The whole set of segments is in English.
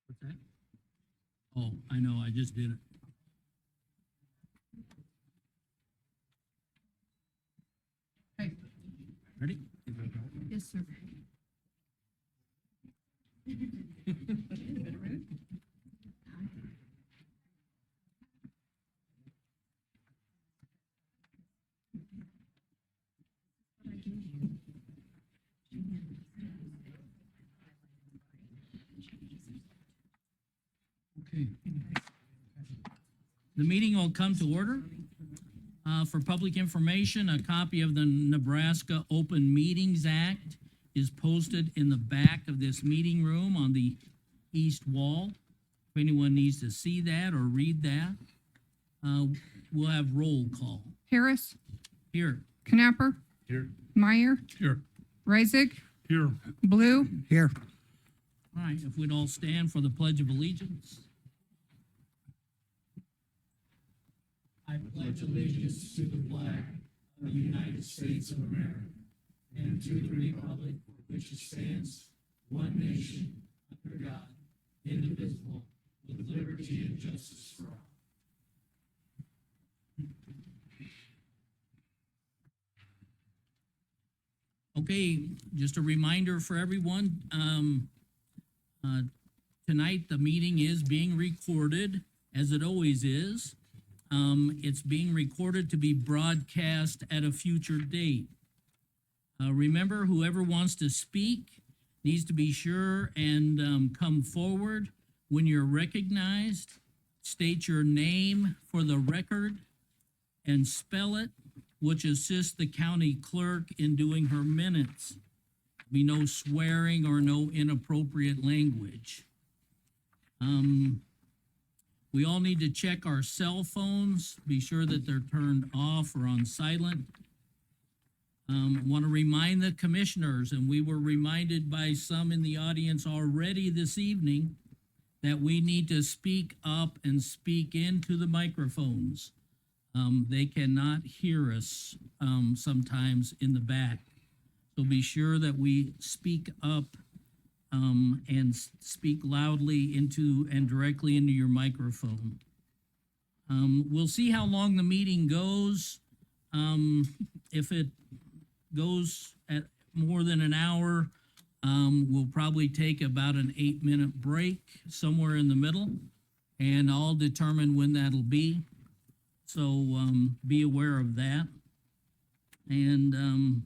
What's that? Oh, I know, I just did it. Hey, ready? Yes, sir. Okay. The meeting will come to order. For public information, a copy of the Nebraska Open Meetings Act is posted in the back of this meeting room on the east wall. If anyone needs to see that or read that, we'll have roll call. Harris, Here. Knapper, Here. Meyer, Here. Reisig, Here. Blue. Here. All right, if we'd all stand for the Pledge of Allegiance. I pledge allegiance to the flag of the United States of America and to the republic for which it stands, one nation, under God, indivisible, with liberty and justice for all. Okay, just a reminder for everyone, tonight the meeting is being recorded, as it always is. It's being recorded to be broadcast at a future date. Remember, whoever wants to speak needs to be sure and come forward. When you're recognized, state your name for the record and spell it, which assists the county clerk in doing her minutes. Be no swearing or no inappropriate language. We all need to check our cell phones, be sure that they're turned off or on silent. Want to remind the commissioners, and we were reminded by some in the audience already this evening, that we need to speak up and speak into the microphones. They cannot hear us sometimes in the back. So be sure that we speak up and speak loudly into and directly into your microphone. We'll see how long the meeting goes. If it goes at more than an hour, we'll probably take about an 8-minute break somewhere in the middle, and I'll determine when that'll be. So be aware of that. And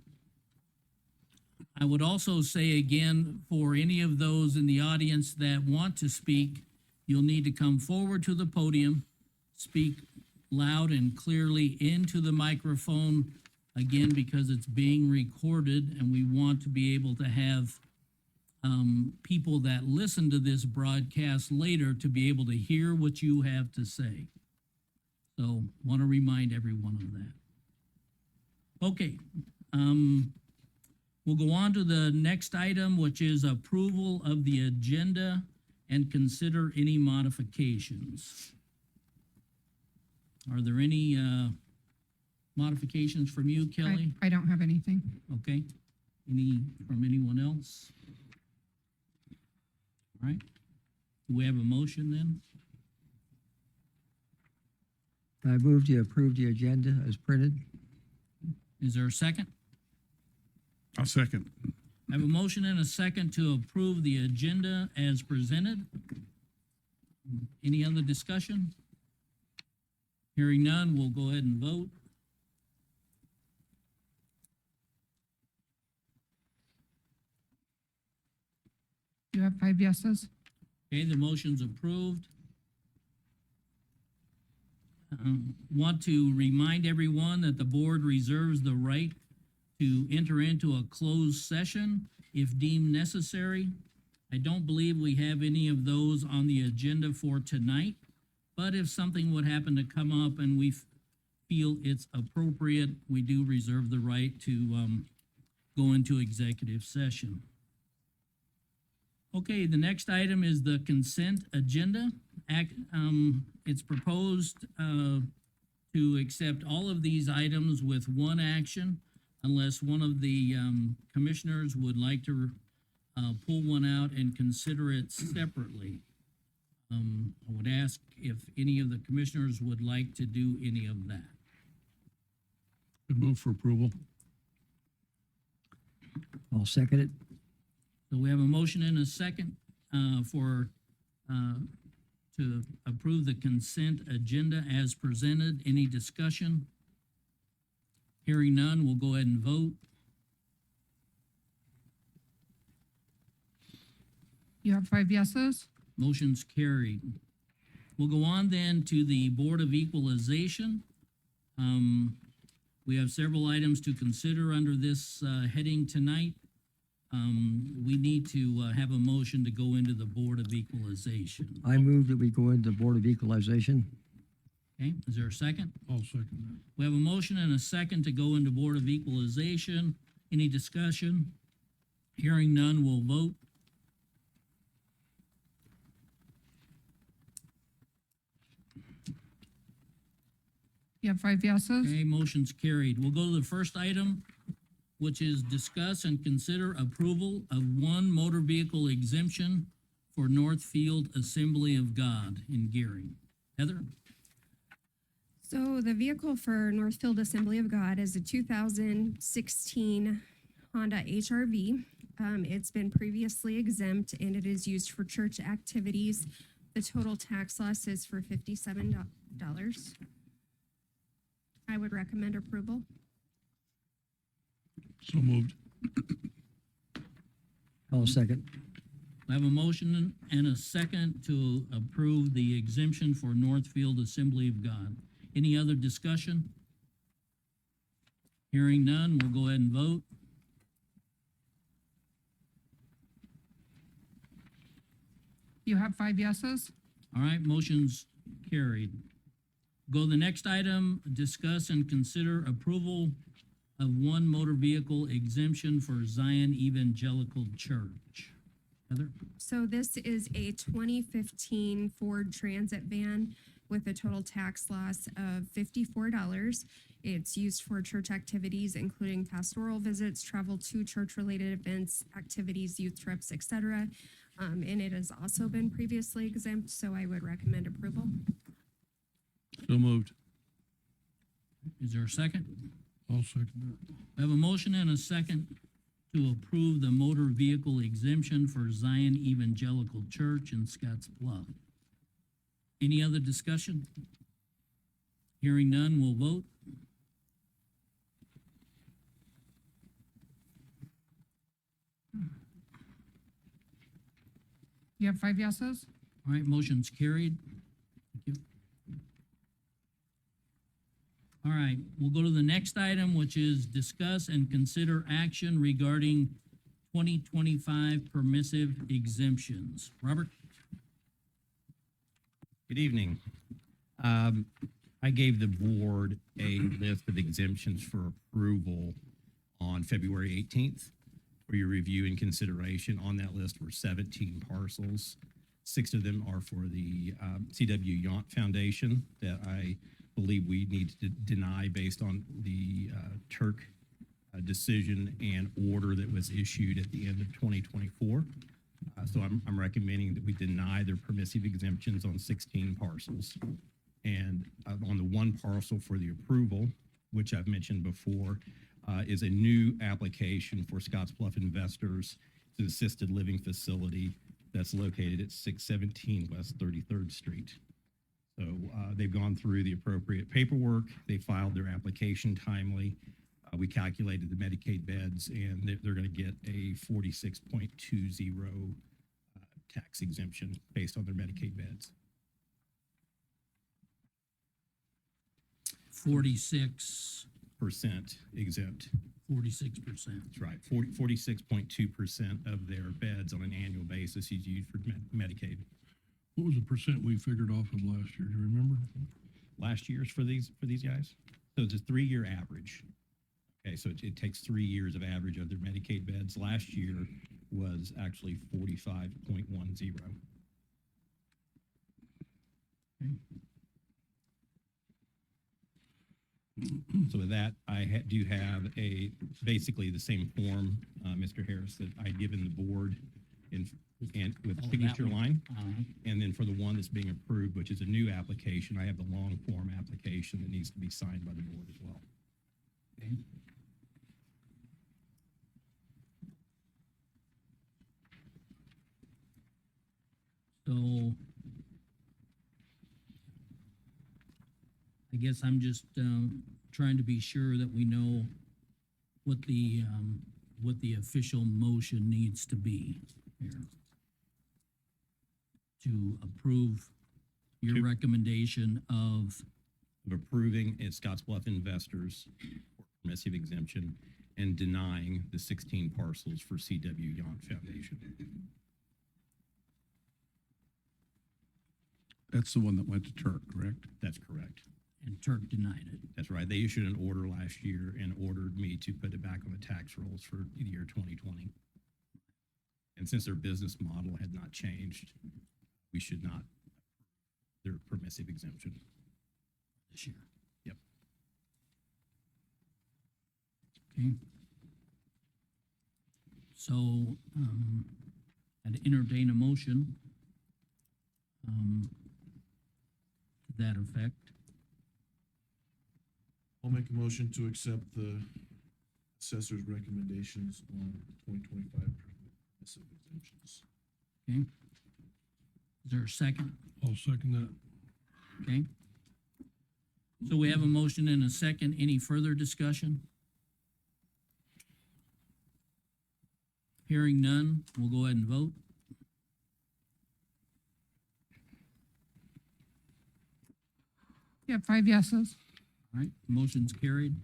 I would also say again, for any of those in the audience that want to speak, you'll need to come forward to the podium, speak loud and clearly into the microphone, again, because it's being recorded and we want to be able to have people that listen to this broadcast later to be able to hear what you have to say. So want to remind everyone of that. Okay. We'll go on to the next item, which is approval of the agenda and consider any modifications. Are there any modifications from you, Kelly? I don't have anything. Okay. Any from anyone else? All right. Do we have a motion then? I move to approve the agenda as printed. Is there a second? I'll second. I have a motion and a second to approve the agenda as presented. Any other discussion? Hearing none, we'll go ahead and vote. You have 5 yeses? Okay, the motion's approved. Want to remind everyone that the board reserves the right to enter into a closed session if deemed necessary. I don't believe we have any of those on the agenda for tonight, but if something would happen to come up and we feel it's appropriate, we do reserve the right to go into executive session. Okay, the next item is the consent agenda. It's proposed to accept all of these items with one action. unless one of the commissioners would like to pull one out and consider it separately. I would ask if any of the commissioners would like to do any of that. Would move for approval. I'll second it. So we have a motion and a second to approve the consent agenda as presented. Any discussion? Hearing none, we'll go ahead and vote. You have 5 yeses. Motion's carried. We'll go on then to the Board of Equalization. We have several items to consider under this heading tonight. We need to have a motion to go into the Board of Equalization. I move that we go into the Board of Equalization. Okay, is there a second? I'll second We have a motion and a second to go into Board of Equalization. Any discussion? Hearing none, we'll vote. You have 5 yeses. Okay, motion's carried. We'll go to the first item, which is discuss and consider approval of one motor vehicle exemption for Northfield Assembly of God in Gearing. Heather? So the vehicle for Northfield Assembly of God is a 2016 Honda HR-V. It's been previously exempt and it is used for church activities. The total tax loss is for $57. I would recommend approval. it. So moved. I'll second. I have a motion and a second to approve the exemption for Northfield Assembly of God. Any other discussion? Hearing none, we'll go ahead and vote. You have 5 yeses. All right, motion's carried. Go to the next item, discuss and consider approval of one motor vehicle exemption for Zion Evangelical Church. Heather? So this is a 2015 Ford Transit van with a total tax loss of $54. It's used for church activities, including pastoral visits, travel to church-related events, activities, youth trips, etc. And it has also been previously exempt, so I would recommend approval. So moved. Is there a second? I'll second that. I have a motion and a second to approve the motor vehicle exemption for Zion Evangelical Church in Scotts Bluff. Any other discussion? Hearing none, we'll vote. You have 5 yeses. All right, motion's carried. Thank you. All right, we'll go to the next item, which is discuss and consider action regarding 2025 permissive exemptions. Robert? Good evening. I gave the board a list of exemptions for approval on February 18th for your review and consideration. On that list were 17 parcels. 6 of them are for the C.W. Yount Foundation that I believe we need to deny based on the Turk decision and order that was issued at the end of 2024. So I'm recommending that we deny their permissive exemptions on 16 parcels. And on the one parcel for the approval, which I've mentioned before, is a new application for Scotts Bluff investors. It's an assisted living facility that's located at 617 West 33rd Street. So they've gone through the appropriate paperwork. They filed their application timely. We calculated the Medicaid beds, and they're going to get a 46.20 tax exemption based on their Medicaid beds. 46%. Exempt. 46%. That's right. 46.2% of their beds on an annual basis is used for Medicaid. What was the percent we figured off of last year? Do you remember? Last year's for these guys? So it's a 3-year average. Okay, so it takes 3 years of average of their Medicaid beds. Last year was actually 45.10. So with that, I do have basically the same form, Mr. Harris, that I'd given the board and with Oh, that signature one. line. Uh-huh. And then for the one that's being approved, which is a new application, I have the long form application that needs to be signed by the board as well. Okay. So I guess I'm just trying to be sure that we know what the official motion needs to be here to approve your To- recommendation of, Approving Scotts Bluff investors for permissive exemption and denying the 16 parcels for CW Yacht Foundation. That's the one that went to Turk, correct? That's correct. and Turk denied it. That's right. They issued an order last year and ordered me to put it back on the tax rolls for the year 2020. And since their business model had not changed, we should not, their permissive exemption. This year. Yep. Okay. So, I'd entertain a motion, to that effect. I'll make a motion to accept the assessor's recommendations on 2025 permissive exemptions. Okay? Is there a second? I'll second that. Okay? So we have a motion and a second. Any further discussion? Hearing none, we'll go ahead and vote. You have 5 yeses. All right, motion's carried.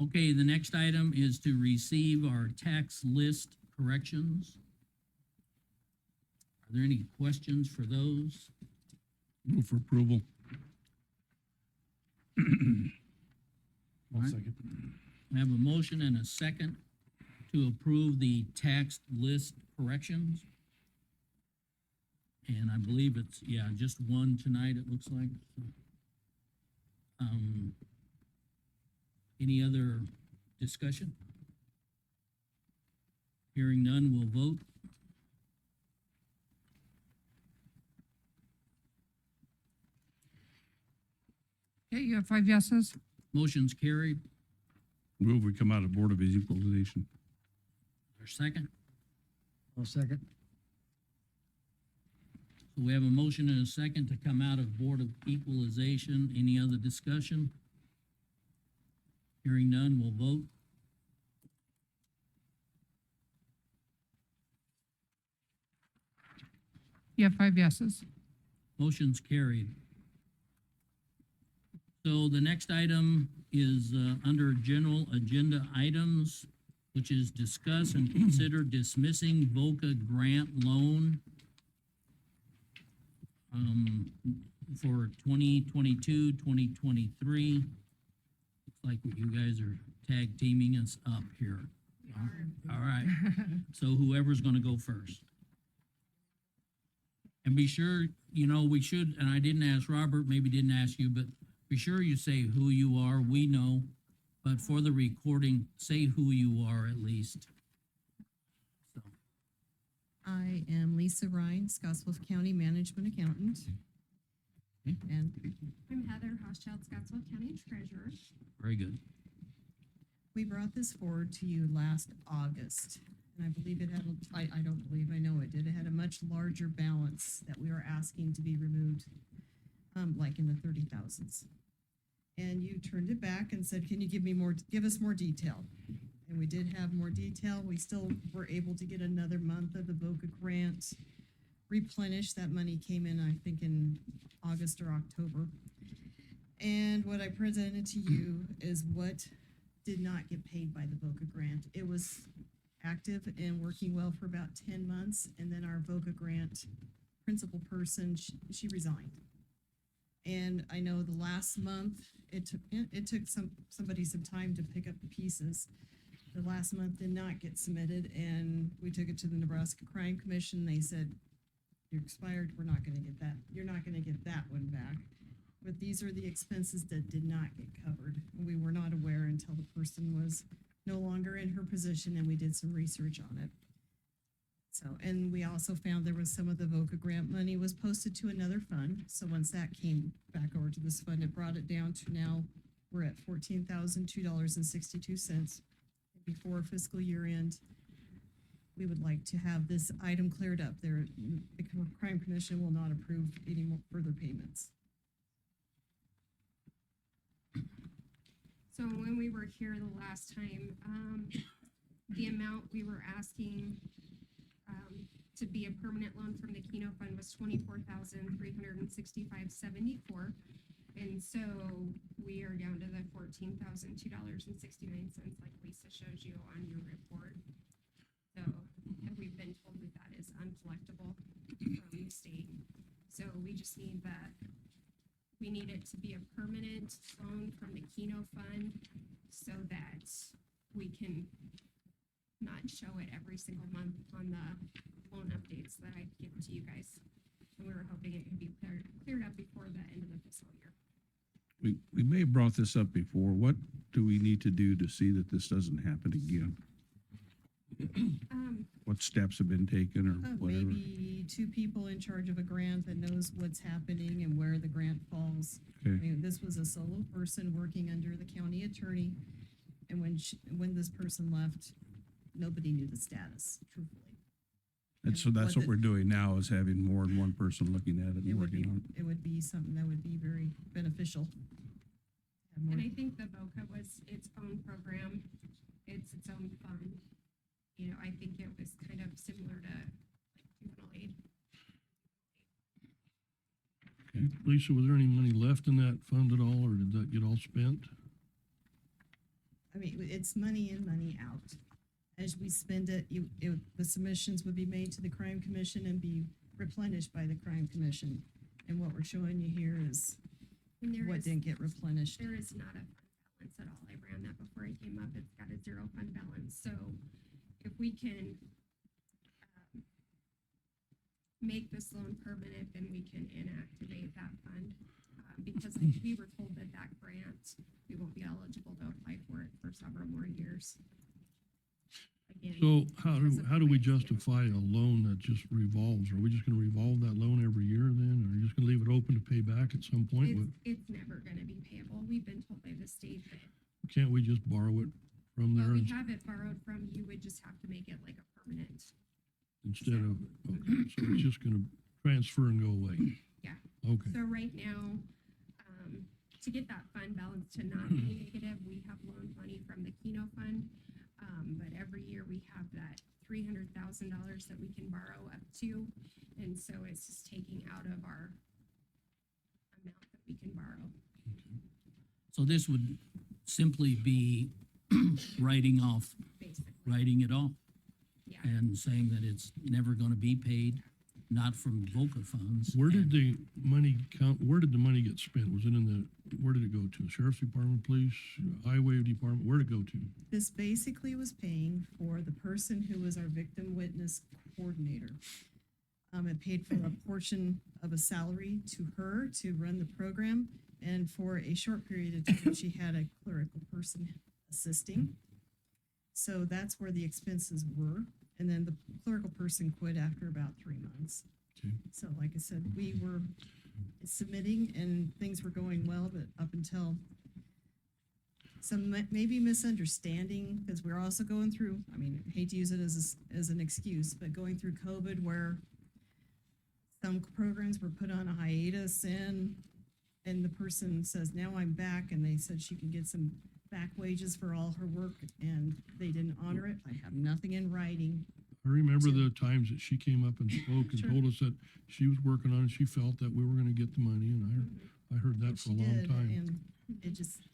Okay, the next item is to receive our tax list corrections. Are there any questions for those? Move for approval. I'll Right. second. I have a motion and a second to approve the tax list corrections. And I believe it's, yeah, just one tonight, it looks like. Any other discussion? Hearing none, we'll vote. Okay, you have 5 yeses. Motion's carried. Move we come out of Board of Equalization. Our second. I'll second. So we have a motion and a second to come out of Board of Equalization. Any other discussion? Hearing none, we'll vote. You have 5 yeses. Motion's carried. So the next item is under general agenda items, which is discuss and consider dismissing VOCA grant loan for 2022, 2023. Looks like you guys are tag teaming us up here. All right, so whoever's gonna go first. And be sure, you know, we should, and I didn't ask Robert, maybe didn't ask you, but be sure you say who you are, we know, but for the recording, say who you are at least. So, I am Lisa Ryan, Scotts Bluff County Management Accountant. Okay. And I'm Heather Hochschild, Scottsbluff County Treasurer. very good. we brought this forward to you last August. And I believe it had, I don't believe, I know it did. It had a much larger balance that we were asking to be removed, like in the 30,000s. And you turned it back and said, can you give us more detail? And we did have more detail. We still were able to get another month of the VOCA grant replenished. That money came in, I think, in August or October. And what I presented to you is what did not get paid by the VOCA grant. It was active and working well for about 10 months, and then our VOCA grant principal person, she resigned. And I know the last month, it took somebody some time to pick up the pieces. the last month did not get submitted, and we took it to the Nebraska Crime Commission. They said, you're expired, we're not gonna get that, you're not gonna get that one back. But these are the expenses that did not get covered. We were not aware until the person was no longer in her position, and we did some research on it. So, and we also found there was some of the VOCA grant money was posted to another fund. So once that came back over to this fund, it brought it down to now we're at $14,002.62. Before fiscal year end, we would like to have this item cleared up. The Crime Commission will not approve any more further payments. So when we were here the last time, the amount we were asking to be a permanent loan from the Keno Fund was $24,365.74. And so we are down to the $14,002.69, like Lisa shows you on your report. So, and we've been told that that is uncollectible from the state. So we just need that. We need it to be a permanent loan from the Keno Fund so that we can not show it every single month on the loan updates that I give to you guys. And we were hoping it could be cleared up before the end of the fiscal year. We may have brought this up before. What do we need to do to see that this doesn't happen again? What steps have been taken or whatever? Maybe two people in charge of a grant that knows what's happening and where the grant falls. I Okay, mean, this was a solo person working under the county attorney. And when this person left, nobody knew the status, truthfully. and so that's what we're doing now is having more than one person looking at it It and would be, working on it. it would be something that would be very beneficial. Have more- And I think the VOCA was its own program. It's its own fund. You know, I think it was kind of similar to like juvenile aid. Okay. Lisa, was there any money left in that fund at all, or did that get all spent? I mean, it's money in, money out. As we spend it, the submissions would be made to the Crime Commission and be replenished by the Crime Commission. And what we're showing you here is And there what is, didn't get replenished. there is not a fund balance at all. I ran that before I came up. It's got a zero fund balance. So if we can make this loan permanent, then we can inactivate that fund. Because we were told that that grant, we won't be eligible to apply for it for several more years. Again, So how because do, of how the do we way it's justify a loan that just revolves? Are we just gonna revolve that loan every year then? Or are you just gonna leave it open to pay back at some point? It's never gonna be payable. We've been told by the state that, Can't we just borrow it from well, there we have it borrowed from you, would just have to make it like a permanent. instead of, okay, so it's just gonna transfer and go away? Yeah. Okay, So right now, to get that fund balance to not be negative, we have loaned money from the Keno Fund. But every year we have that $300,000 that we can borrow up to. And so it's just taking out of our amount that we can borrow. So this would simply be writing it off Yeah. and saying that it's never gonna be paid, not from VOCA funds. where did and- the money come, where did the money get spent? Was it in the, where did it go to? Sheriff's Department, police, highway department, where'd it go to? This basically was paying for the person who was our victim witness coordinator. It paid for a portion of a salary to her to run the program, and for a short period of time, she had a clerical person assisting. So that's where the expenses were, and then the clerical person quit after about 3 months. Okay. So like I said, we were submitting and things were going well, but up until some maybe misunderstanding, because we're also going through, I mean, I hate to use it as an excuse, but going through COVID where some programs were put on a hiatus and the person says, now I'm back, and they said she can get some back wages for all her work, and they didn't honor it. I have nothing in writing. I remember the times that she came up and spoke and Sure. told us that she was working on it, she felt that we were gonna get the money, and I heard that for a She long did, time. and it just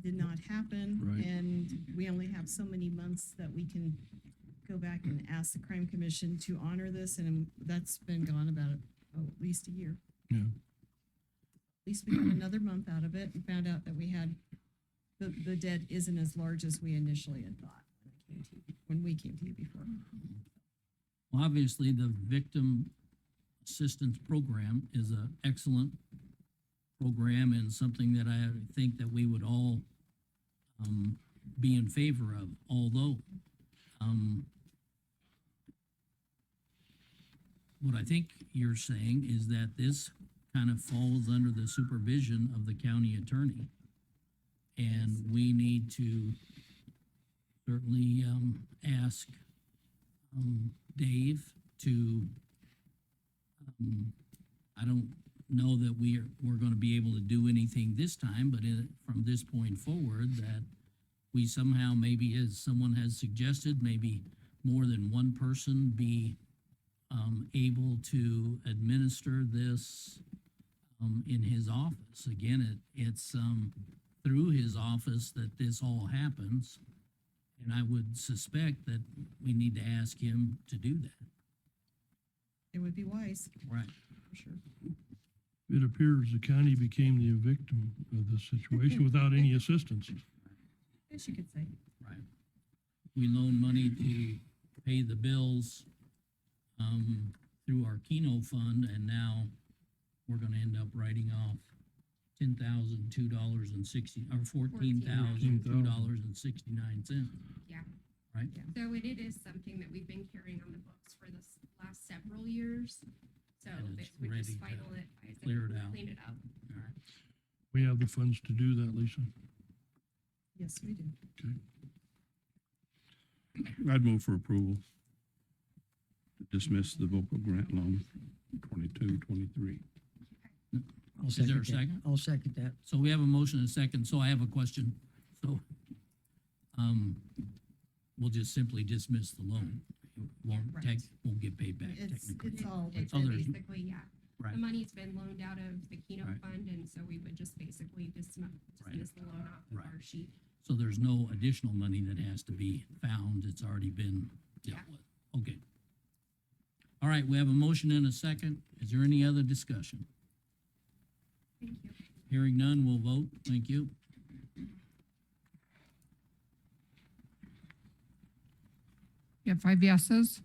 did not happen. Right. And we only have so many months that we can go back and ask the Crime Commission to honor this, and that's been gone about, at least a year. Yeah. At least we got another month out of it and found out that we had the debt isn't as large as we initially had thought when we came to you before. Well, obviously, the victim assistance program is an excellent program and something that I think that we would all be in favor of, although what I think you're saying is that this kind of falls under the supervision of the county attorney. And we need to certainly ask Dave to, I don't know that we're gonna be able to do anything this time, but from this point forward, that we somehow, maybe as someone has suggested, maybe more than one person be able to administer this in his office. Again, it's through his office that this all happens. And I would suspect that we need to ask him to do that. It would be wise, Right. for sure. It appears the county became the victim of this situation without any assistance. Yes, you could say. Right. We loan money to pay the bills through our Keno fund, and now we're gonna end up writing off $10,002.60, or $14,002.69. Yeah. Right? So it is something that we've been carrying on the books for the last several years. So And it's this would just ready to finalize clear it out. clean it up. All right. We have the funds to do that, Lisa. Yes, we do. Okay. I'd move for approval. To dismiss the VOCA grant loan 22-23. I'll Is there a that. second? I'll second that. So we have a motion and a second, so I have a question. So, we'll just simply dismiss the loan. It Won't right. take, won't get paid back It's technically. all, It's Oh, there's- basically, yeah. Right. The money's been loaned out of the Keno Right. fund, and so we would just basically dismiss the loan off of Right. our sheet. So there's no additional money that has to be found, it's already been dealt Yeah. with. Okay. All right, we have a motion and a second. Is there any other discussion? Thank you. Hearing none, we'll vote. Thank you. You have 5 yeses.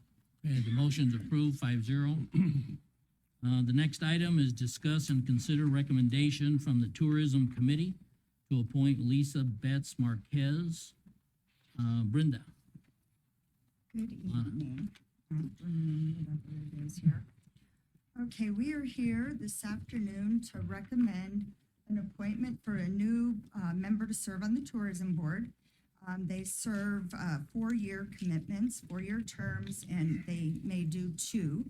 Okay, the motion's approved, 5-0. The next item is discuss and consider recommendation from the Tourism Committee to appoint Lisa Betts Marquez. Brenda. Good Lana. evening. Afternoon, whatever it is here. Okay, we are here this afternoon to recommend an appointment for a new member to serve on the Tourism Board. They serve 4-year commitments, 4-year terms, and they may do 2.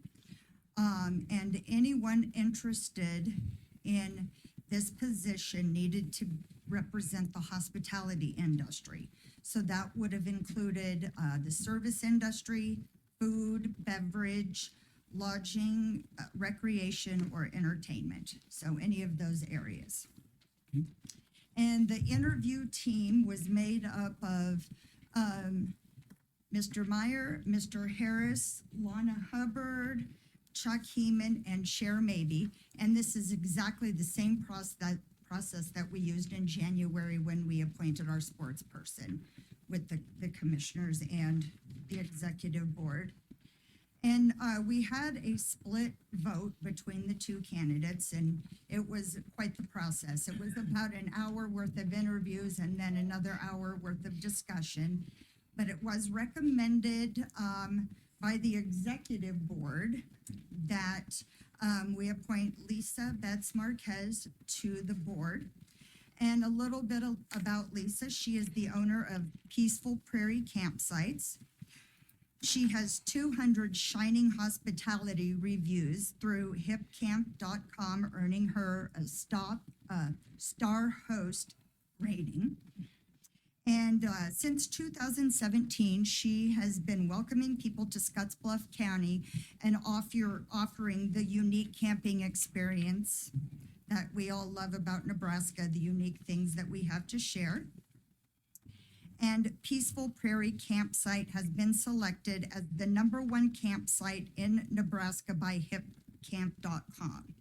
And anyone interested in this position needed to represent the hospitality industry. So that would have included the service industry, food, beverage, lodging, recreation, or entertainment. So any of those areas. Okay. And the interview team was made up of Mr. Meyer, Mr. Harris, Lana Hubbard, Chuck Heeman, and Cher Mabey. And this is exactly the same process that we used in January when we appointed our sports person with the commissioners and the executive board. And we had a split vote between the 2 candidates, and it was quite the process. It was about an hour worth of interviews and then another hour worth of discussion. But it was recommended by the executive board that we appoint Lisa Betts Marquez to the board. And a little bit about Lisa. She is the owner of Peaceful Prairie Campsites. She has 200 shining hospitality reviews through hipcamp.com, earning her a star host rating. And since 2017, she has been welcoming people to Scotts Bluff County and offering the unique camping experience that we all love about Nebraska, the unique things that we have to share. And Peaceful Prairie Campsite has been selected as the #1 campsite in Nebraska by hipcamp.com.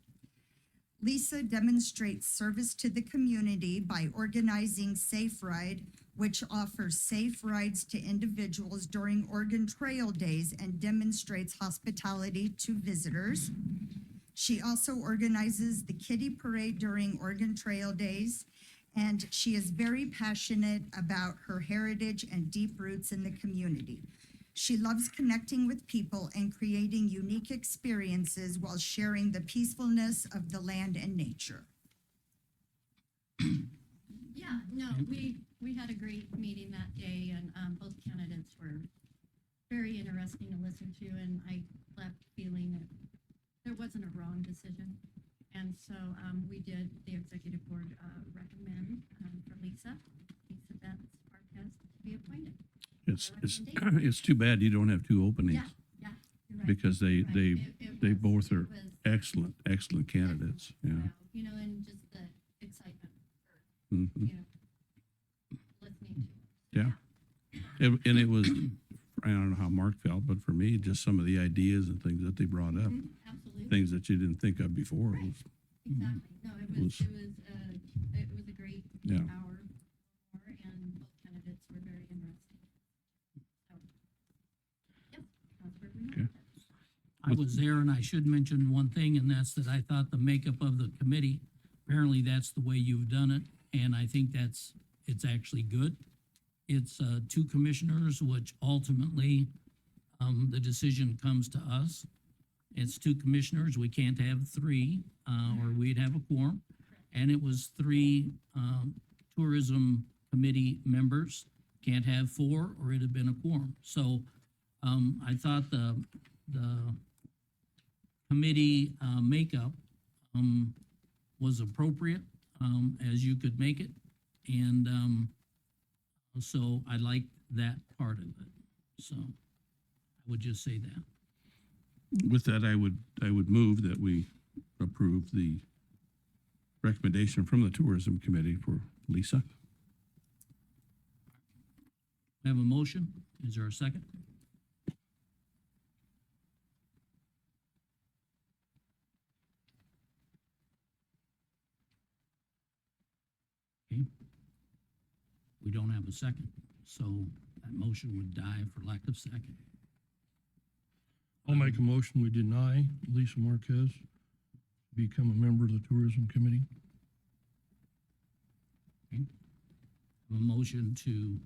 Lisa demonstrates service to the community by organizing Safe Ride, which offers safe rides to individuals during Oregon Trail Days and demonstrates hospitality to visitors. She also organizes the Kitty Parade during Oregon Trail Days, and she is very passionate about her heritage and deep roots in the community. She loves connecting with people and creating unique experiences while sharing the peacefulness of the land and nature. Yeah, no, we had a great meeting that day, and both candidates were very interesting to listen to, and I left feeling that there wasn't a wrong decision. And so the executive board recommend for Lisa Betts Marquez to be appointed. It's too bad you don't have two openings, Yeah, you're right. because You're right. they It both are was excellent candidates, yeah. You know, and just the excitement Mhm. for, you know, listening to. Yeah. And it was, I don't know how Mark felt, but for me, just some of the ideas and things that they brought up, Absolutely. things that you didn't think of before. Right. was- Exactly. No, it was a great Yeah. hour, and both candidates were very interesting. So, yep, that's where we are. Okay. I was there, and I should mention one thing, and that's that I thought the makeup of the committee, apparently that's the way you've done it, and I think it's actually good. It's, two commissioners, which ultimately, the decision comes to us. It's two commissioners, we can't have three, or we'd have a quorum. And it was three, tourism committee members, can't have four, or it'd have been a quorum. So, I thought the committee, makeup, was appropriate, as you could make it. And, so I liked that part of it. So I would just say that. With that, I would move that we approve the recommendation from the tourism committee for Lisa. We have a motion. Is there a second? Okay. We don't have a second, so that motion would die for lack of second. I'll make a motion, we deny Lisa Marquez become a member of the tourism committee. A motion to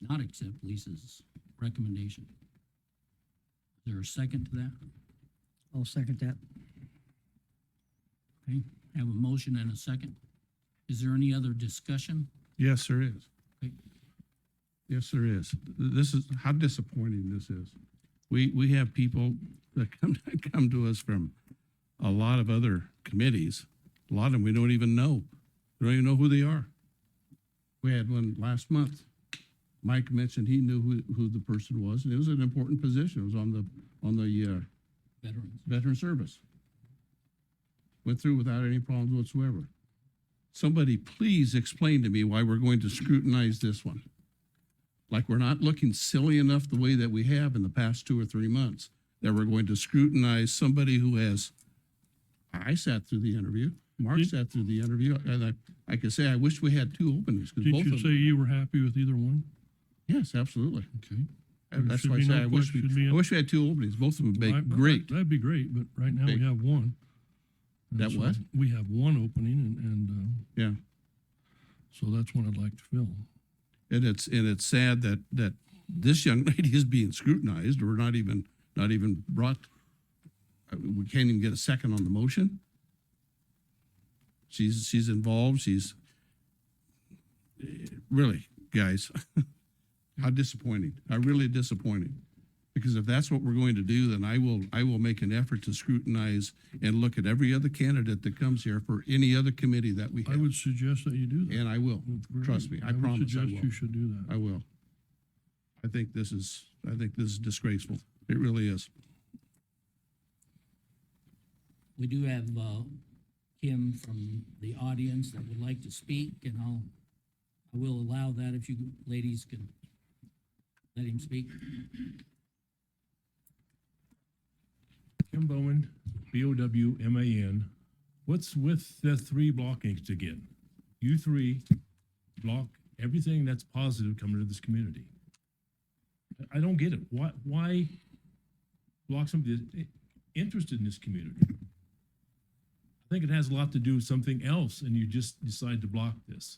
not accept Lisa's recommendation. Is there a second to that? I'll second that. Okay, have a motion and a second. Is there any other discussion? Yes, there is. Okay. Yes, there is. This is, how disappointing this is. We have people that come to us from a lot of other committees. A lot of them we don't even know. We don't even know who they are. We had one last month. Mike mentioned he knew who the person was, and it was an important position. It was on the Veterans. veteran service. Went through without any problems whatsoever. Somebody please explain to me why we're going to scrutinize this one. Like we're not looking silly enough the way that we have in the past 2 or 3 months, that we're going to scrutinize somebody who has, I sat through the interview, Mark sat through the interview, and I could say, I wish we had 2 openings. 'Cause Did both you of say them- you were happy with either one? Yes, absolutely. Okay. That's Should why I be say no I wish question being- I wish we had 2 openings. Both of them Well, would be great. That'd be great, but right now we Big. have one. And That so what? We have one opening and Yeah. so that's one I'd like to fill. And it's sad that this young lady is being scrutinized, or not even brought. We can't even get a second on the motion. She's involved. She's really, guys, how disappointing. How really disappointing. Because if that's what we're going to do, then I will make an effort to scrutinize and look at every other candidate that comes here for any other committee that we I have. would suggest that you do that. And I will. Trust me. I promise I would suggest will. you should do that. I will. I think this is disgraceful. It really is. We do have, Kim from the audience that would like to speak, and I will allow that if you ladies can let him speak. Kim Bowman, Bowman, What's with the three blockings again? You three block everything that's positive coming to this community. I don't get it. Why block somebody that's interested in this community? I think it has a lot to do with something else, and you just decide to block this.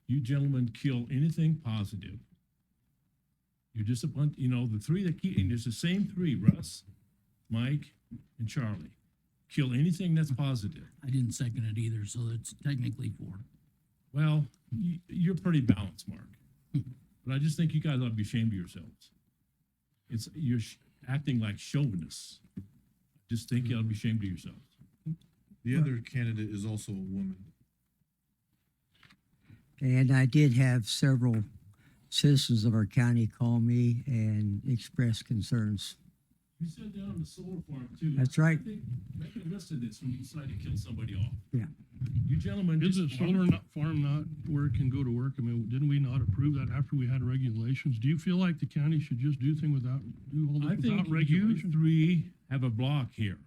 You gentlemen kill anything positive. You're just a bunch, you know, the three that keep, and it's the same three, Russ, Mike, and Charlie. Kill anything that's positive. I didn't second it either, so it's technically 4. Well, you're pretty balanced, Mark. But I just think you guys ought to be ashamed of yourselves. You're acting like chauvinists. I just think you ought to be ashamed of yourselves. The other candidate is also a woman. And I did have several citizens of our county call me and express concerns. You said that on the solar farm too. That's right. I think, make a list of this when you decide to kill somebody off. Yeah. You gentlemen Is just. it solar farm not where it can go to work? I mean, didn't we not approve that after we had regulations? Do you feel like the county should just do all this I think without you regulations? three have a block here,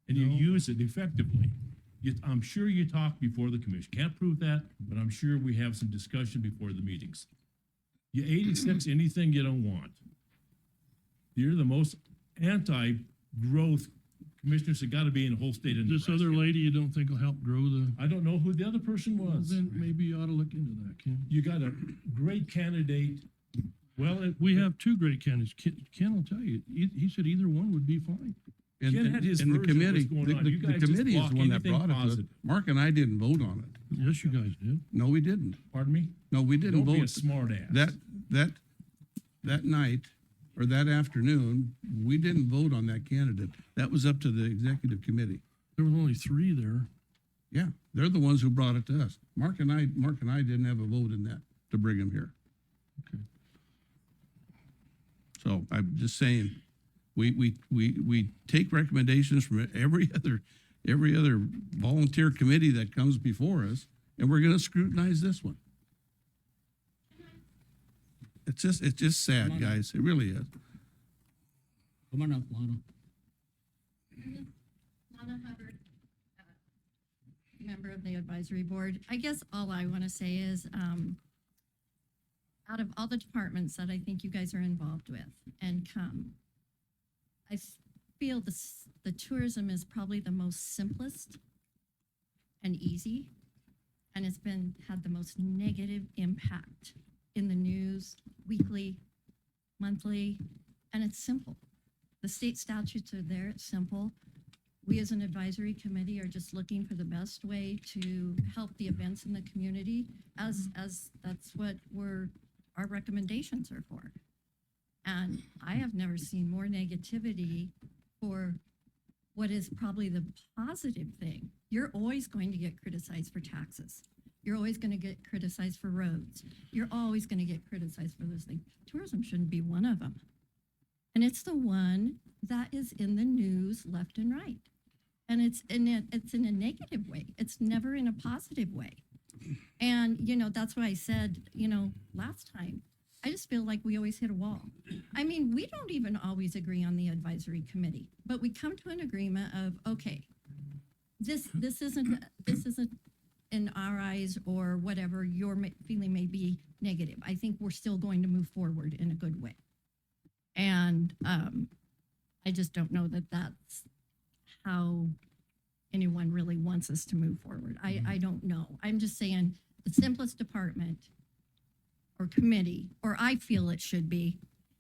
and you No. use it effectively. I'm sure you talk before the commission. Can't prove that, but I'm sure we have some discussion before the meetings. You 86 anything you don't want. You're the most anti-growth commissioners that got to be in the whole state of This Nebraska. other lady you don't think will help grow the, I don't know who the other person well, was. then maybe you ought to look into that, Ken. You got a great candidate. Well, We have two great candidates. Ken will tell you, he said either one would be fine. And, Ken had his and the version of what's committee, going on. You the guys just committee is block the one that anything brought it to us. positive. Mark and I didn't vote on it. Yes, you guys did. No, we didn't. Pardon me? No, we didn't Don't be a vote. smart ass. That night or that afternoon, we didn't vote on that candidate. That was up to the executive committee. There was only three there. Yeah, they're the ones who brought it to us. Mark and I didn't have a vote in that to bring him here. Okay. So I'm just saying, we take recommendations from every other volunteer committee that comes before us, and we're gonna scrutinize this one. It's just sad, guys. It really is. Come on up, Lana. Lana Hubbard, member of the advisory board. I guess all I want to say is, out of all the departments that I think you guys are involved with and I feel the tourism is probably the most simplest and easy, and it's had the most negative impact in the news, weekly, monthly, and it's simple. The state statutes are there, it's simple. We as an advisory committee are just looking for the best way to help the events in the community as that's what our recommendations are for. And I have never seen more negativity for what is probably the positive thing. You're always going to get criticized for taxes. You're always going to get criticized for roads. You're always going to get criticized for those things. Tourism shouldn't be one of them. And it's the one that is in the news left and right. And it's in a negative way. It's never in a positive way. And, that's what I said, last time. I just feel like we always hit a wall. I mean, we don't even always agree on the advisory committee, but we come to an agreement of, okay, this isn't in our eyes or whatever your feeling may be negative. I think we're still going to move forward in a good way. And I just don't know that that's how anyone really wants us to move forward. I don't know. I'm just saying the simplest department or committee, or I feel it should be,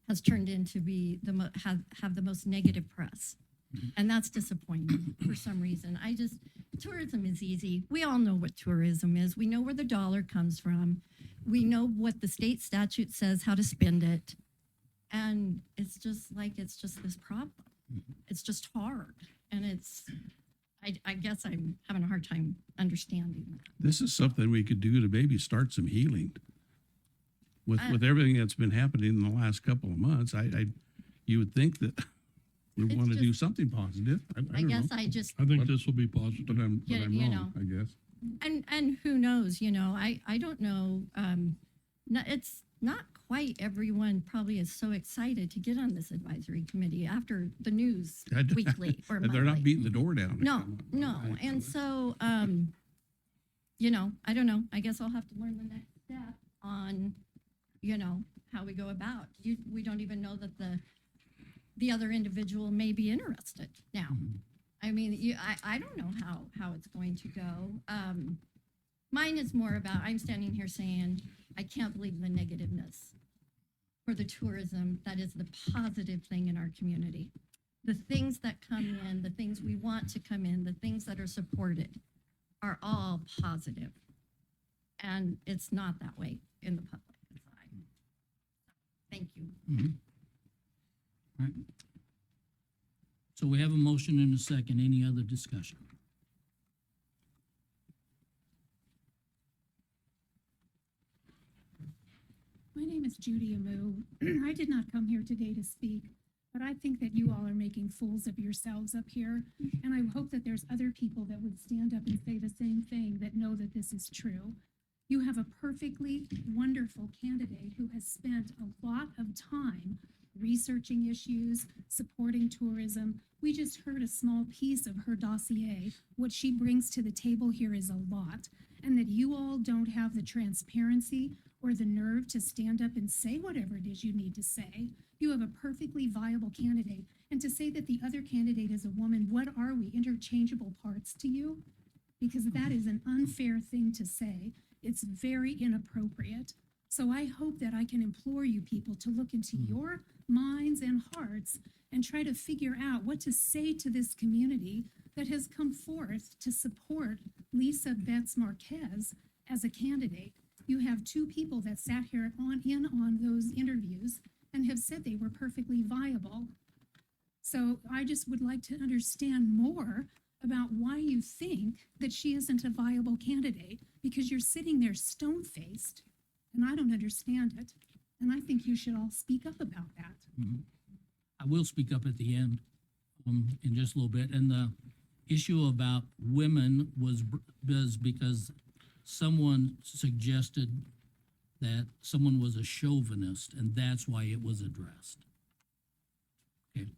has turned into be have the most negative press. And that's disappointing for some reason. Tourism is easy. We all know what tourism is. We know where the dollar comes from. We know what the state statute says, how to spend it. And it's just this problem. It's just hard. And I guess I'm having a hard time understanding that. This is something we could do to maybe start some healing. With everything that's been happening in the last couple of months, you would think that we It's want to do just- something positive. I I don't guess know. I just, I think this will be positive. But I'm you wrong, know. I guess. and who knows, I don't know. It's not why everyone probably is so excited to get on this advisory committee after the news weekly or They're not monthly. beating the door down. No, no. And so, you know, I don't know. I guess I'll have to learn the next step on, you know, how we go about. We don't even know that the other individual may be interested now. I mean, I don't know how it's going to go. Mine is more about, I'm standing here saying, I can't believe the negativeness for the tourism that is the positive thing in our community. The things that come in, the things we want to come in, the things that are supported are all positive. And it's not that way in the public side. Thank you. Right. So we have a motion and a second. Any other discussion? My name is Judy Amu. I did not come here today to speak, but I think that you all are making fools of yourselves up here. And I hope that there's other people that would stand up and say the same thing that know that this is true. You have a perfectly wonderful candidate who has spent a lot of time researching issues, supporting tourism. We just heard a small piece of her dossier. What she brings to the table here is a lot, and that you all don't have the transparency or the nerve to stand up and say whatever it is you need to say. You have a perfectly viable candidate. And to say that the other candidate is a woman, what are we, interchangeable parts to you? Because that is an unfair thing to say. It's very inappropriate. So I hope that I can implore you people to look into your minds and hearts and try to figure out what to say to this community that has come forth to support Lisa Betts Marquez as a candidate. You have two people that sat here on those interviews and have said they were perfectly viable. So I just would like to understand more about why you think that she isn't a viable candidate, because you're sitting there stone-faced, and I don't understand it. And I think you should all speak up about that. I will speak up at the end in just a little bit. And the issue about women was because someone suggested that someone was a chauvinist, and that's why it was addressed. Okay.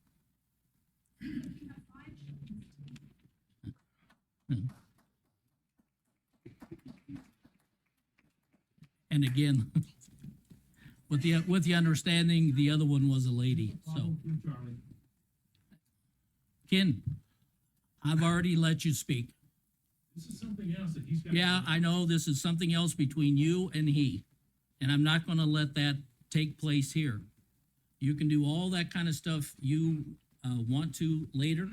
And again, with the understanding, the other one was a lady, so. Ken, I've already let you speak. This is something else that he's got. Yeah, I know this is something else between you and he, and I'm not gonna let that take place here. You can do all that kind of stuff you want to later,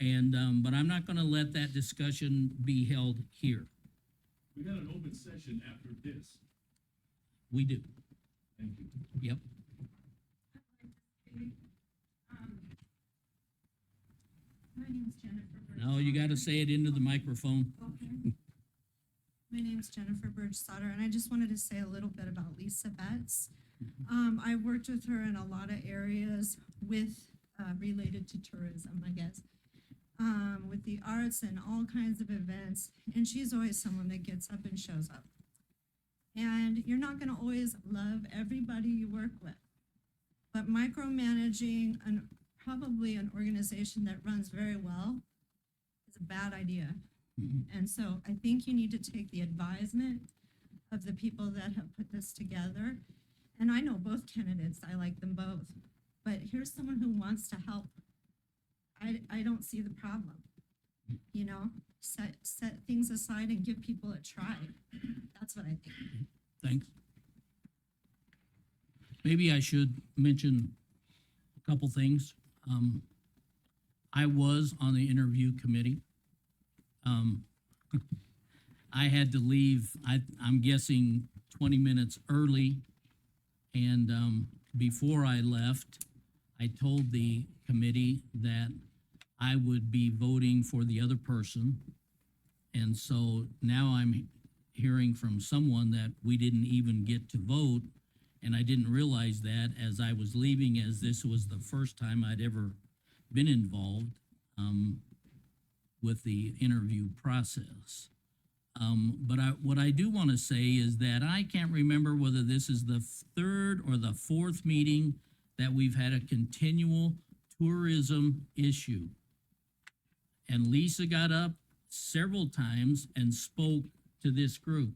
and, but I'm not gonna let that discussion be held here. We got an open session after this. We do, Thank you. yep. My name's Jennifer. No, you gotta say it into the microphone. Okay. My name's Jennifer Burge-Sauter, and I just wanted to say a little bit about Lisa Betts. I worked with her in a lot of areas with, related to tourism, I guess, with the arts and all kinds of events, and she's always someone that gets up and shows up. And you're not gonna always love everybody you work with, but micromanaging probably an organization that runs very well is a bad idea. And so I think you need to take the advisement of the people that have put this together. And I know both candidates, I like them both, but here's someone who wants to help. I don't see the problem. You know, set things aside and give people a try. That's what I think. Thanks. Maybe I should mention a couple things. I was on the interview committee. I had to leave, I'm guessing 20 minutes early. And before I left, I told the committee that I would be voting for the other person. And so now I'm hearing from someone that we didn't even get to vote. And I didn't realize that as I was leaving, as this was the first time I'd ever been involved with the interview process. What I do want to say is that I can't remember whether this is the third or the fourth meeting that we've had a continual tourism issue. And Lisa got up several times and spoke to this group.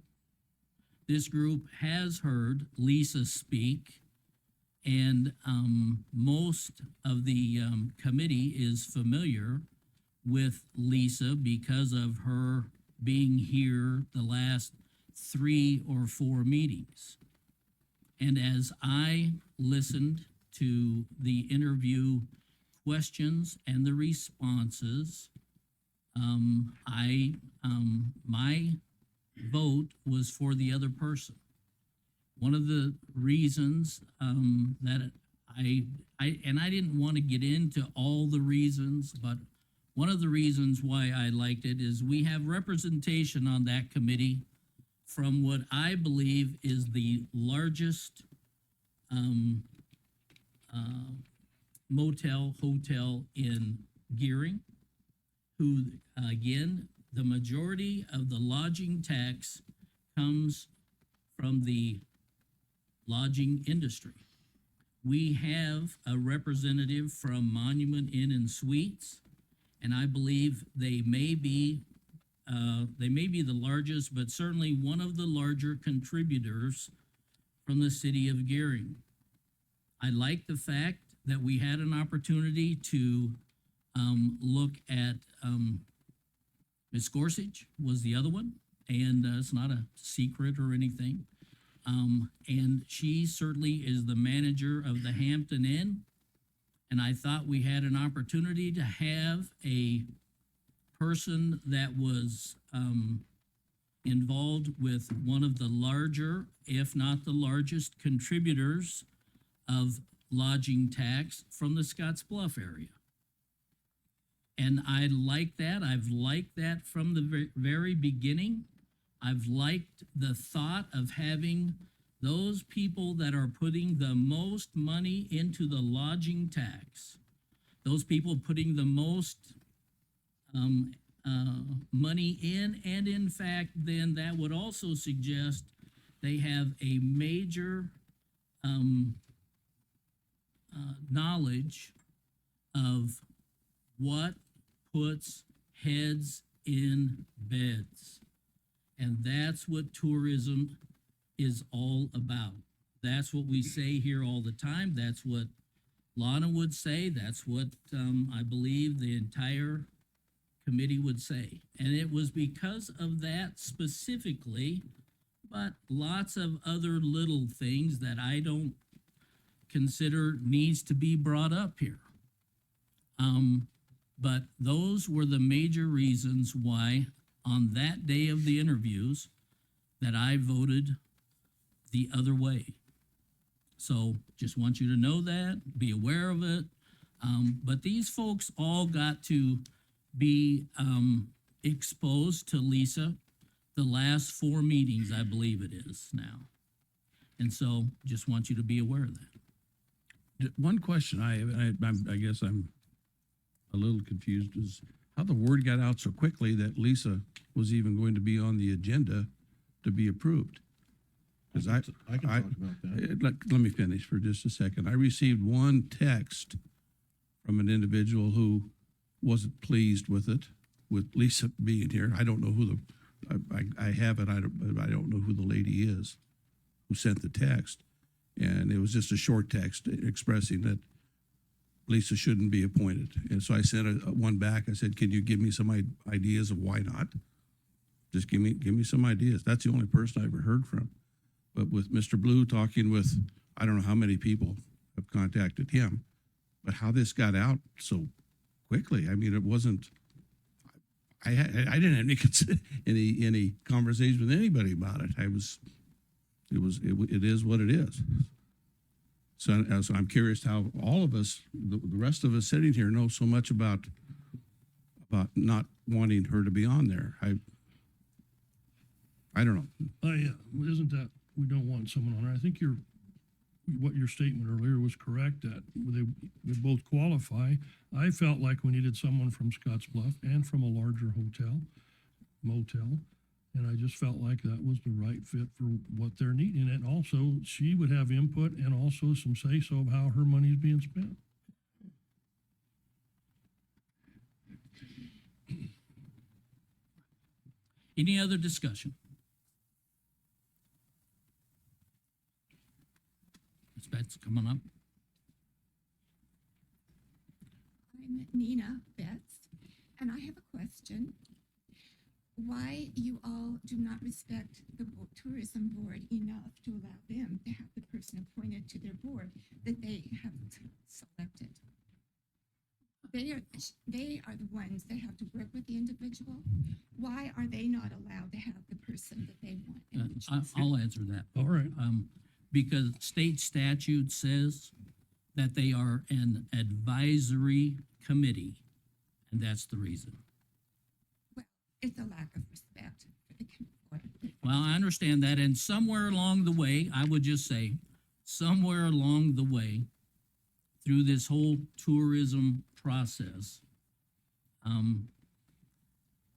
This group has heard Lisa speak, and most of the committee is familiar with Lisa because of her being here the last 3 or 4 meetings. And as I listened to the interview questions and the responses, my vote was for the other person. One of the reasons that I didn't want to get into all the reasons, but one of the reasons why I liked it is we have representation on that committee from what I believe is the largest hotel in Gearing, who, again, the majority of the lodging tax comes from the lodging industry. We have a representative from Monument Inn and Suites, and I believe they may be the largest, but certainly one of the larger contributors from the city of Gearing. I like the fact that we had an opportunity to look at Ms. Gorsuch was the other one, and it's not a secret or anything. And she certainly is the manager of the Hampton Inn. And I thought we had an opportunity to have a person that was involved with one of the larger, if not the largest, contributors of lodging tax from the Scotts Bluff area. And I like that. I've liked that from the very beginning. I've liked the thought of having those people that are putting the most money into the lodging tax, those people putting the most money in, and in fact, then that would also suggest they have a major knowledge of what puts heads in beds. And that's what tourism is all about. That's what we say here all the time. That's what Lana would say. That's what I believe the entire committee would say. And it was because of that specifically, but lots of other little things that I don't consider needs to be brought up here. But those were the major reasons why on that day of the interviews that I voted the other way. So just want you to know that, be aware of it. But these folks all got to be exposed to Lisa the last 4 meetings, I believe it is now. And so just want you to be aware of that. One question I have, I guess I'm a little confused, is how the word got out so quickly that Lisa was even going to be on the agenda to be approved. Because I can talk about that. let me finish for just a second. I received one text from an individual who wasn't pleased with it, with Lisa being here. I don't know who I have it, but I don't know who the lady is who sent the text. And it was just a short text expressing that Lisa shouldn't be appointed. And so I sent one back. I said, can you give me some ideas of why not? Just give me some ideas. That's the only person I ever heard from. But with Mr. Blue talking with, I don't know how many people have contacted him, but how this got out so quickly. I mean, it wasn't, I didn't have any conversation with anybody about it. It is what it is. So I'm curious how all of us, the rest of us sitting here, know so much about not wanting her to be on there. I don't know. Isn't that, we don't want someone on there. I think what your statement earlier was correct, that they both qualify. I felt like we needed someone from Scotts Bluff and from a larger motel. And I just felt like that was the right fit for what they're needing. And also, she would have input and also some say-so of how her money's being spent. Any other discussion? Ms. Betts, coming up. I'm Nina Betts, and I have a question. Why you all do not respect the tourism board enough to allow them to have the person appointed to their board that they have selected? They are the ones that have to work with the individual. Why are they not allowed to have the person that they want? I'll answer that. All right. Because state statute says that they are an advisory committee, and that's the reason. Well, it's a lack of respect for the board. Well, I understand that, and somewhere along the way, I would just say, somewhere along the way, through this whole tourism process,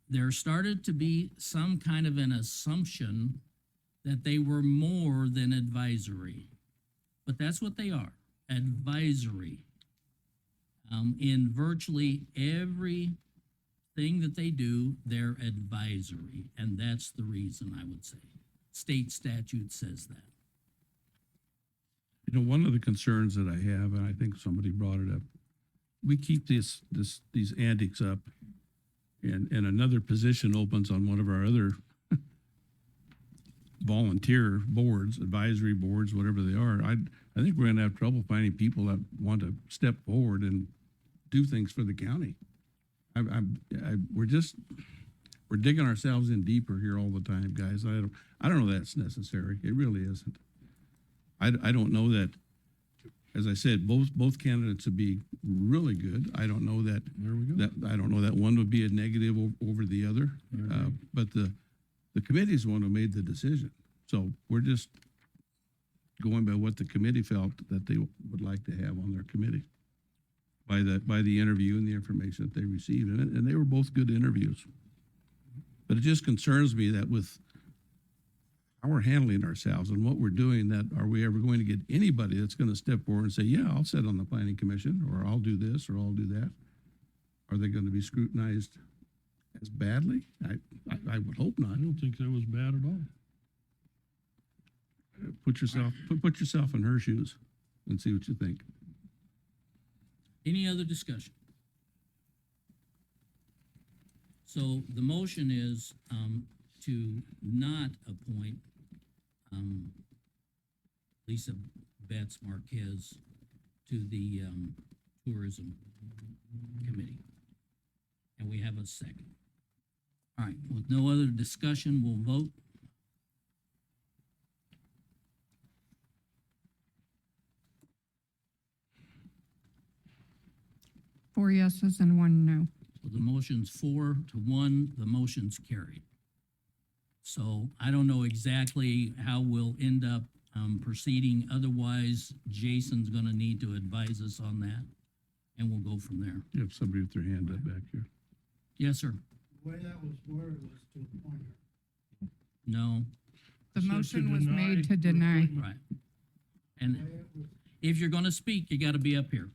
there started to be some kind of an assumption that they were more than advisory. But that's what they are, advisory. In virtually every thing that they do, they're advisory, and that's the reason, I would say. State statute says that. You know, one of the concerns that I have, and I think somebody brought it up, we keep these antics up, and another position opens on one of our other volunteer boards, advisory boards, whatever they are. I think we're gonna have trouble finding people that want to step forward and do things for the county. We're digging ourselves in deeper here all the time, guys. I don't know that's necessary. It really isn't. I don't know that, as I said, both candidates would be really good. I don't know that. There we go. I don't know that one would be a negative over the other. But the committee's the one who made the decision. So we're just going by what the committee felt that they would like to have on their committee by the interview and the information that they received. And they were both good interviews. But it just concerns me that with how we're handling ourselves and what we're doing, that are we ever going to get anybody that's going to step forward and say, yeah, I'll sit on the planning commission, or I'll do this, or I'll do that? Are they going to be scrutinized as badly? I would hope not. I don't think that was bad at all. Put yourself in her shoes and see what you think. Any other discussion? So the motion is to not appoint Lisa Betts Marquez to the tourism committee. And we have a second. All right, with no other discussion, we'll vote. Four yeses and one no. So the motion's 4-1, the motion's carried. So I don't know exactly how we'll end up proceeding. Otherwise, Jason's gonna need to advise us on that, and we'll go from there. You have somebody with their hand up back here. Yes, sir. The way that was worded was to appoint her. No, The Said to motion was deny made to the deny. appointment. right. And if you're gonna speak, you gotta be up here.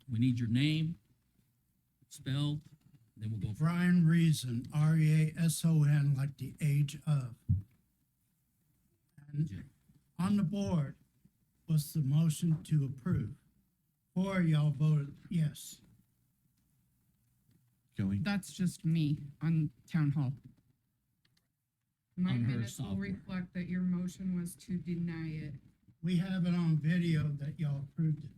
We need your name spelled, then we'll go from Brian Reason, Reason, like the age of. And on the board was the motion to approve. 4 y'all voted yes. Kelly? That's just me on town hall. My On her minutes will software. reflect that your motion was to deny it. We have it on video that y'all approved it.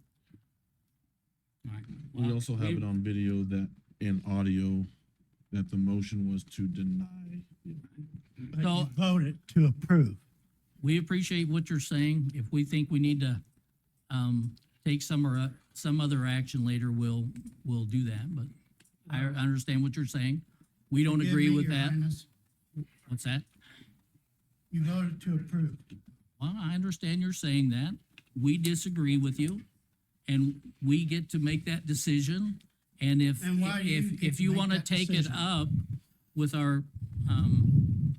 All right. We Well, also have it on video that, and audio, that the motion was to deny. But So- you voted to approve. We appreciate what you're saying. If we think we need to take some other action later, we'll do that, but I understand what you're saying. We don't Forgive agree me, with Your that. Highness. What's that? You voted to approve. Well, I understand you're saying that. We disagree with you, and we get to make that decision, And if, And why you get if to you make want to that take it decision? up with our,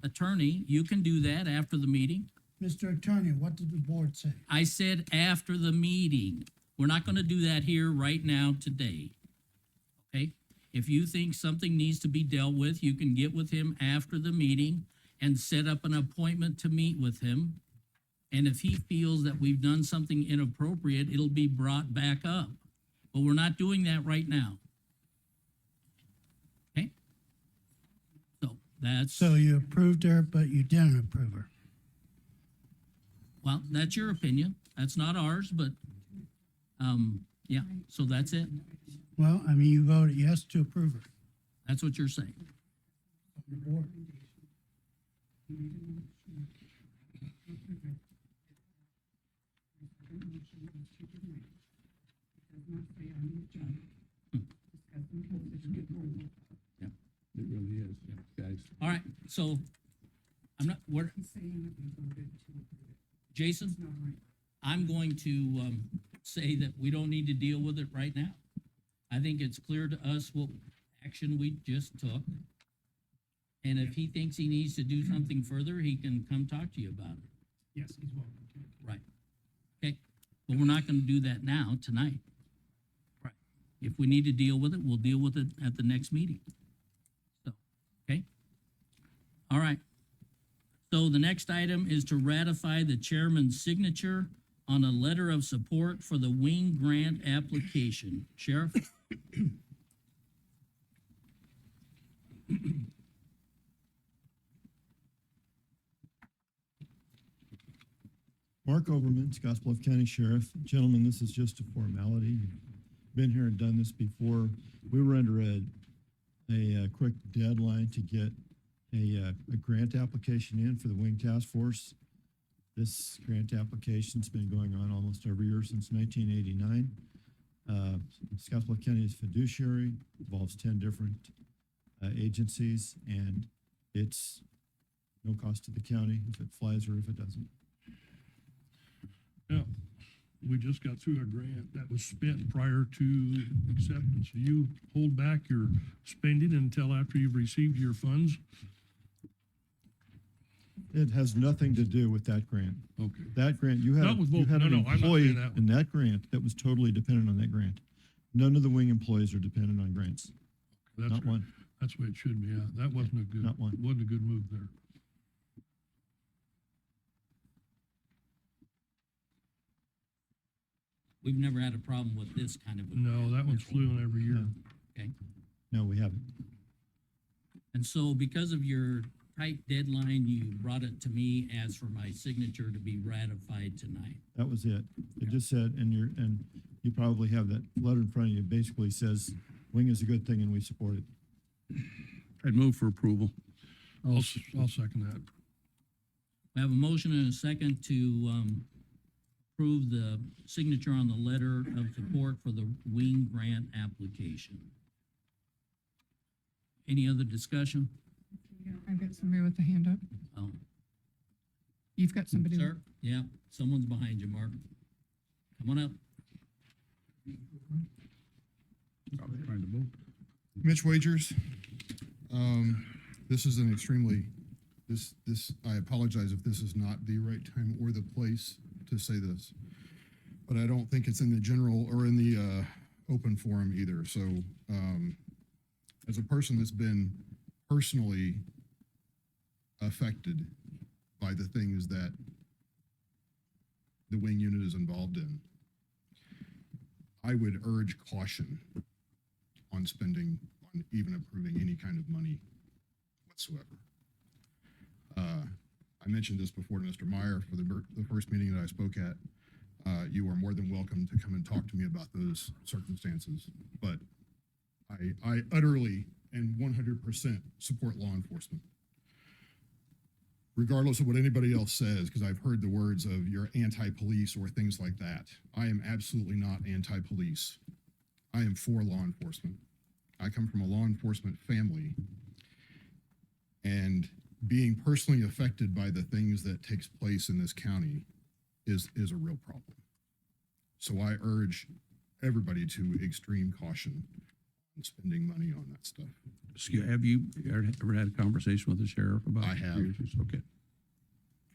attorney, you can do that after the meeting. Mr. Attorney, what did the board say? I said after the meeting. We're not gonna do that here right now today. Okay? If you think something needs to be dealt with, you can get with him after the meeting and set up an appointment to meet with him. And if he feels that we've done something inappropriate, it'll be brought back up. But we're not doing that right now. Okay? So that's, So you approved her, but you didn't approve her. well, that's your opinion. That's not ours, but, yeah, so that's it. Well, I mean, you voted yes to approve her. That's what you're saying. The board. It really is, guys. All right, so I'm not, Jason, I'm going to, say that we don't need to deal with it right now. I think it's clear to us what action we just took. And if he thinks he needs to do something further, he can come talk to you about it. Yes, he's welcome to. Right. Okay, but we're not gonna do that now, tonight. Right. If we need to deal with it, we'll deal with it at the next meeting. So, okay? All right. So the next item is to ratify the chairman's signature on a letter of support for the wing grant application. Sheriff? Mark Overman, Scotts Bluff County Sheriff. Gentlemen, this is just a formality. Been here and done this before. We were under a quick deadline to get a grant application in for the Wing Task Force. This grant application's been going on almost every year since 1989. Scotts Bluff County is fiduciary, involves 10 different agencies, and it's no cost to the county if it flies or if it doesn't. Yeah, we just got through a grant that was spent prior to acceptance. You hold back your spending until after you've received your funds? It has nothing to do with that grant. Okay. That grant, you had, Not with you both- had no, an no, I'm not saying employee that one. in that grant that was totally dependent on that grant. None of the wing employees are dependent on grants. That's Not good. one. That's the way it should be, yeah. That wasn't a good, Not one. wasn't a good move there. We've never had a problem with this kind of. No, that one's fluent every year. Okay. No, we haven't. And so because of your tight deadline, you brought it to me as for my signature to be ratified tonight. That was it. It just said, and you probably have that letter in front of you. It basically says, wing is a good thing and we support it. I'd move for approval. I'll second that. We have a motion and a second to, approve the signature on the letter of support for the wing grant application. Any other discussion? I've got somebody with a hand up. Oh, You've got somebody. sir? Yeah, someone's behind you, Mark. Come on up. Probably trying to move. Mitch Wagers. This is an extremely, I apologize if this is not the right time or the place to say this, but I don't think it's in the general or in the open forum either. So as a person that's been personally affected by the things that the wing unit is involved in, I would urge caution on spending, on even approving any kind of money whatsoever. I mentioned this before to Mr. Meyer for the first meeting that I spoke at. You are more than welcome to come and talk to me about those circumstances, but I utterly and 100% support law enforcement. Regardless of what anybody else says, because I've heard the words of you're anti-police or things like that. I am absolutely not anti-police. I am for law enforcement. I come from a law enforcement family, and being personally affected by the things that takes place in this county is a real problem. So I urge everybody to extreme caution spending money on that stuff. Have you ever had a conversation with the sheriff about? I have. your issues? Okay,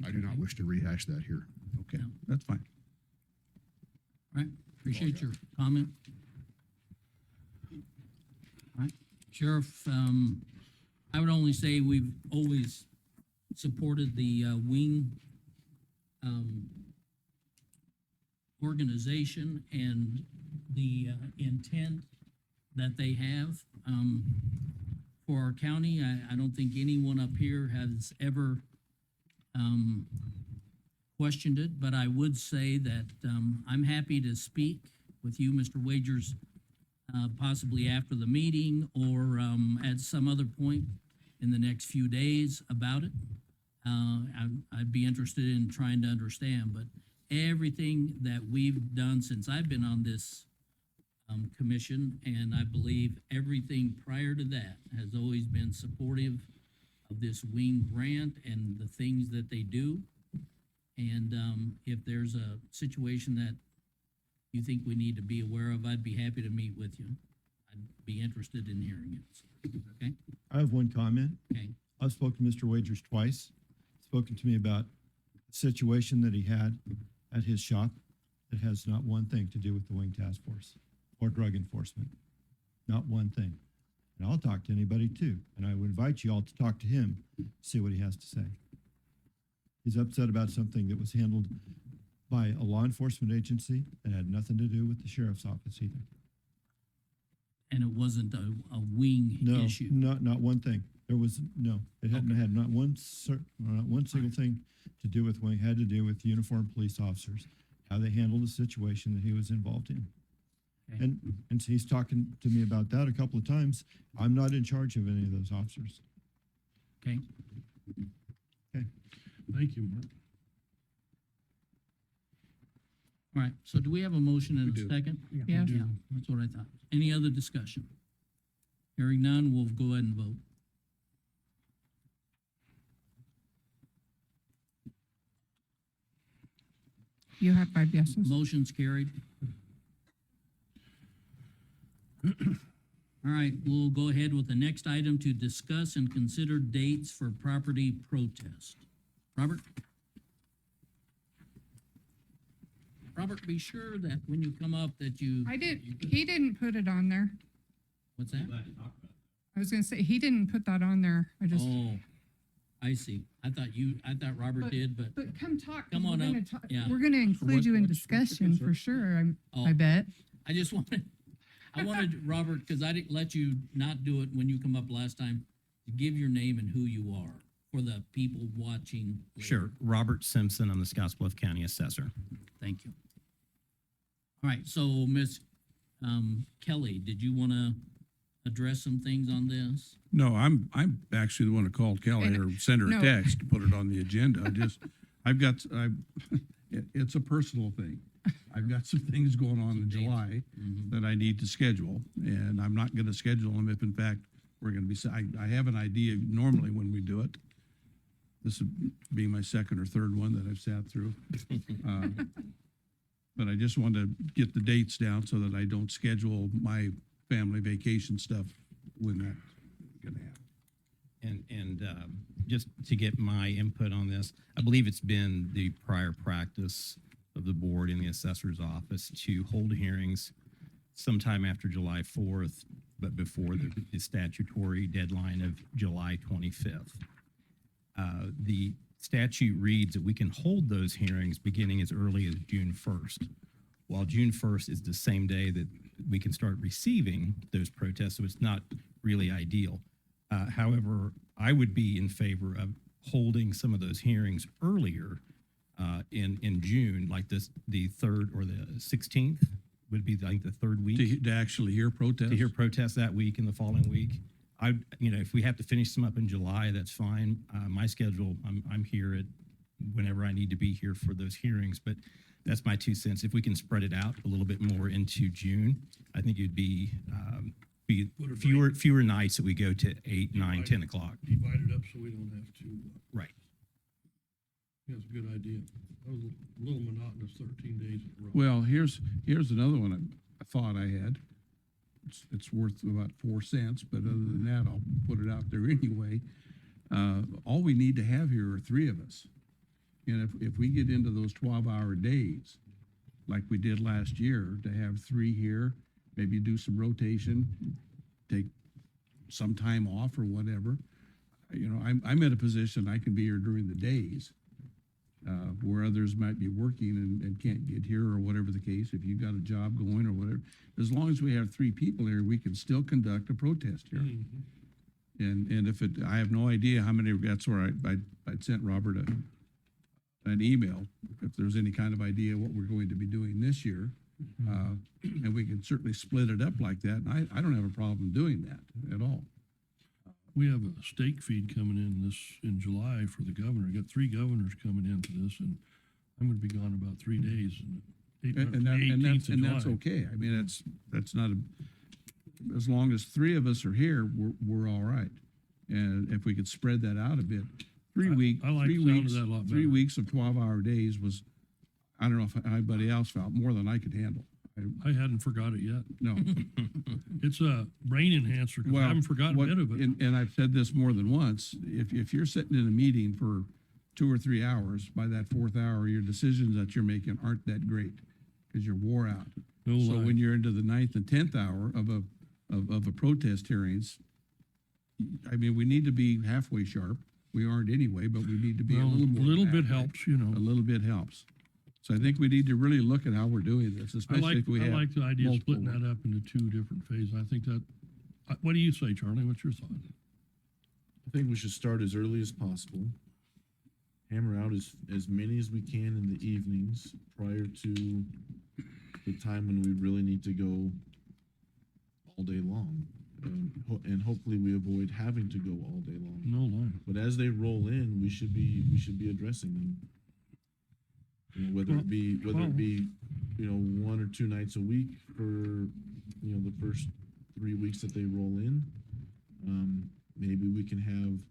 I do not wish to rehash that here. okay, that's fine. All right, appreciate your comment. All right, Sheriff, I would only say we've always supported the wing organization and the intent that they have for our county. I don't think anyone up here has ever questioned it, but I would say that I'm happy to speak with you, Mr. Wagers, possibly after the meeting or at some other point in the next few days about it. I'd be interested in trying to understand, but everything that we've done since I've been on this commission, and I believe everything prior to that has always been supportive of this wing grant and the things that they do. And if there's a situation that you think we need to be aware of, I'd be happy to meet with you. I'd be interested in hearing it. Okay? I have one comment. Okay. I've spoken to Mr. Wagers twice, spoken to me about a situation that he had at his shop that has not one thing to do with the Wing Task Force or drug enforcement. Not one thing. And I'll talk to anybody too. And I would invite you all to talk to him, see what he has to say. He's upset about something that was handled by a law enforcement agency that had nothing to do with the sheriff's office either. And it wasn't a wing No, issue. not one thing. There was, no, it hadn't had not one single thing to do with wing, had to do with uniformed police officers, how they handled the situation that he was involved in. Okay. And so he's talking to me about that a couple of times. I'm not in charge of any of those officers. Okay. Thank you, Mark. All right, so do we have a motion and We a do. second? Yeah. Yeah, that's what I thought. Any other discussion? Hearing none, we'll go ahead and vote. You have 5 yeses. Motion's carried. All right, we'll go ahead with the next item to discuss and consider dates for property protest. Robert? Robert, be sure that when you come up that you. He didn't put it on there. What's that? I was gonna say, he didn't put that on there. I just, Oh, I see. I thought Robert But- did, but, but come talk. 'cause Come we're on gonna up. talk- Yeah. We're gonna include you in what's your discussion concern? for sure, I oh, bet. I just wanted, Robert, because I didn't let you not do it when you come up last time, to give your name and who you are for the people watching. later. Sure. Robert Simpson, I'm the Scotts Bluff County Assessor. Thank you. All right, so Ms. Kelly, did you want to address some things on this? No, I'm actually the one who called Kelly And- or sent her a no. text to put it on the agenda. It's a personal thing. I've got some things going on in July that I need to schedule, and I'm not gonna schedule them if in fact we're gonna be, I have an idea normally when we do it. This would be my second or third one that I've sat through. But I just want to get the dates down so that I don't schedule my family vacation stuff when that's gonna happen. And just to get my input on this, I believe it's been the prior practice of the board in the assessor's office to hold hearings sometime after July 4th, but before the statutory deadline of July 25th. The statute reads that we can hold those hearings beginning as early as June 1st, while June 1st is the same day that we can start receiving those protests, so it's not really ideal. However, I would be in favor of holding some of those hearings earlier in June, like the 3rd or the 16th would be like the third week. To actually hear protests? To hear protests that week and the following week. If we have to finish some up in July, that's fine. My schedule, I'm here at whenever I need to be here for those hearings, but that's my 2 cents. If we can spread it out a little bit more into June, I think it'd be fewer nights that we go to 8, 9, 10 o'clock. Divide it up so we don't have to. Right. That's a good idea. That was a little monotonous, 13 days in a row. Well, here's another one I thought I had. it's worth about 4 cents, but other than that, I'll put it out there anyway. All we need to have here are 3 of us. And if we get into those 12-hour days, like we did last year, to have 3 here, maybe do some rotation, take some time off or whatever. You know, I'm at a position I can be here during the days, where others might be working and can't get here or whatever the case, if you've got a job going or whatever. As long as we have 3 people here, we can still conduct a protest hearing. And if I have no idea how many, that's where I'd sent Robert an email, if there's any kind of idea what we're going to be doing this year. And we can certainly split it up like that. And I don't have a problem doing that at all. We have a stake feed coming in July for the governor. Got 3 governors coming into this, and I'm gonna be gone about 3 days. And that's okay. I mean, that's not as long as 3 of us are here, we're all right. And if we could spread that out a bit, 3 weeks, I like the sound of that a lot better. 3 weeks of 12-hour days was, I don't know if anybody else felt, more than I could handle. I hadn't forgot it yet. No. It's a brain enhancer, because I haven't forgotten a bit of it. And I've said this more than once, if you're sitting in a meeting for 2 or 3 hours, by that 4th hour, your decisions that you're making aren't that great, because you're wore out. No So lie. when you're into the 9th and 10th hour of a protest hearings, I mean, we need to be halfway sharp. We aren't anyway, but we need to be a Well, little more. a little bit halfway. helps, you know. A little bit helps. So I think we need to really look at how we're doing this, I especially like if we have. the idea of multiple splitting that up into 2 different phases. I think that, what do you say, Charlie? What's your thought? I think we should start as early as possible. Hammer out as many as we can in the evenings prior to the time when we really need to go all day long. And hopefully we avoid having to go all day long. No lie. But as they roll in, we should be addressing them. You know, whether it be, you know, 1 or 2 nights a week for, you know, the first 3 weeks that they roll in. Maybe we can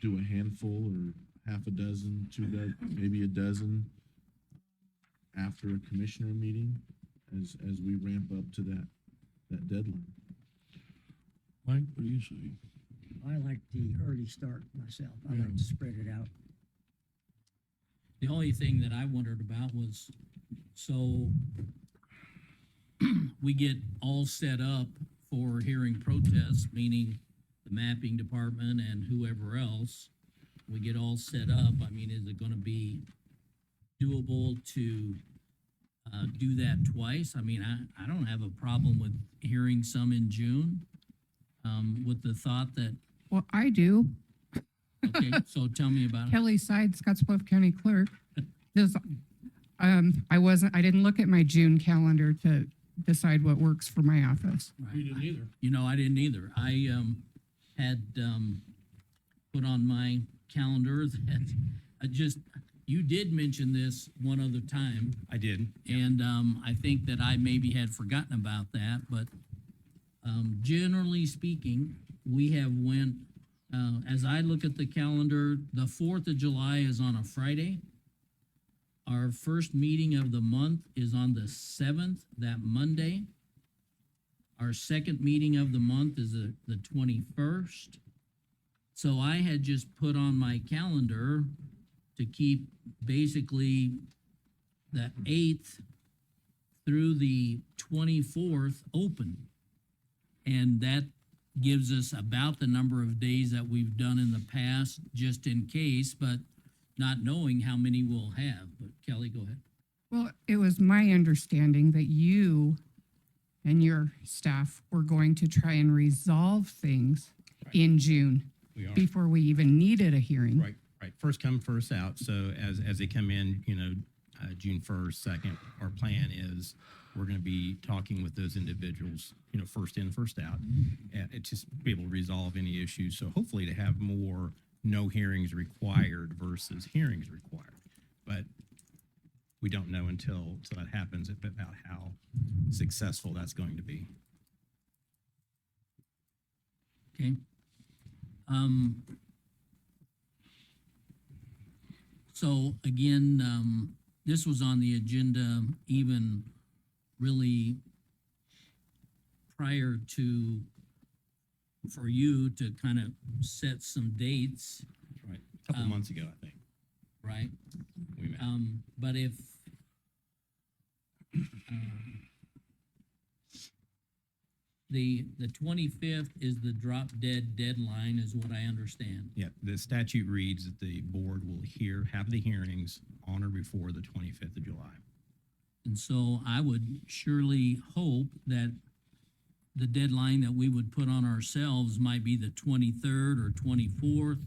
do a handful or half a dozen, 2 dozen, maybe a dozen after a commissioner meeting as we ramp up to that deadline. Mike, what do you say? I like the early start myself. I like to spread it out. The only thing that I wondered about was, so we get all set up for hearing protests, meaning the mapping department and whoever else. We get all set up. I mean, is it gonna be doable to do that twice? I mean, I don't have a problem with hearing some in June, with the thought that, Well, I do. okay, so tell me about it. Kelly Side, Scotts Bluff County Clerk. Does, I didn't look at my June calendar to decide what works for my office. We didn't either. You know, I didn't either. I had put on my calendar that you did mention this one other time, I did. and I think that I maybe had forgotten about that, but generally speaking, we have went, as I look at the calendar, the 4th of July is on a Friday. Our first meeting of the month is on the 7th, that Monday. Our second meeting of the month is the 21st. So I had just put on my calendar to keep basically the 8th through the 24th open. And that gives us about the number of days that we've done in the past, just in case, but not knowing how many we'll have. But Kelly, go ahead. Well, it was my understanding that you and your staff were going to try and resolve things in June We are. before we even needed a hearing. Right. First come, first out. So as they come in, you know, June 1st, 2nd, our plan is we're going to be talking with those individuals, you know, first in, first out, and just be able to resolve any issues. So hopefully to have more no hearings required versus hearings required. But we don't know until that happens about how successful that's going to be. Okay. So again, this was on the agenda even really prior to, for you to kind of set some dates, Right. A couple months ago, I think. right? We met. But if, the 25th is the drop dead deadline is what I understand. Yeah, the statute reads that the board will have the hearings on or before the 25th of July. And so I would surely hope that the deadline that we would put on ourselves might be the 23rd or 24th,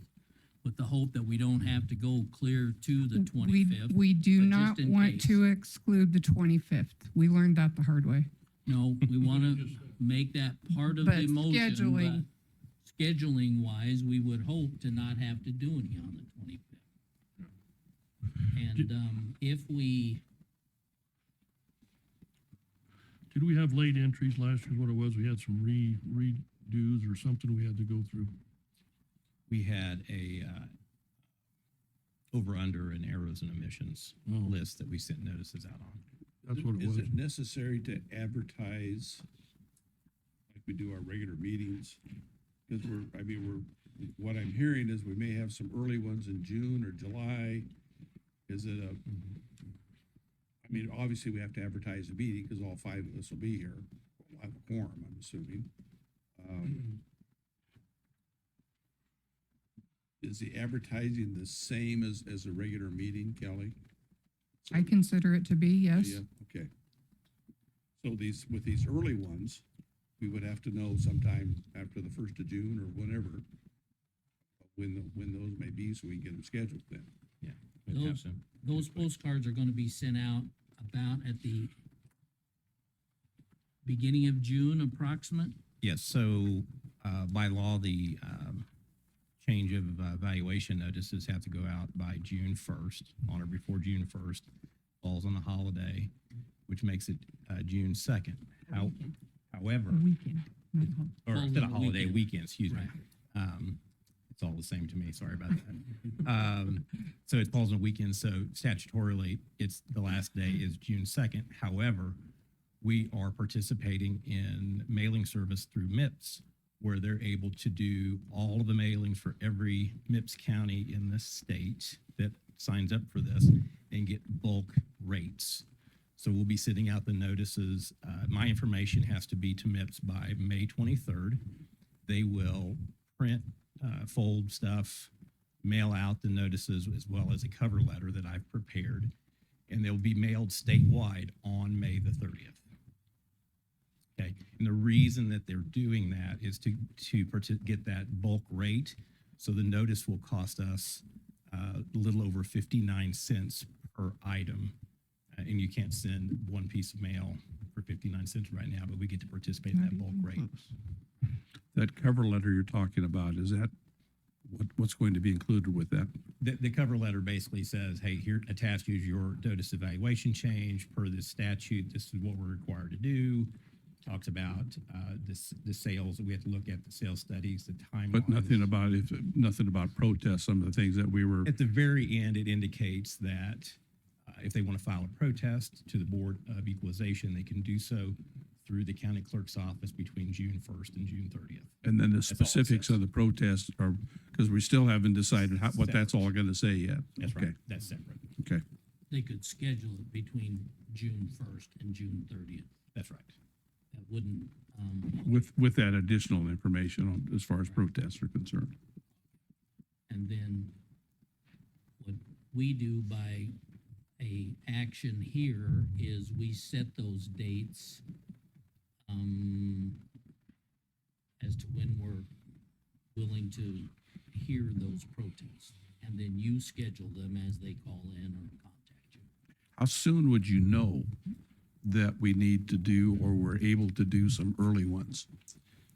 with the hope that we don't have to go clear to the 25th. We do but not just in want case. to exclude the 25th. We learned that the hard way. No, we want to make that part of But the motion, scheduling- but scheduling wise, we would hope to not have to do any on the 25th. And, if we, Did we have late entries last year? What it was? We had some redos or something we had to go through. We had a over under and arrows and emissions Oh. list that we sent notices out on. That's what it was. Is it necessary to advertise like we do our regular meetings? Because what I'm hearing is we may have some early ones in June or July. Is it obviously we have to advertise the meeting because all five of us will be here. We'll have a quorum, I'm assuming. Is the advertising the same as a regular meeting, Kelly? I consider it to be, yes. Yeah, okay. So with these early ones, we would have to know sometime after the 1st of June or whenever, when those may be, so we can get them scheduled then. Yeah. we'd have those, some. those postcards are gonna be sent out about at the beginning of June approximate. Yes, so by law, the change of valuation notices have to go out by June 1st, on or before June 1st, falls on a holiday, which makes it June 2nd. However, Weekend. not home. or Falls instead on of a holiday, weekend. weekend, excuse me. Right. It's all the same to me, sorry about that. So it falls on a weekend, so statutorily, it's, the last day is June 2nd. However, we are participating in mailing service through MIPS, where they're able to do all of the mailings for every MIPS county in the state that signs up for this and get bulk rates. So we'll be sending out the notices. My information has to be to MIPS by May 23rd. They will print, fold stuff, mail out the notices as well as a cover letter that I've prepared, and they'll be mailed statewide on May the 30th. Okay, and the reason that they're doing that is to get that bulk rate. So the notice will cost us a little over 59 cents per item. And you can't send one piece of mail for 59 cents right now, but we get to participate in that bulk rate. That cover letter you're talking about, is that what's going to be included with that? The cover letter basically says, hey, here attached is your notice evaluation change per this statute. This is what we're required to do. Talks about the sales. We have to look at the sales studies, the timeline. But nothing about protests, some of the things that we were. At the very end, it indicates that if they want to file a protest to the Board of Equalization, they can do so through the county clerk's office between June 1st and June 30th. And then the That's all it specifics says. of the protest are, because we still haven't decided what that's all going to say yet. That's Okay. right. That's separate. Okay. They could schedule it between June 1st and June 30th. That's right. That wouldn't, With that additional information on, as far as protests are concerned. and then what we do by a action here is we set those dates as to when we're willing to hear those protests. And then you schedule them as they call in or contact you. How soon would you know that we need to do or we're able to do some early ones?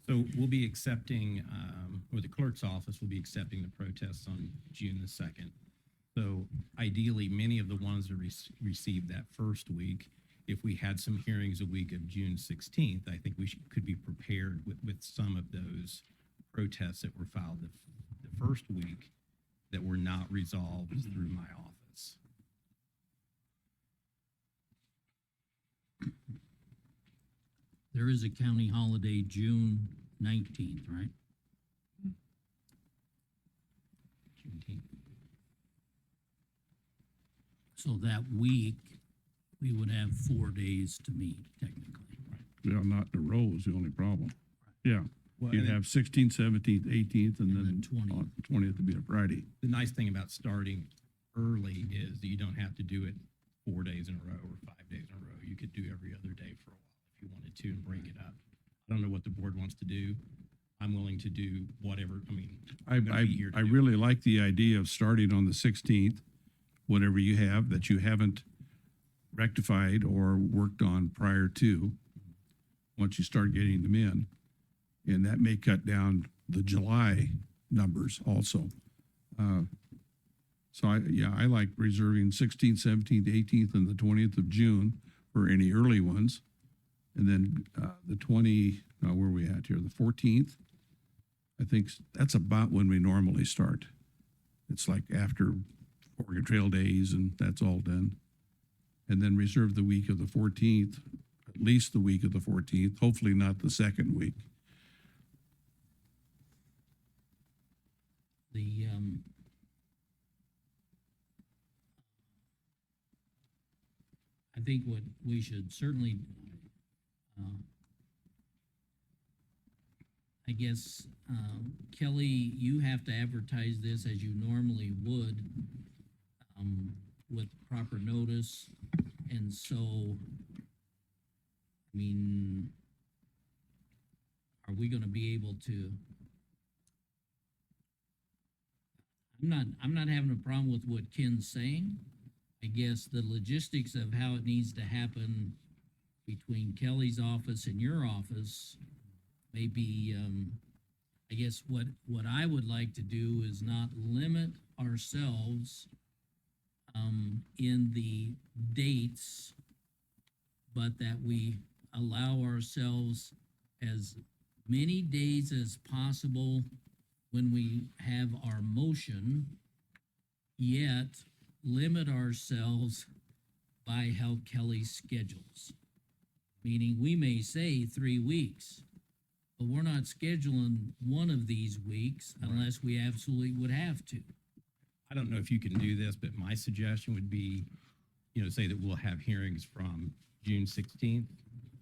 So we'll be accepting, or the clerk's office will be accepting the protests on June the 2nd. So ideally, many of the ones that received that first week, if we had some hearings a week of June 16th, I think we could be prepared with some of those protests that were filed the first week that were not resolved through my office. there is a county holiday, June 19th, right? Juneteenth. So that week, we would have 4 days to meet technically. Yeah, not in a row is the only problem. Yeah, Well, you'd and have 16th, 17th, 18th, and And then then 20th. 20th to be a Friday. the nice thing about starting early is that you don't have to do it 4 days in a row or 5 days in a row. You could do every other day for a while if you wanted to and break it up. I don't know what the board wants to do. I'm willing to do whatever, I mean. I'm gonna be here to I do it. really like the idea of starting on the 16th, whatever you have that you haven't rectified or worked on prior to, once you start getting them in. And that may cut down the July numbers also. So I like reserving 16th, 17th, 18th, and the 20th of June for any early ones. And then the where are we at here? The 14th. I think that's about when we normally start. It's like after Oregon Trail Days and that's all done. And then reserve the week of the 14th, at least the week of the 14th, hopefully not the second week. The, I think what we should certainly, I guess, Kelly, you have to advertise this as you normally would, with proper notice. And so, I mean, are we gonna be able to? I'm not having a problem with what Ken's saying. I guess the logistics of how it needs to happen between Kelly's office and your office may be, I guess what I would like to do is not limit ourselves in the dates, but that we allow ourselves as many days as possible when we have our motion, yet limit ourselves by how Kelly schedules. Meaning we may say 3 weeks, but we're not scheduling one of these weeks unless we absolutely would have to. I don't know if you can do this, but my suggestion would be, say that we'll have hearings from June 16th,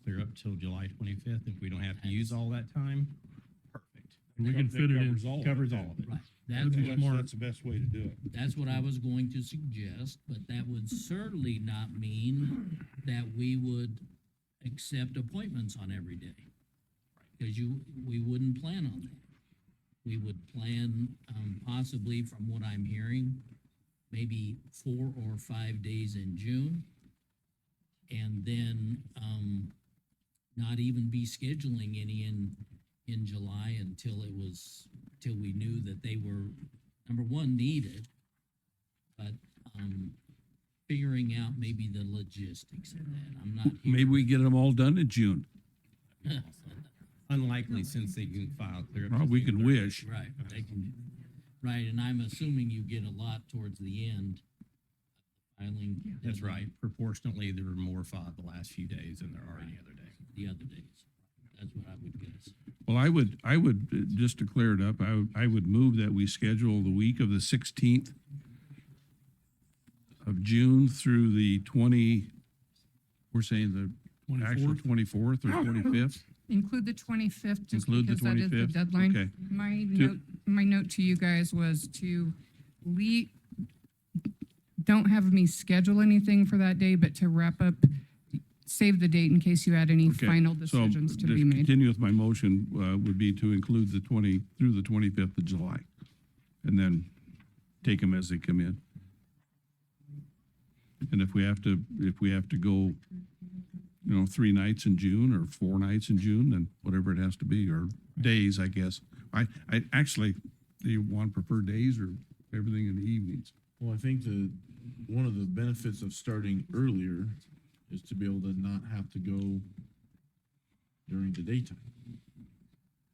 clear up till July 25th. If we don't have to use all that time, perfect. We can fit it in. Covers all of it. Right. That'd be smart. That's the best way to do it. That's what I was going to suggest, but that would certainly not mean that we would accept appointments on every day. Because we wouldn't plan on that. We would plan, possibly from what I'm hearing, maybe 4 or 5 days in June. And then, not even be scheduling any in July until we knew that they were, number one, needed, but, figuring out maybe the logistics of that. I'm not. Maybe we get them all done in June. Unlikely since they can file clear up. Well, to we June can 30th. wish. Right, they can, right, and I'm assuming you get a lot towards the end. Filing. That's right. Proportionately, there were more filed the last few days than there are any other day. The other days. That's what I would guess. Well, I would, just to clear it up, I would move that we schedule the week of the 16th of June through the we're saying the actual 24th or 25th? Include the 25th, just Include the because that is the 25th? deadline. Okay. My note to you guys was to don't have me schedule anything for that day, but to wrap up, save the date in case you had any Okay, final so decisions to just be made. continue with my motion, would be to include the through the 25th of July. And then take them as they come in. And if we have to go, 3 nights in June or 4 nights in June, then whatever it has to be, or days, I guess. I actually, do you want to prefer days or everything in the evenings? Well, I think one of the benefits of starting earlier is to be able to not have to go during the daytime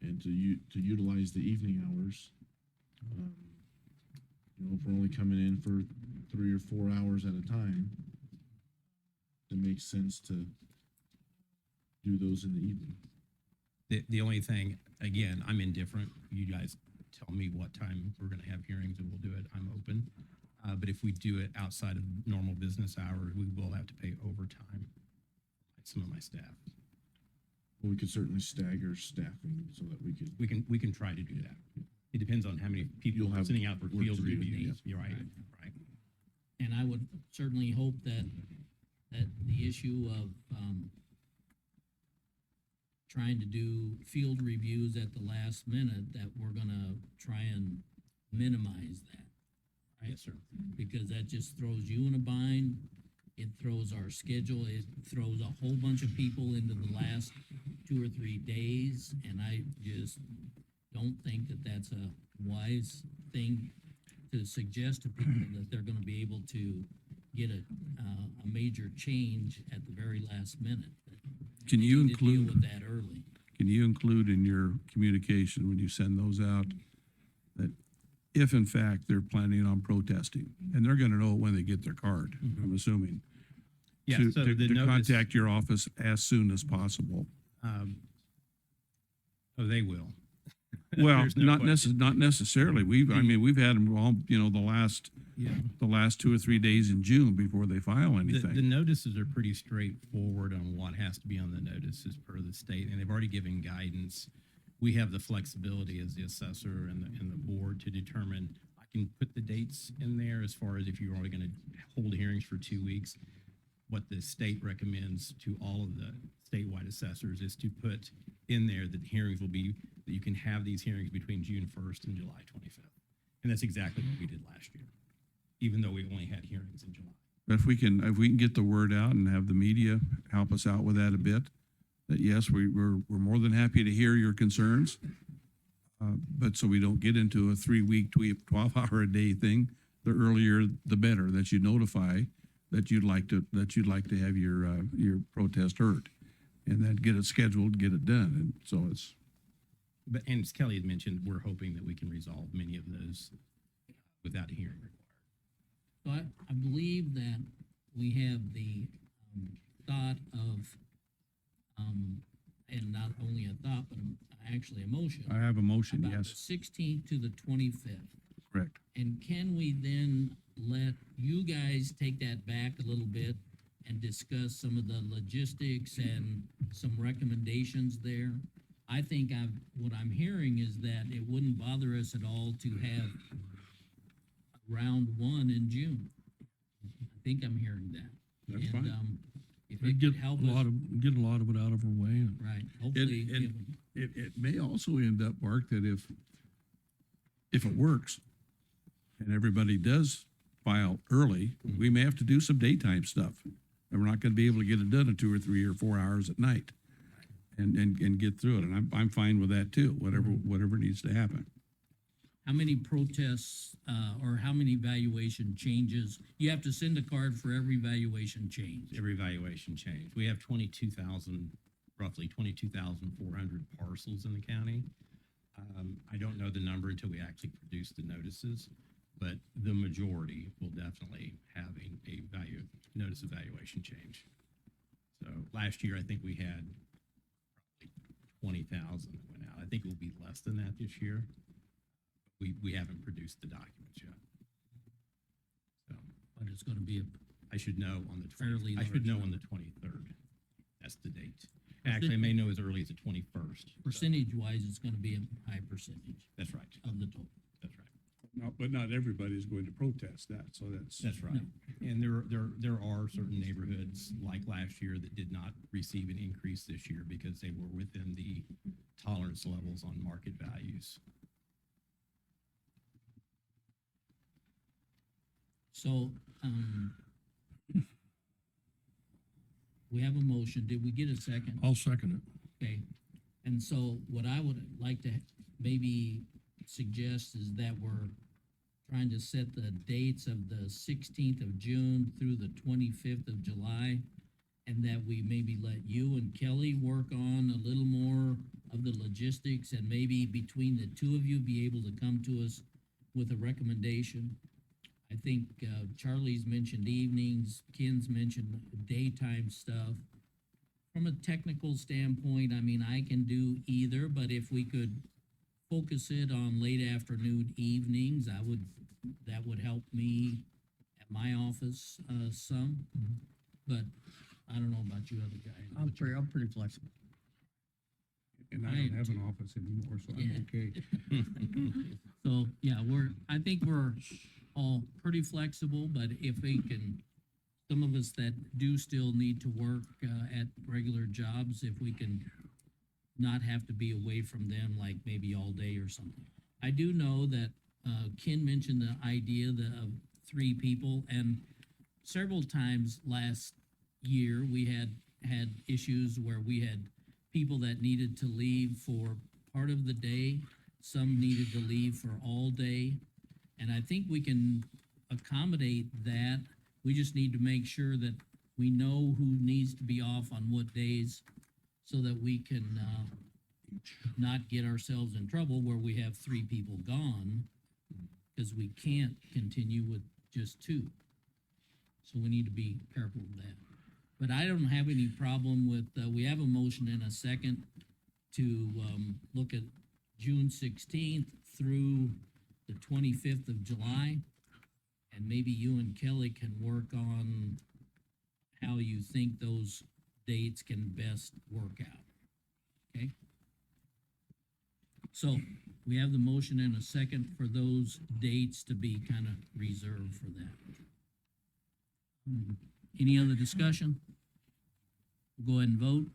and to utilize the evening hours. If we're only coming in for 3 or 4 hours at a time, it makes sense to do those in the evening. The only thing, again, I'm indifferent. You guys tell me what time we're gonna have hearings and we'll do it. I'm open. But if we do it outside of normal business hours, we will have to pay overtime. Some of my staff. Well, we could certainly stagger staffing so that we could. We can try to do that. It depends on how many people You'll are have sending out for work field to do, reviews. yeah. You're right, right. And I would certainly hope that, that the issue of, trying to do field reviews at the last minute, that we're gonna try and minimize that. Right? Yes, sir. Because that just throws you in a bind. It throws our schedule, it throws a whole bunch of people into the last 2 or 3 days, and I just don't think that that's a wise thing to suggest to people that they're gonna be able to get a major change at the very last minute. Can They you need to deal include, with that early. can you include in your communication when you send those out that if in fact they're planning on protesting, and they're gonna know it when they get their card, I'm assuming. Yeah, to- so to- the to notice- contact your office as soon as possible. Oh, they will. Well, There's no question. not necessarily. I mean, we've had them all, the last 2 or 3 days in June before they file The anything. notices are pretty straightforward on what has to be on the notices per the state, and they've already given guidance. We have the flexibility as the assessor and the board to determine, I can put the dates in there as far as if you're only gonna hold hearings for 2 weeks. What the state recommends to all of the statewide assessors is to put in there that hearings will be, that you can have these hearings between June 1st and July 25th. And that's exactly what we did last year, even though we only had hearings in July. But if we can get the word out and have the media help us out with that a bit, that yes, we're more than happy to hear your concerns. But so we don't get into a 3-week, 12-hour-a-day thing, the earlier the better, that you notify that you'd like to have your protest heard. And then get it scheduled, get it done. And so it's, But, and as Kelly had mentioned, we're hoping that we can resolve many of those without a hearing required. So I believe that we have the thought of, and not only a thought, but actually a motion. I have a motion, About the yes, 16th to the 25th. correct. And can we then let you guys take that back a little bit and discuss some of the logistics and some recommendations there? I think what I'm hearing is that it wouldn't bother us at all to have round 1 in June. I think I'm hearing that. That's And, fine. if I'd it get could help a lot us, get a lot of it out of our way. And right, hopefully. It may also end up, Mark, that if it works and everybody does file early, we may have to do some daytime stuff. And we're not gonna be able to get it done in 2 or 3 or 4 hours at night and get through it. And I'm fine with that too, whatever needs to happen. How many protests, or how many valuation changes? You have to send a card for every valuation change. Every valuation change. We have roughly 22,400 parcels in the county. I don't know the number until we actually produce the notices, but the majority will definitely have a notice of valuation change. So last year, I think we had probably 20,000 that went out. I think it will be less than that this year. We haven't produced the documents yet. So But it's gonna be I should know on the Fairly 20th. I should large know on the 23rd. That's the date. Actually, I may know as early as the 21st. percentage-wise, it's gonna be a high percentage That's right. of the total. That's right. But not everybody's going to protest that, so That's right. And there are certain neighborhoods like last year that did not receive an increase this year because they were within the tolerance levels on market values. So, we have a motion. Did we get a second? I'll second it. Okay. And so what I would like to maybe suggest is that we're trying to set the dates of the 16th of June through the 25th of July, and that we maybe let you and Kelly work on a little more of the logistics, and maybe between the two of you be able to come to us with a recommendation. I think Charlie's mentioned evenings, Ken's mentioned daytime stuff. from a technical standpoint, I mean, I can do either, but if we could focus it on late afternoon, evenings, that would help me at my office, some. But I don't know about you other guys. I'm pretty flexible. And I I don't am have an too. office anymore, so Yeah. I'm okay. So, yeah, I think we're all pretty flexible, but if we can, some of us that do still need to work, at regular jobs, if we can not have to be away from them, like maybe all day or something. I do know that, Ken mentioned the idea of 3 people, and several times last year, we had issues where we had people that needed to leave for part of the day, some needed to leave for all day, and I think we can accommodate that. We just need to make sure that we know who needs to be off on what days, so that we can, not get ourselves in trouble where we have 3 people gone, because we can't continue with just 2. So we need to be careful of that. But I don't have any problem with, we have a motion and a second to, look at June 16th through the 25th of July. And maybe you and Kelly can work on how you think those dates can best work out. Okay? So we have the motion and a second for those dates to be kind of reserved for that. Any other discussion? We'll go ahead and vote.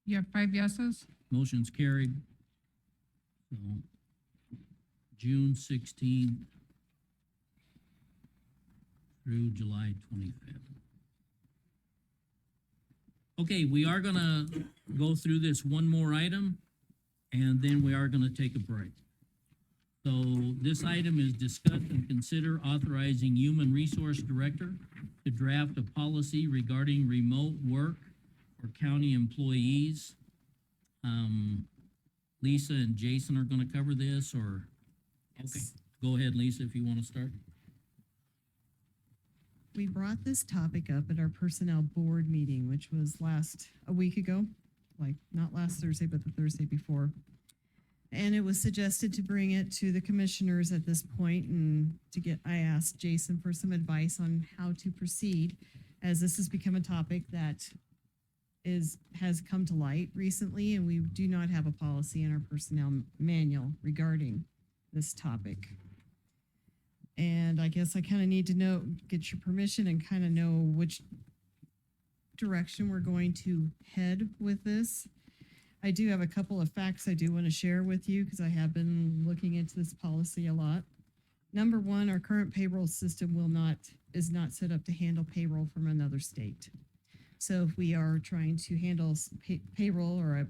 You have 5 yeses? Motion's carried. So, June 16th through July 25th. Okay, we are gonna go through this one more item, and then we are gonna take a break. So this item is discuss and consider authorizing Human Resource Director to draft a policy regarding remote work for county employees. Lisa and Jason are gonna cover this, or? Okay, go ahead, Lisa, if you wanna start. We brought this topic up at our personnel board meeting, which was a week ago, like not last Thursday, but the Thursday before. And it was suggested to bring it to the commissioners at this point and I asked Jason for some advice on how to proceed, as this has become a topic that has come to light recently, and we do not have a policy in our personnel manual regarding this topic. And I guess I kind of need to get your permission and kind of know which direction we're going to head with this. I do have a couple of facts I do want to share with you, because I have been looking into this policy a lot. Number one, our current payroll system is not set up to handle payroll from another state. So if we are trying to handle payroll or a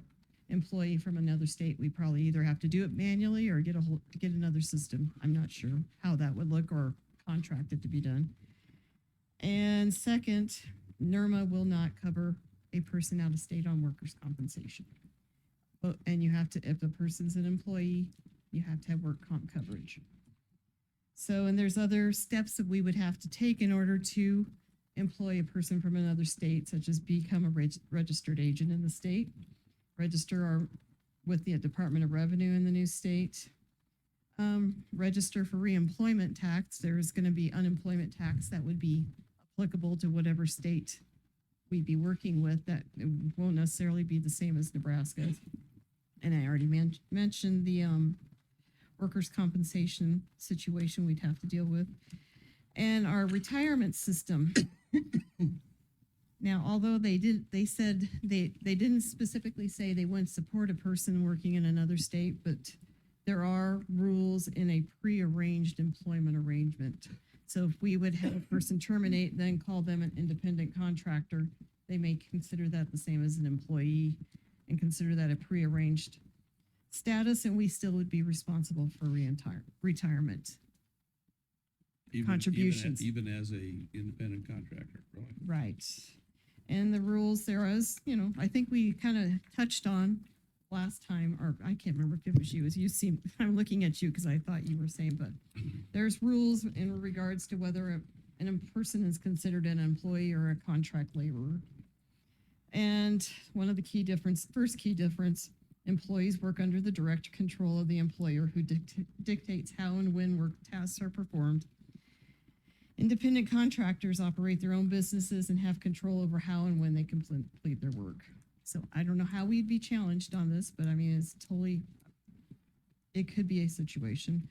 employee from another state, we probably either have to do it manually or get another system. I'm not sure how that would look, or contract it to be done. And second, NERMA will not cover a person out of state on workers' compensation. And you have to, if the person's an employee, you have to have work comp coverage. So, and there's other steps that we would have to take in order to employ a person from another state, such as become a registered agent in the state, register with the Department of Revenue in the new state, register for reemployment tax. There's going to be unemployment tax that would be applicable to whatever state we'd be working with. That it won't necessarily be the same as Nebraska. And I already mentioned the workers' compensation situation we'd have to deal with. And our retirement system. Now, although they said they didn't specifically say they wouldn't support a person working in another state, but there are rules in a prearranged employment arrangement. So if we would have a person terminate, then call them an independent contractor, they may consider that the same as an employee and consider that a prearranged status, and we still would be responsible for retirement contributions. Even as a independent contractor, really. Right. And the rules there is, I think we kind of touched on last time, or I can't remember if it was you, I'm looking at you because I thought you were saying, but there's rules in regards to whether a person is considered an employee or a contract laborer. And one of the first key difference, employees work under the direct control of the employer who dictates how and when work tasks are performed. Independent contractors operate their own businesses and have control over how and when they complete their work. So I don't know how we'd be challenged on this, but I mean, it could be a situation.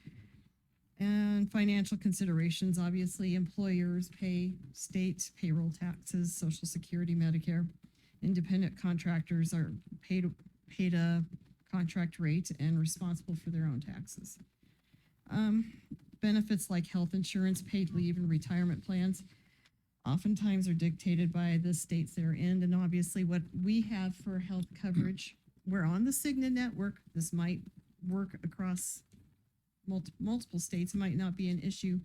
And financial considerations, obviously, employers pay state payroll taxes, Social Security, Medicare. Independent contractors are paid a contract rate and responsible for their own taxes. Benefits like health insurance, paid leave, and retirement plans oftentimes are dictated by the states they're in. And obviously what we have for health coverage, we're on the Cigna network. This might work across multiple states, might not be an issue,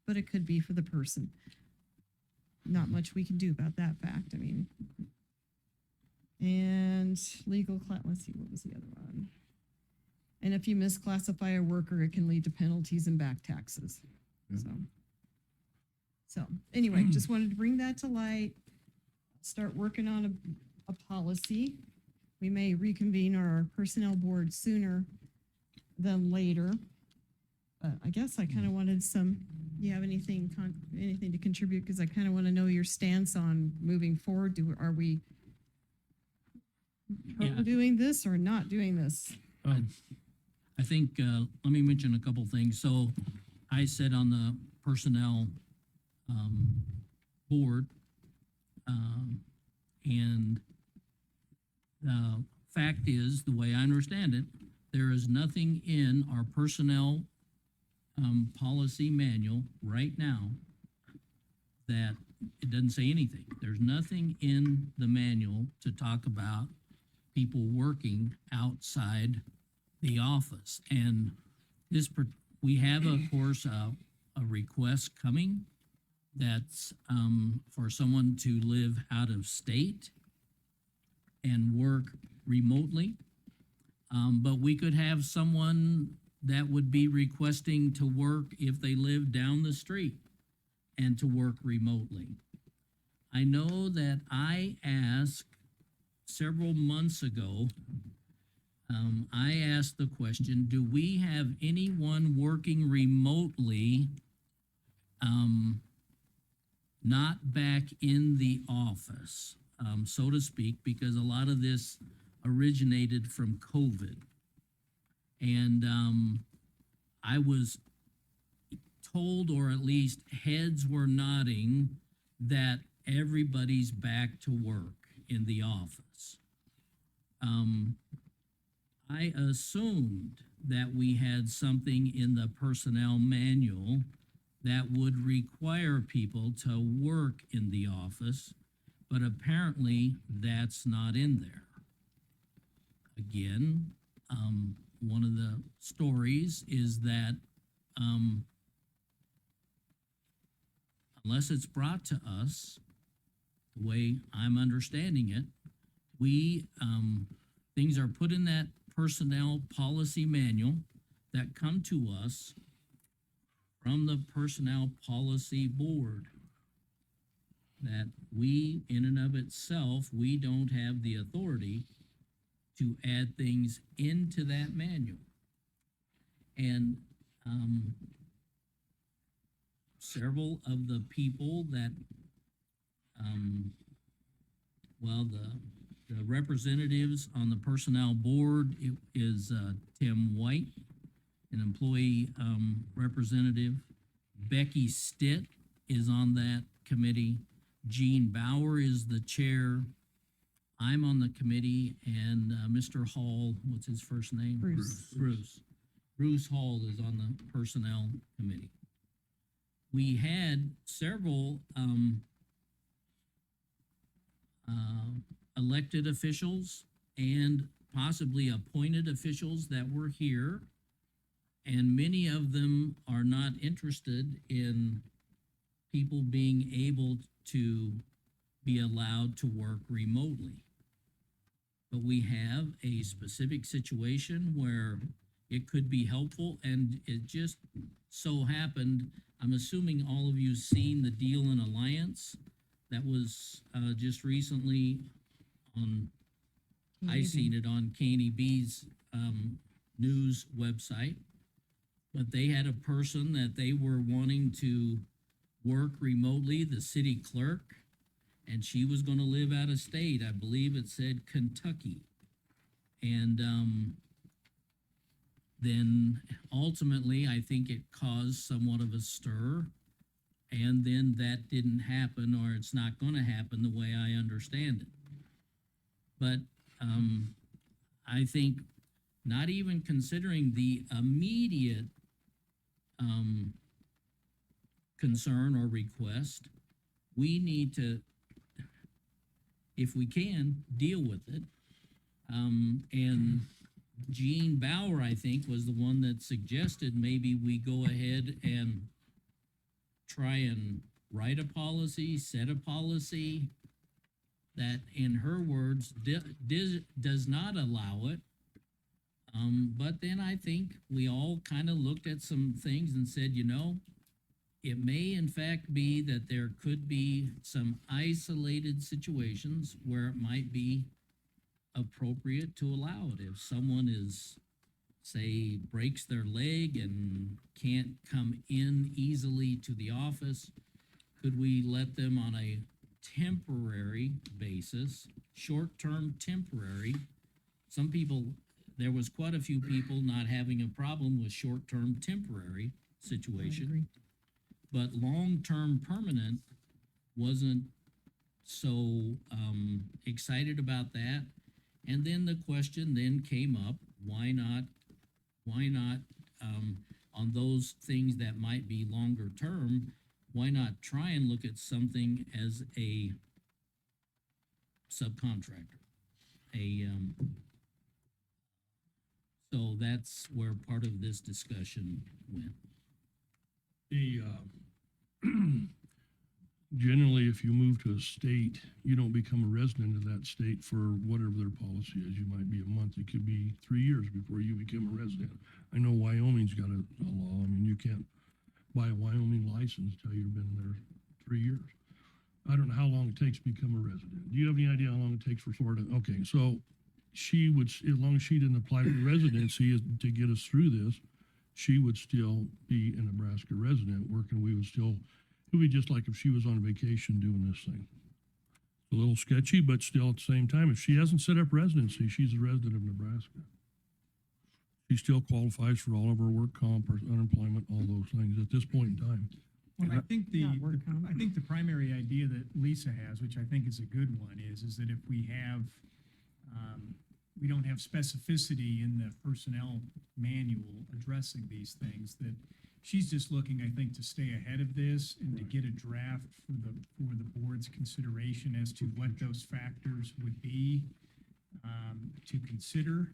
but it could be for the person. Not much we can do about that fact. I mean, and let's see, what was the other one? And if you misclassify a worker, it can lead to penalties and back taxes. So anyway, just wanted to bring that to light, start working on a policy. We may reconvene our personnel board sooner than later. But I guess I kind of wanted you have anything to contribute? Because I kind of want to know your stance on moving forward. Are we doing this or not doing this? I think, let me mention a couple things. So I said on the personnel board, and the fact is, the way I understand it, there is nothing in our personnel policy manual right now that it doesn't say anything. There's nothing in the manual to talk about people working outside the office. And we have, of course, a request coming that's for someone to live out of state and work remotely. But we could have someone that would be requesting to work if they live down the street and to work remotely. I know that I asked several months ago, I asked the question, do we have anyone working remotely, not back in the office, so to speak, because a lot of this originated from COVID. And I was told, or at least heads were nodding, that everybody's back to work in the office. I assumed that we had something in the personnel manual that would require people to work in the office, but apparently that's not in there. Again, one of the stories is that unless it's brought to us, the way I'm understanding it, we things are put in that personnel policy manual that come to us from the personnel policy board, that we, in and of itself, we don't have the authority to add things into that manual. And several of the people that, the representatives on the personnel board is Tim White, an employee representative. Becky Stitt is on that committee. Gene Bauer is the chair. I'm on the committee, and Mr. Hall, what's his first name? Bruce Hall is on the personnel committee. We had several elected officials and possibly appointed officials that were here, and many of them are not interested in people being able to be allowed to work remotely. but we have a specific situation where it could be helpful, and it just so happened, I'm assuming all of you seen the Deal in Alliance that was just recently on, I seen it on KNEB's news website. But they had a person that they were wanting to work remotely, the city clerk, and she was gonna live out of state. I believe it said Kentucky. And then ultimately, I think it caused somewhat of a stir. And then that didn't happen, or it's not gonna happen the way I understand it. But I think not even considering the immediate concern or request, we need to, if we can, deal with it. And Gene Bauer, I think, was the one that suggested maybe we go ahead and try and write a policy, set a policy that, in her words, does not allow it. But then I think we all kind of looked at some things and said, you know, it may in fact be that there could be some isolated situations where it might be appropriate to allow it. If someone is, say, breaks their leg and can't come in easily to the office, could we let them on a temporary basis, short-term temporary? Some people, there was quite a few people not having a problem with short-term temporary situation. But long-term permanent wasn't so excited about that. And then the question then came up, why not on those things that might be longer term, why not try and look at something as a subcontractor? So that's where part of this discussion went. Generally, if you move to a state, you don't become a resident of that state for whatever their policy is. You might be a month, it could be 3 years before you become a resident. I know Wyoming's got a law. I mean, you can't buy a Wyoming license until you've been there 3 years. I don't know how long it takes to become a resident. Do you have any idea how long it takes for Florida? Okay, so she would, as long as she didn't apply for residency to get us through this, she would still be a Nebraska resident working. We would still, it would be just like if she was on vacation doing this thing. A little sketchy, but still at the same time, if she hasn't set up residency, she's a resident of Nebraska. She still qualifies for all of her work comp or unemployment, all those things at this point in time. Well, I think the primary idea that Lisa has, which I think is a good one, is that if we have, we don't have specificity in the personnel manual addressing these things, that she's just looking, I think, to stay ahead of this and to get a draft for the board's consideration as to what those factors would be to consider.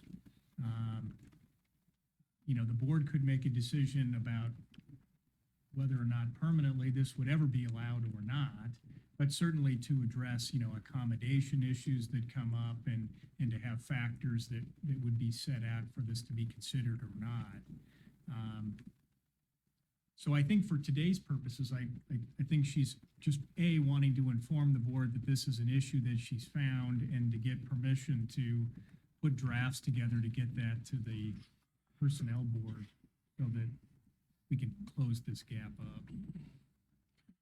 You know, the board could make a decision about whether or not permanently this would ever be allowed or not, but certainly to address, you know, accommodation issues that come up and to have factors that would be set out for this to be considered or not. So I think for today's purposes, I think she's just wanting to inform the board that this is an issue that she's found and to get permission to put drafts together to get that to the personnel board so that we can close this gap up.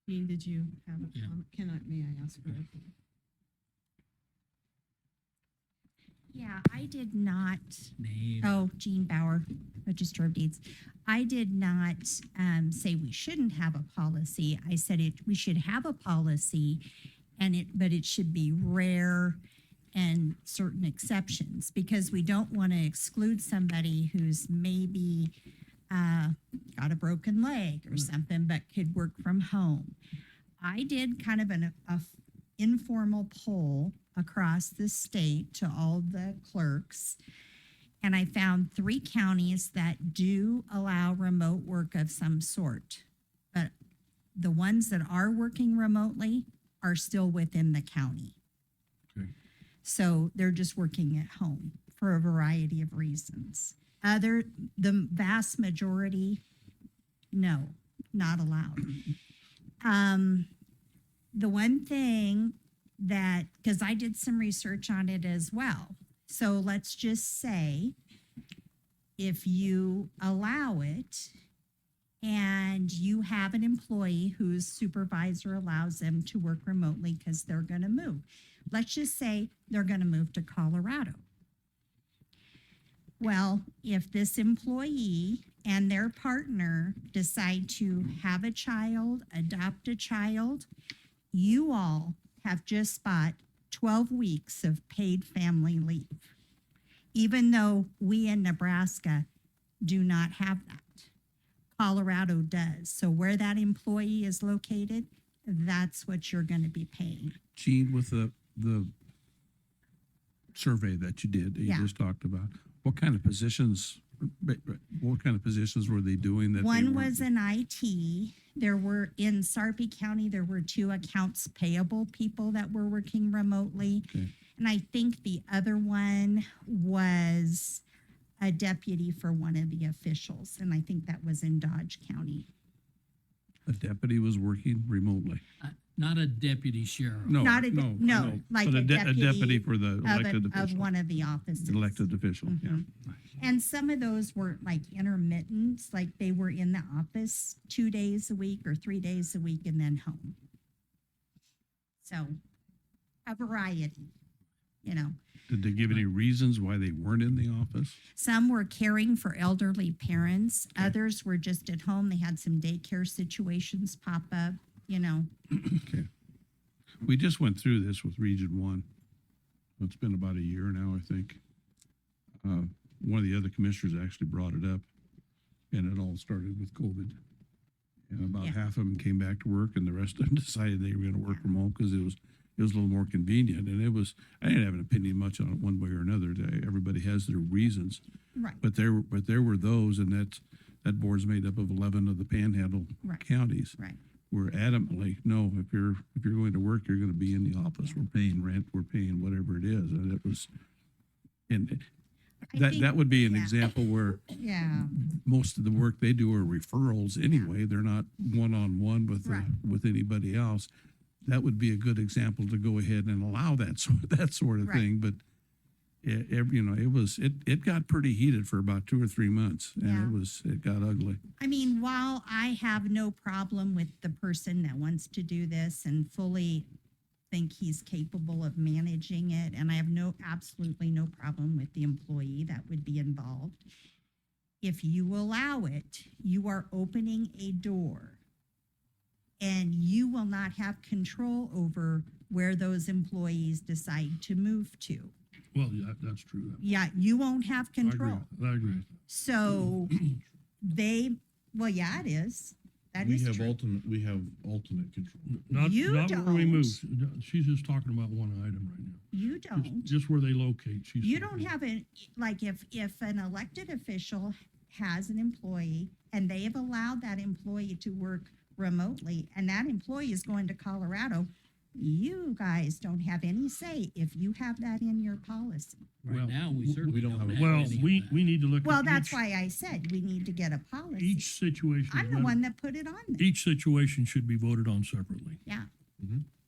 Dean, did you have a comment? May I ask her? Yeah, I did not. Name. Oh, Jean Bauer, Register of Deeds. I did not say we shouldn't have a policy. I said we should have a policy, but it should be rare and certain exceptions, because we don't want to exclude somebody who's maybe got a broken leg or something, but could work from home. I did kind of an informal poll across the state to all the clerks, and I found 3 counties that do allow remote work of some sort, but the ones that are working remotely are still within the county. Okay. So they're just working at home for a variety of reasons. The vast majority, no, not allowed. The one thing that, because I did some research on it as well. So let's just say if you allow it and you have an employee whose supervisor allows them to work remotely because they're going to move. Let's just say they're going to move to Colorado. Well, if this employee and their partner decide to have a child, adopt a child, you all have just bought 12 weeks of paid family leave, even though we in Nebraska do not have that. Colorado does. So where that employee is located, that's what you're going to be paying. Gene, with the survey that you did, that you Yeah. just talked about, what kind of positions were they doing that they One weren't- was in IT. There were, in Sarpy County, there were 2 accounts payable people that were working remotely. Okay. And I think the other one was a deputy for one of the officials. And I think that was in Dodge County. a deputy was working remotely? Not a deputy sheriff. No, Not a, no, no, no. like But a deputy. a deputy for the of elected Of official. one of the offices. Elected official, yeah. Mhm. And some of those were like intermittent, like they were in the office 2 days a week or 3 days a week and then home. So a variety, you know. Did they give any reasons why they weren't in the office? Some were caring for elderly parents. Others were just at home. They had some daycare situations pop up, you know. Okay. We just went through this with Region 1. It's been about a year now, I think. One of the other commissioners actually brought it up, and it all started with COVID. And about Yeah. half of them came back to work, and the rest of them decided they were going to work from home because it was a little more convenient. And I didn't have an opinion much on it one way or another. Everybody has their reasons. Right. But there were those, and that board's made up of 11 of the Panhandle Right. counties. Right. Were adamantly, no, if you're going to work, you're going to be in the office. We're paying rent, we're paying whatever it is. And it was, and I that think- would be an yeah. example where Yeah. most of the work they do are referrals anyway. They're not one-on-one with Right. with anybody else. That would be a good example to go ahead and allow that sort of Right. thing. But it got pretty heated for about 2 or 3 months, and Yeah. it got ugly. I mean, while I have no problem with the person that wants to do this and fully think he's capable of managing it, and I have absolutely no problem with the employee that would be involved. If you allow it, you are opening a door and you will not have control over where those employees decide to move to. Well, yeah, that's true. Yeah, you won't have I agree. control. I agree. So well, yeah, it is. That We is have true. ultimate control. Not You where we don't. move. She's just talking about one item right now. You don't. Just where they locate. She's You talking don't have like if an elected official has an employee and they have allowed that employee to work remotely and that employee is going to Colorado, you guys don't have any say if you have that in your policy. Right now, we certainly don't have Well, any of we that. need to look Well, at that's each, why I said we need to get a policy. each situation. I'm the one that put it on there. Each situation should be voted on separately. Yeah.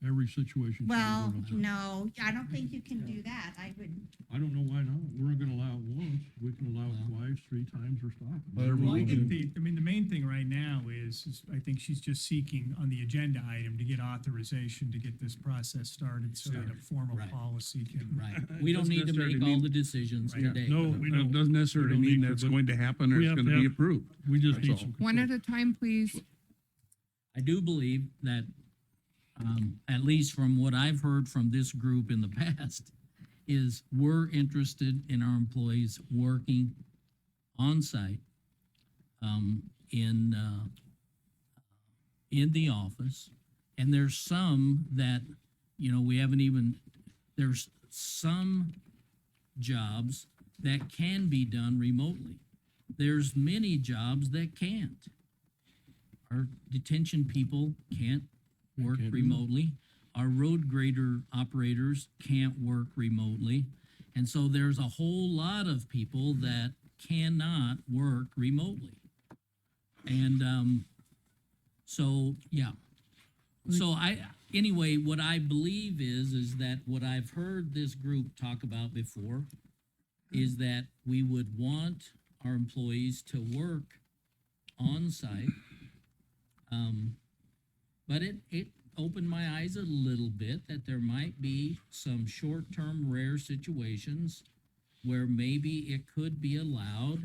Every situation should be Well, voted on separately. no, I don't think you can do that. I would, I don't know why not. We're not gonna allow it once. We can allow it twice, 3 times, or stop. But Well, I we think can- the main thing right now is I think she's just seeking on the agenda item to get authorization to get this process started so that a formal Right. policy can. Right. We don't Doesn't need to necessarily make all mean- the decisions Right. today. No, we It don't. doesn't necessarily We don't mean need to, that's but going to happen or we it's have going to to be have- approved. We just That's need all. some. One control. at a time, please. I do believe that, at least from what I've heard from this group in the past, is we're interested in our employees working on site, in the office. And there's some that, there's some jobs that can be done remotely. There's many jobs that can't. Our detention people can't work Can't do that. remotely. our road grader operators can't work remotely. And so there's a whole lot of people that cannot work remotely. And, so, yeah. So anyway, what I believe is that what I've heard this group talk about before is that we would want our employees to work on site. But it opened my eyes a little bit that there might be some short-term rare situations where maybe it could be allowed.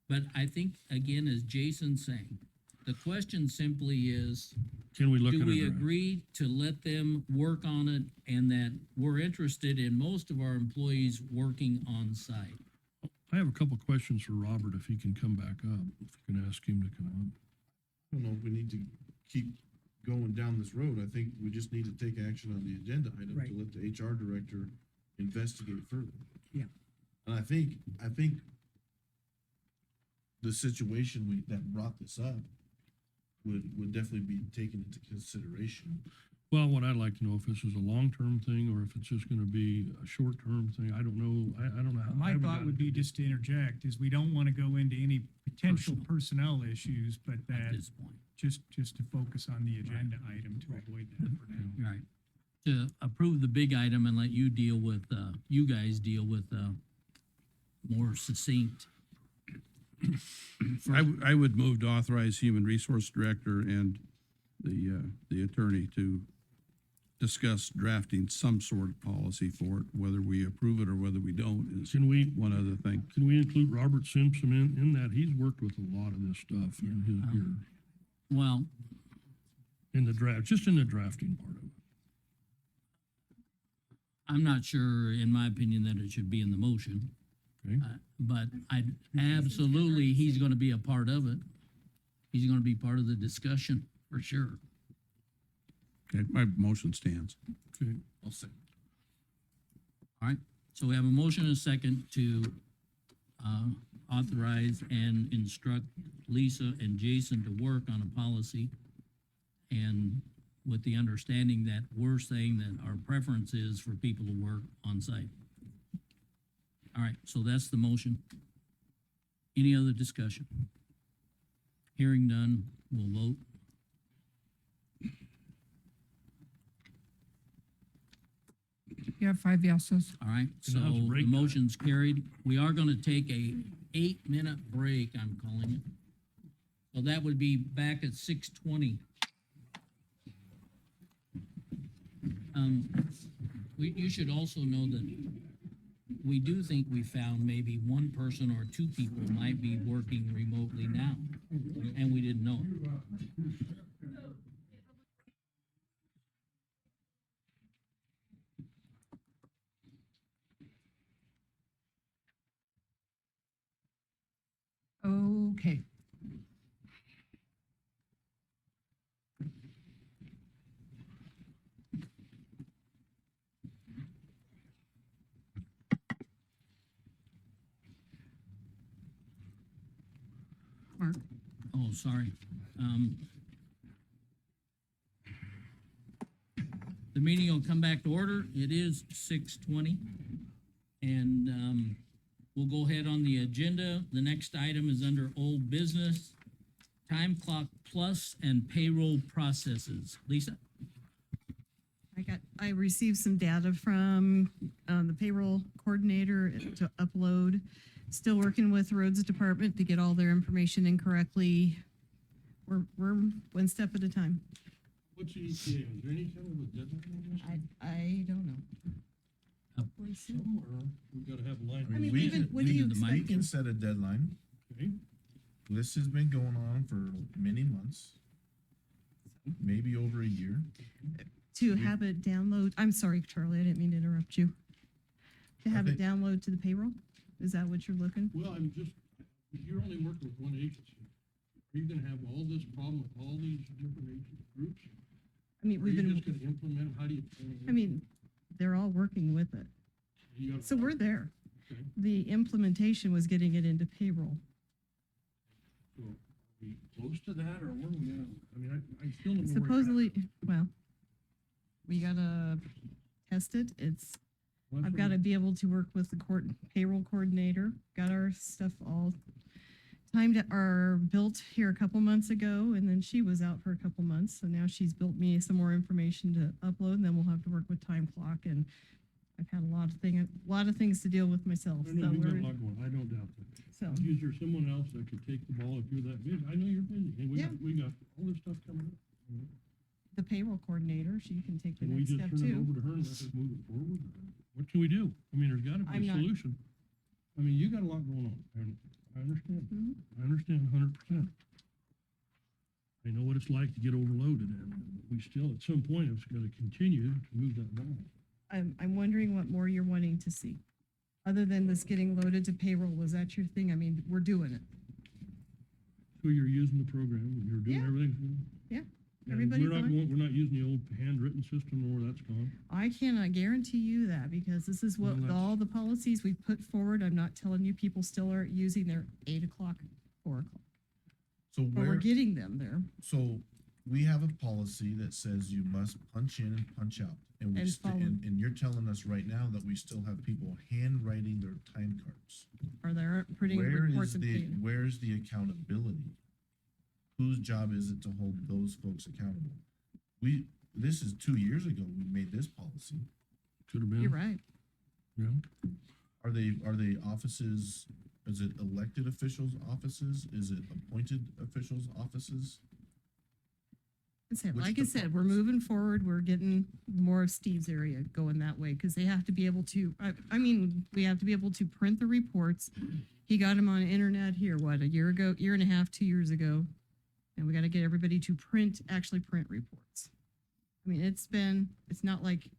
But I think, again, as Jason's saying, the question simply is, Can we look at do it? we agree to let them work on it, and that we're interested in most of our employees working on site? I have a couple questions for Robert, if he can come back up, if you can ask him to come up. I don't know if we need to keep going down this road. I think we just need to take action on the agenda item Right. to let the HR director investigate further. Yeah. And I think the situation that brought this up would definitely be taken into consideration. Well, what I'd like to know if this is a long-term thing or if it's just gonna be a short-term thing. I don't know. I don't know how. I My haven't thought got- would be, just to interject, is we don't want to go into any potential personnel issues, but At that this point, just to focus on the agenda item to avoid that for now. right? To approve the big item and let you deal with, you guys deal with, more succinct. I would move to authorize Human Resource Director and the attorney to discuss drafting some sort of policy for it, whether we approve it or whether we don't is Can we, one other thing. can we include Robert Simpson in that? He's worked with a lot of this stuff in his year, Well, in the draft, just in the drafting part of it. I'm not sure, in my opinion, that it should be in the motion. Okay. But absolutely, he's gonna be a part of it. He's gonna be part of the discussion, for sure. Okay, my motion stands. Okay. I'll say. All right, so we have a motion and a second to, authorize and instruct Lisa and Jason to work on a policy. And with the understanding that we're saying that our preference is for people to work on site. All right, so that's the motion. Any other discussion? Hearing none, we'll vote. You have 5 yeses. All right, so now's the break time. motion's carried. We are gonna take a 8-minute break, I'm calling it. So that would be back at 6:20. You should also know that we do think we found maybe one person or two people might be working remotely now, and we didn't know. Okay. Mark, Oh, sorry. The meeting will come back to order. It is 6:20. And, we'll go ahead on the agenda. The next item is under old business, time clock plus and payroll processes. Lisa? I received some data from, the payroll coordinator to upload. Still working with Roads Department to get all their information in correctly. We're one step at a time. What's the ETA? Is there any kind of a deadline on this? I don't know. Somewhere, we gotta have a line. I mean, we even- can- what do you we expect? can set a deadline. Okay. This has been going on for many months, maybe over a year. To have it download, I'm sorry, Charlie, I didn't mean to interrupt you. To have it think- download to the payroll? Is that what you're looking? Well, I'm just, if you're only working with one agency, are you gonna have all this problem with all these different agency groups? I mean, Are we've you been, just gonna implement, how do you? I mean, they're all working with it. You gotta- So we're there. Okay. The implementation was getting it into payroll. So, are we close to that, or where are we at? I mean, I still don't know where you're at. Supposedly, well, We gotta test it. Well, I've that's gotta be able to work with the payroll coordinator. Got our stuff all timed or built here a couple months ago, and then she was out for a couple months, so now she's built me some more information to upload, and then we'll have to work with time clock, and I've had a lot of things to deal with myself. I know so you've got a we're- lot going, I don't doubt that. So- Is there someone else that could take the ball if you're that busy? I know you're busy, and we got all this stuff coming up. The payroll coordinator, she can take the Can we next just step turn it too. over to her and let us move it forward? What can we do? I mean, there's gotta I'm be a not- solution. I mean, you got a lot going on, and I understand. Mhm. I understand 100%. I know what it's like to get overloaded, and we still, at some point, it's gotta continue to move that ball. I'm wondering what more you're wanting to see. Other than this getting loaded to payroll, was that your thing? I mean, we're doing it. So you're using the program, you're doing Yeah. everything? Yeah. And Everybody's on it. we're not using the old handwritten system, or that's gone. I cannot guarantee you that because this is what Well, that's- all the policies we put forward. I'm not telling you people still aren't using their 8 o'clock, 4 o'clock, So but we're where, getting them there. so we have a policy that says you must punch in and punch out. And we, And follow. and you're telling us right now that we still have people handwriting their time cards. Or they're putting reports and paying. Where's the accountability? Whose job is it to hold those folks accountable? This is 2 years ago, we made this policy. Could have been. You're right. Yeah. Are they offices, is it elected officials' offices? Is it appointed officials' offices? Which Like I said, we're moving forward. We're getting more of Steve's area going that way because they have to be able to, I mean, we have to be able to print the reports. He got them on the internet here, what, a year ago, year and a half, 2 years ago. And we got to get everybody to actually print reports. I mean, it's not like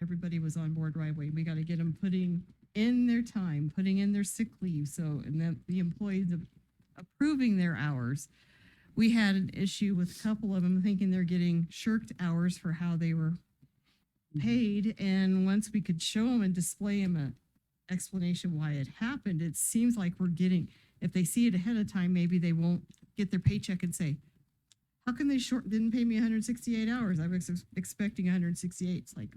everybody was on board right away. We got to get them putting in their time, putting in their sick leave. So, and then the employees approving their hours. We had an issue with a couple of them thinking they're getting shirked hours for how they were paid. And once we could show them and display them an explanation why it happened, it seems like we're getting, if they see it ahead of time, maybe they won't get their paycheck and say, how come they didn't pay me 168 hours? I was expecting 168. It's like,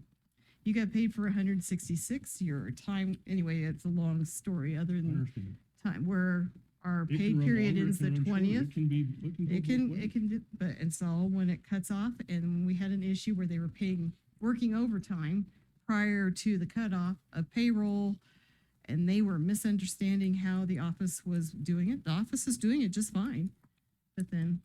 you got paid for 166. Your time, anyway, it's a long story other than time where our It pay can run period longer, ends it can the run shorter, 20th. It can be, It can, but it's all when it cuts off. And we had an issue where they were working overtime prior to the cutoff of payroll. And they were misunderstanding how the office was doing it. The office is doing it just fine. But then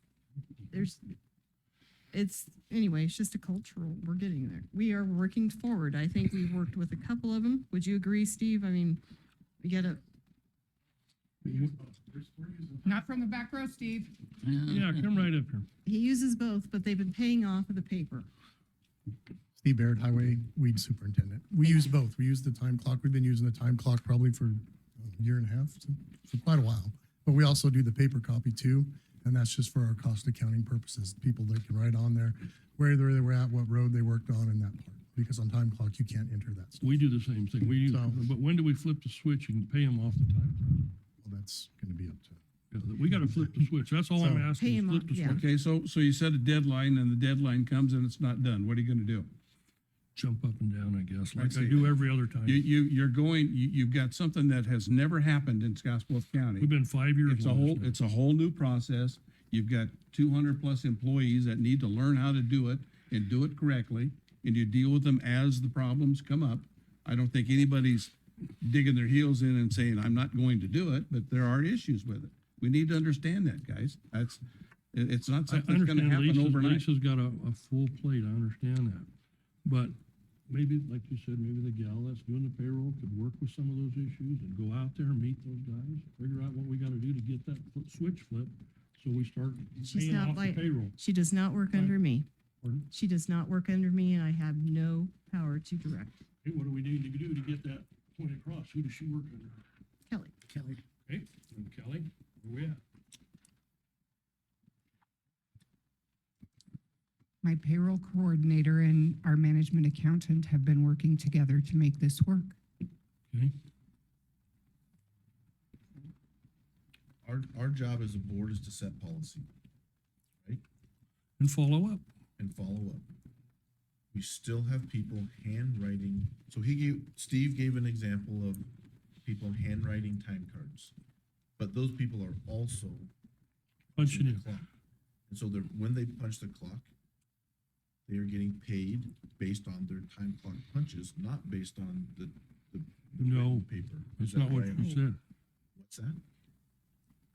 anyway, it's just a cultural, we're getting there. We are working forward. I think we've worked with a couple of them. Would you agree, Steve? I mean, we gotta, Not from the back row, Steve. Yeah, come right up here. he uses both, but they've been paying off of the paper. Steve Baird, Highway Weed Superintendent. We use both. We use the time clock. We've been using the time clock probably for a year and a half, so quite a while. But we also do the paper copy too, and that's just for our cost accounting purposes. People, they can write on there where they were at, what road they worked on, and that part. Because on time clock, you can't enter that stuff. We do the same thing. But when do we flip the switch and pay them off the time? Well, that's gonna be up to. We gotta flip the switch. That's all I'm So- asking. Pay is 'em flip off, the yeah. switch. Okay, so you set a deadline and the deadline comes and it's not done. What are you gonna do? Jump up and down, I guess, like Let's I see. do every other time. You've got something that has never happened in Scotts Bluff County. We've been 5 years. It's a whole new process. You've got 200+ employees that need to learn how to do it and do it correctly, and you deal with them as the problems come up. I don't think anybody's digging their heels in and saying, I'm not going to do it, but there are issues with it. We need to understand that, guys. It's not I something that's gonna understand happen overnight. Lisa's got a full plate, I understand that. But maybe, like you said, maybe the gal that's doing the payroll could work with some of those issues and go out there and meet those guys, figure out what we gotta do to get that switch flipped, so we start She's paying not off the like, payroll. she does not work under me. Pardon? She does not work under me and I have no power to direct. Hey, what do we need to do to get that point across? Who does she work under? Kelly. Okay, and Kelly, where we at? My payroll coordinator and our management accountant have been working together to make this work. Okay, Our job as a board is to set policy and follow up. and follow up. we still have people handwriting. So Steve gave an example of people handwriting time cards. But those people are also Punching the in. clock. And so when they punch the clock, they are getting paid based on their time clock punches, not based on the No, written paper. that's Is that not what right? you said. What's that?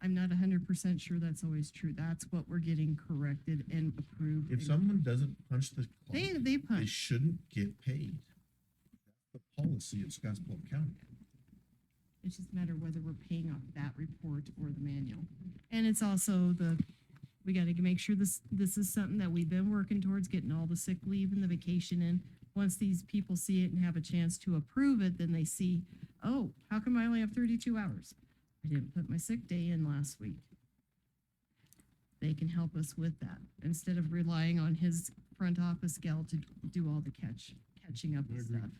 I'm not 100% sure that's always true. That's what we're getting corrected and approved. If someone doesn't punch the clock, They they punch. shouldn't get paid. That's the policy of Scotts Bluff County. It's just a matter of whether we're paying off that report or the manual. And it's also we gotta make sure this is something that we've been working towards, getting all the sick leave and the vacation in. Once these people see it and have a chance to approve it, then they see, oh, how come I only have 32 hours? I didn't put my sick day in last week. They can help us with that instead of relying on his front office gal to do all the catching up and stuff.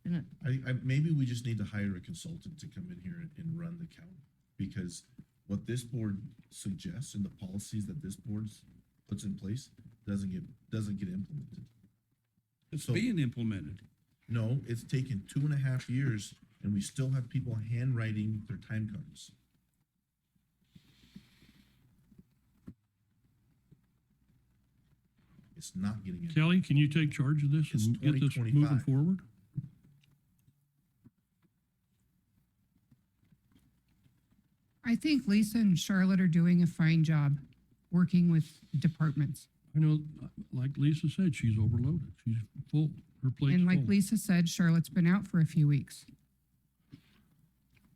And Maybe we just need to hire a consultant to come in here and run the county, because what this board suggests and the policies that this board puts in place doesn't get implemented. It's So- being implemented. No, it's taken 2.5 years and we still have people handwriting their time cards. It's not getting it. Kelly, can you take charge of this It's and get this moving 2025. forward? I think Lisa and Charlotte are doing a fine job working with departments. I know, like Lisa said, she's overloaded. She's full. Her plate's And like full. Lisa said, Charlotte's been out for a few weeks.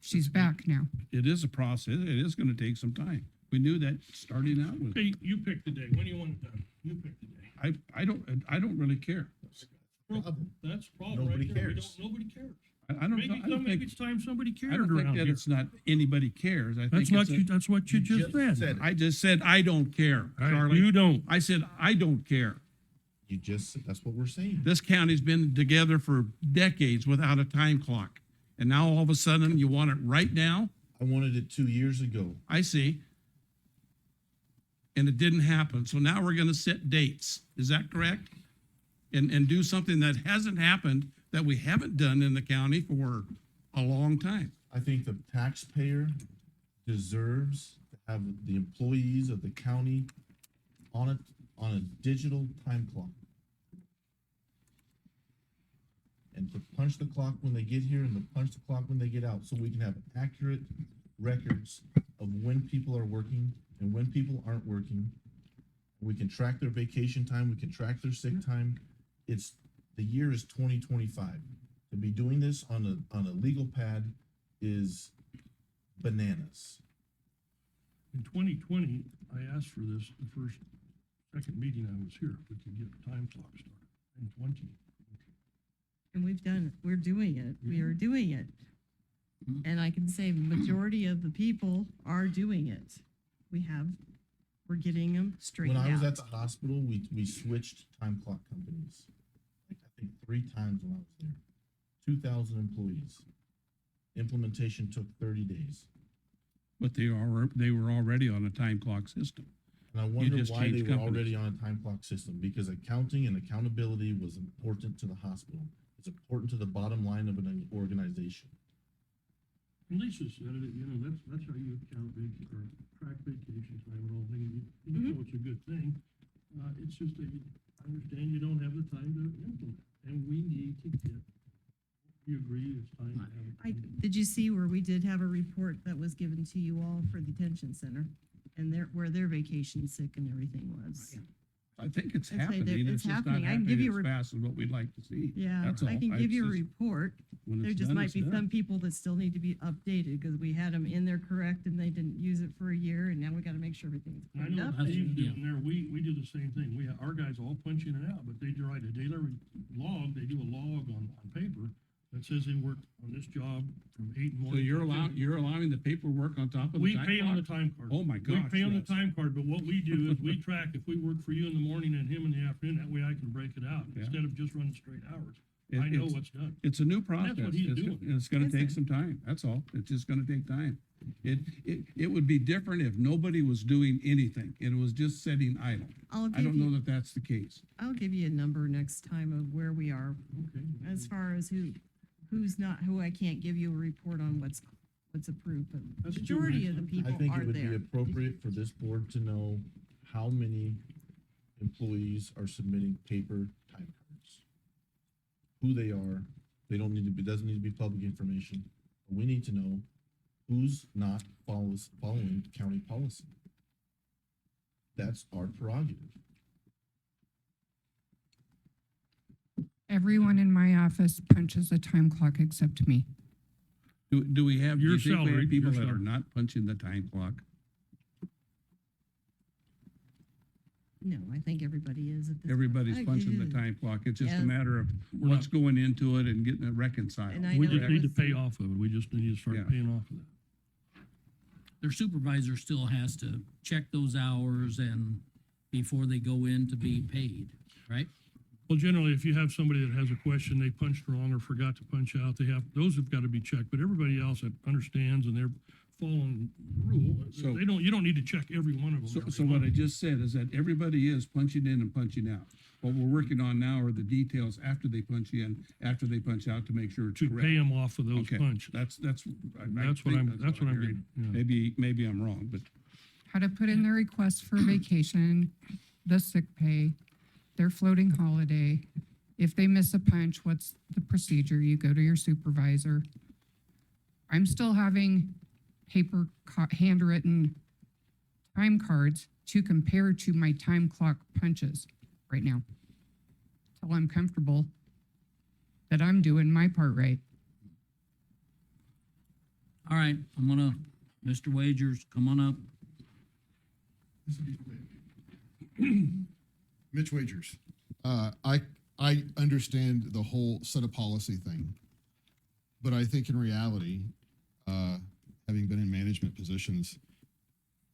She's back now. It is a process. It is gonna take some time. We knew that starting out with. Okay, you pick the day. When do you want it done? You pick the day. I don't really care. Problem. That's the problem Nobody right there. cares. Nobody cares. I don't Maybe it's time somebody I cared don't think around that here. it's not anybody cares. I think That's not it's a- you, that's what you just said. I just said, I don't care, All right, Charlie. you don't. I said, I don't care. You just said, that's what we're saying. This county's been together for decades without a time clock. And now all of a sudden you want it right now? I wanted it 2 years ago. I see. And it didn't happen. So now we're gonna set dates. Is that correct? And do something that hasn't happened, that we haven't done in the county for a long time. I think the taxpayer deserves to have the employees of the county on a digital time clock. And to punch the clock when they get here and to punch the clock when they get out, so we can have accurate records of when people are working and when people aren't working. We can track their vacation time, we can track their sick time. The year is 2025. To be doing this on a legal pad is bananas. In 2020, I asked for this, the second meeting I was here, if we could get a time clock started in 20. And we've done, we're doing it. We are doing it. And I can say majority of the people are doing it. We're getting them straightened When I was out. at the hospital, we switched time clock companies. Like, I think 3 times when I was there. 2,000 employees. Implementation took 30 days. But they were already on a time clock system. And I wonder just why they changed were companies. already on a time clock system, because accounting and accountability was important to the hospital. It's important to the bottom line of an organization. And Lisa said it, that's how you account or track vacation time and all things. You know it's a good thing. It's just that I understand you don't have the time to implement, and we need to get, you agree it's time to have it. Did you see where we did have a report that was given to you all for the detention center? And where their vacation sick and everything was? I think it's I'd say that happening. it's It's just not happening. I can give happening you as a fast as what we'd like to see. Yeah, That's all. I can give you a It's just- report. when There it's just done, might it's be done. some people that still need to be updated because we had them in there correct and they didn't use it for a year and now we gotta make sure everything's And I cleaned know up. Steve's doing there, we do the same thing. Our guys all punch in and out, but they write a daily log, they do a log on paper that says they work on this job from 8 in the So morning. you're allowing the paperwork on top of the We time pay on the clock? time card. Oh my We gosh. pay on the yes. time card, but what we do is we track if we work for you in the morning and him in the afternoon, that way I can break it out Yeah. instead of just running straight hours. It- I know it's- what's done. It's a new That's what process. he's It's doing. it's gonna Is take it? some time. That's all. It's just gonna take time. It would be different if nobody was doing anything and it was just sitting idle. I'll I give don't know you, that that's the case. I'll give you a number next time of where we are as far as who I can't give you a report on what's approved, but the majority of the people I think are it would be there. appropriate for this board to know how many employees are submitting paper time cards. Who they are, they don't need to be, doesn't need to be public information. But we need to know who's not following county policy. That's our prerogative. Everyone in my office punches a time clock except me. Do we have, do Your you think we salary, have people your that are salary. not punching the time clock? No, I think everybody is at this. Everybody's point. punching the time clock. It's just a Yes. matter of what's going into it and getting it reconciled. And I We know just that need to was- pay off of it. We just need to start Yeah. paying off of that. Their supervisor still has to check those hours and before they go in to be paid, right? Well, generally, if you have somebody that has a question, they punched wrong or forgot to punch out, those have got to be checked, but everybody else that understands and they're following the rule, So- you don't need to check every one of them. So, every so what I month. just said is that everybody is punching in and punching out. What we're working on now are the details after they punch in, after they punch out to make sure it's To correct. pay them off of those Okay, punches. That's That's what think that's what I'm hearing. getting. Yeah. Maybe I'm wrong, but How to put in their request for vacation, the sick pay, their floating holiday. If they miss a punch, what's the procedure? You go to your supervisor. I'm still having handwritten time cards to compare to my time clock punches right now. Till I'm comfortable that I'm doing my part right. All right, Mr. Wagers, come on up. Mitch Wagers. I understand the whole set of policy thing, but I think in reality, having been in management positions,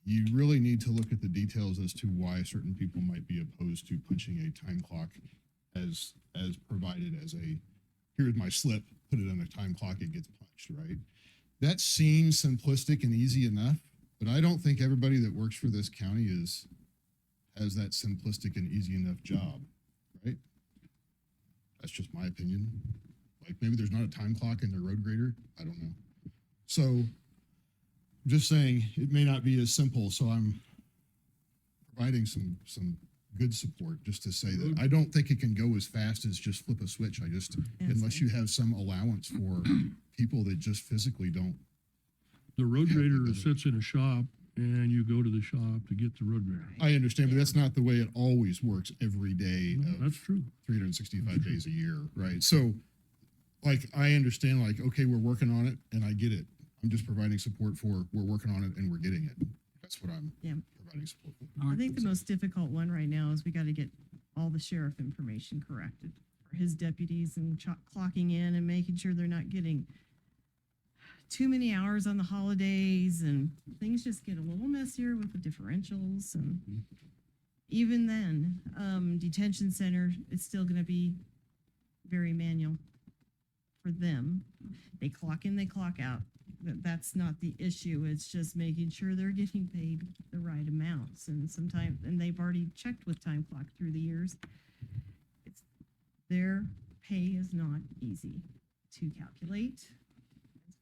you really need to look at the details as to why certain people might be opposed to punching a time clock as provided as here's my slip, put it on a time clock, it gets punched, right? That seems simplistic and easy enough, but I don't think everybody that works for this county has that simplistic and easy enough job, right? That's just my opinion. Like maybe there's not a time clock in their road grader. I don't know. So I'm just saying it may not be as simple. So I'm providing some good support just to say that I don't think it can go as fast as just flip a switch. Unless you have some allowance for people that just physically don't. The road grader sits in a shop and you go to the shop to get the road grader. I understand, but that's not the way it always works every day. That's true. 365 days a year, right? So, like, I understand, like, okay, we're working on it, and I get it. I'm just providing support for we're working on it and we're getting it. That's what I'm providing support for. I think the most difficult one right now is we got to get all the sheriff information corrected for his deputies and clocking in and making sure they're not getting too many hours on the holidays, and things just get a little messier with the differentials. And even then, detention center, it's still going to be very manual for them. They clock in, they clock out. That's not the issue. It's just making sure they're getting paid the right amounts. And sometimes, and they've already checked with time clock through the years. Their pay is not easy to calculate.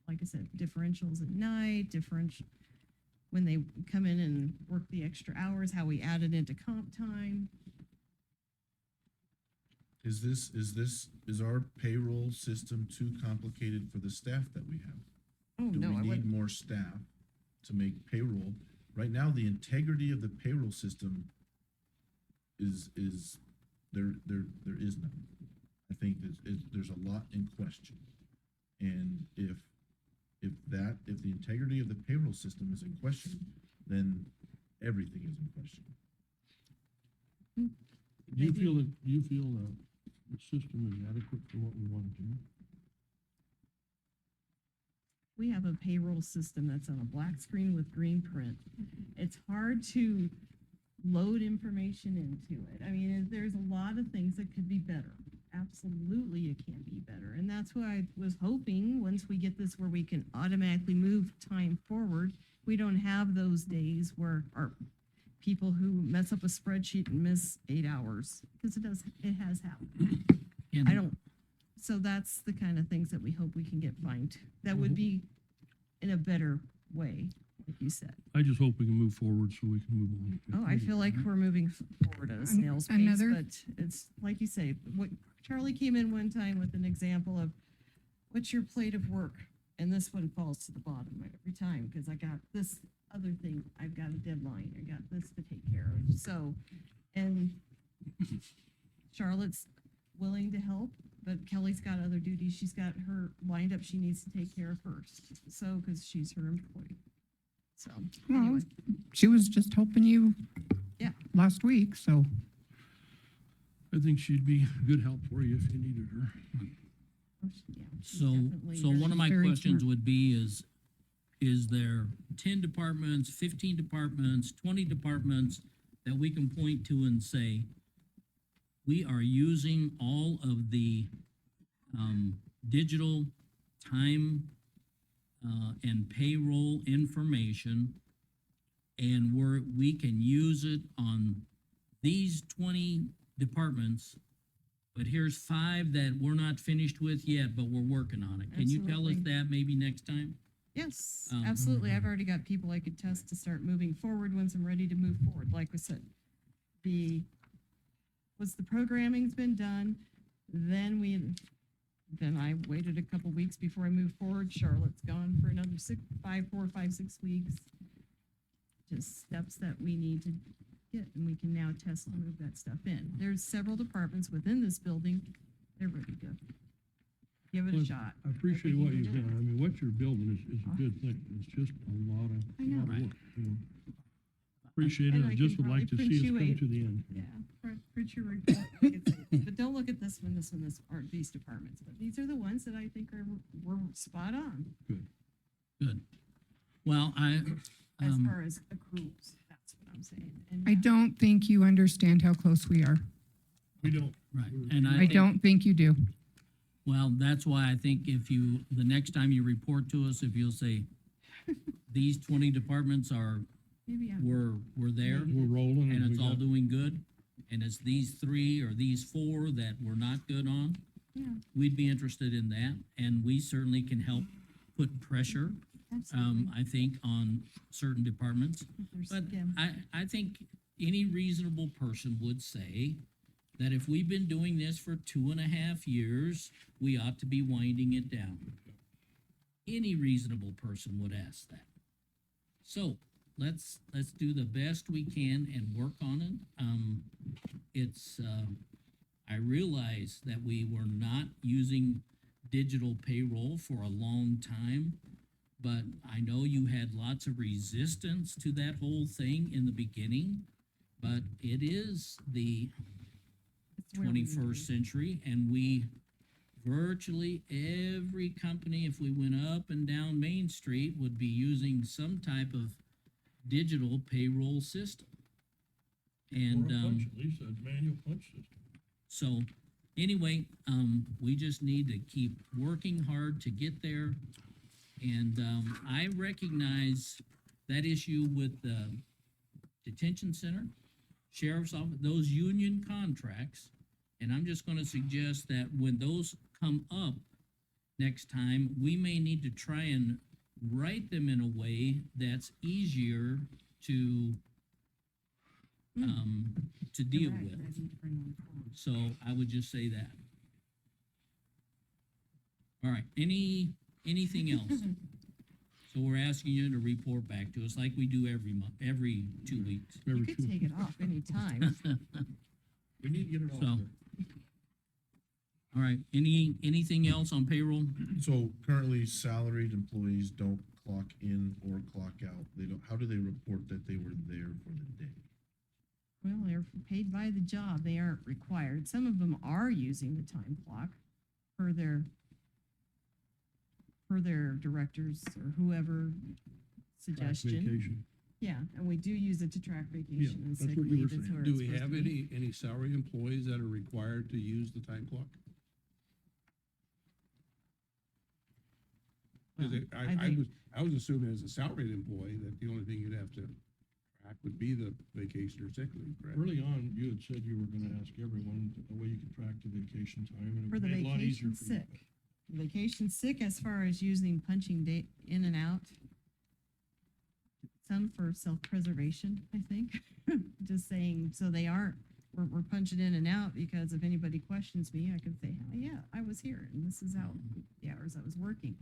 Like I said, differentials at night, when they come in and work the extra hours, how we add it into comp time. Is our payroll system too complicated for the staff that we have? Oh, Do no, we I need wouldn't. more staff to make payroll? Right now, the integrity of the payroll system is there is none. I think there's a lot in question. And if the integrity of the payroll system is in question, then everything is in question. Do you feel the system is adequate for what we want to do? We have a payroll system that's on a black screen with green print. It's hard to load information into it. I mean, there's a lot of things that could be better. absolutely it can be better. And that's why I was hoping, once we get this where we can automatically move time forward, we don't have those days where our people who mess up a spreadsheet and miss 8 hours, because it has happened. I don't, so that's the kind of things that we hope we can get fined. That would be in a better way, like you said. I just hope we can move forward so we can move on. Oh, I feel like we're moving forward at a snail's pace, Another- but it's like you say, what Charlie came in one time with an example of what's your plate of work? And this one falls to the bottom every time because I got this other thing, I've got a deadline, I got this to take care of. So, and Charlotte's willing to help, but Kelly's got other duties. She's got her lined up she needs to take care of first. So, because she's her employee. So, Well, anyway. she was just helping you Yeah. last week, so. I think she'd be good help for you if you needed her. So, one of my Very questions smart. would be is there 10 departments, 15 departments, 20 departments that we can point to and say, we are using all of the, digital time, and payroll information, and we can use it on these 20 departments, but here's 5 that we're not finished with yet, but we're working on it. Can you tell us Absolutely. that maybe next time? Yes, Um, absolutely. I've already got people I could test to start moving forward once I'm ready to move forward. Like I said, once the programming's been done, then I waited a couple weeks before I moved forward. Charlotte's gone for another 4, 5, 6 weeks. Just steps that we need to get, and we can now test and move that stuff in. There's several departments within this building. They're ready to give it a Well, shot. I appreciate what you've done. I mean, what you're building is a good thing. It's just a lot of, I know. lot of work, you know. Appreciate it. And I I just can would like to probably see us come punctuate- to the end. Yeah, print your report. like it's- But don't look at this one, this one, this aren't these departments, but these are the ones that I think were spot on Good. Well, as far as accruals. That's what I'm saying. And I don't think you understand how close we are. We don't. right, and I don't think you do. Well, that's why I think the next time you report to us, if you'll say, these 20 departments maybe I'm. we're there, We're rolling. and we it's all got- doing good, and it's these 3 or these 4 that we're not good on, Yeah, we'd be interested in that, and we certainly can help put pressure, absolutely. I think, on certain departments. But Yeah. I think any reasonable person would say that if we've been doing this for 2.5 years, we ought to be winding it down. Any reasonable person would ask that. So, let's do the best we can and work on it. I realize that we were not using digital payroll for a long time, but I know you had lots of resistance to that whole thing in the beginning, but it is the It's where we need to 21st century, and virtually every company, if we went up and down Main Street, would be using some type of digital payroll system. And, Or a punch, at least a manual punch system. so, anyway, we just need to keep working hard to get there. And, I recognize that issue with the detention center, sheriff's office, those union contracts. And I'm just gonna suggest that when those come up next time, we may need to try and write them in a way that's easier to deal Correct. with. I need to bring one forward. So I would just say that. All right, anything else? So we're asking you to report back to us like we do every month, every 2 weeks. You could take it off anytime. We need to get it all. So, all right, anything else on payroll? So currently salaried employees don't clock in or clock out. They don't, how do they report that they were there for the day? Well, they're paid by the job. They aren't required. Some of them are using the time clock per their directors or whoever Tax suggestion. vacation. Yeah, and we do use it to track vacation and that's sick what you were leave. It's saying. where Do it's we supposed have to be. any salary employees that are required to use the time clock? 'Cause Well, I was assuming as a salaried employee that the only thing you'd have to track would be the vacation or sick leave, correct? Early on, you had said you were gonna ask everyone a way you could track the vacation time, and For it the made it a lot easier vacation for you. sick. Vacation sick as far as using punching date in and out. Some for self-preservation, I think. Just saying, so they aren't, we're punching in and out because if anybody questions me, I can say, oh, yeah, I was here and this is how the hours I was working.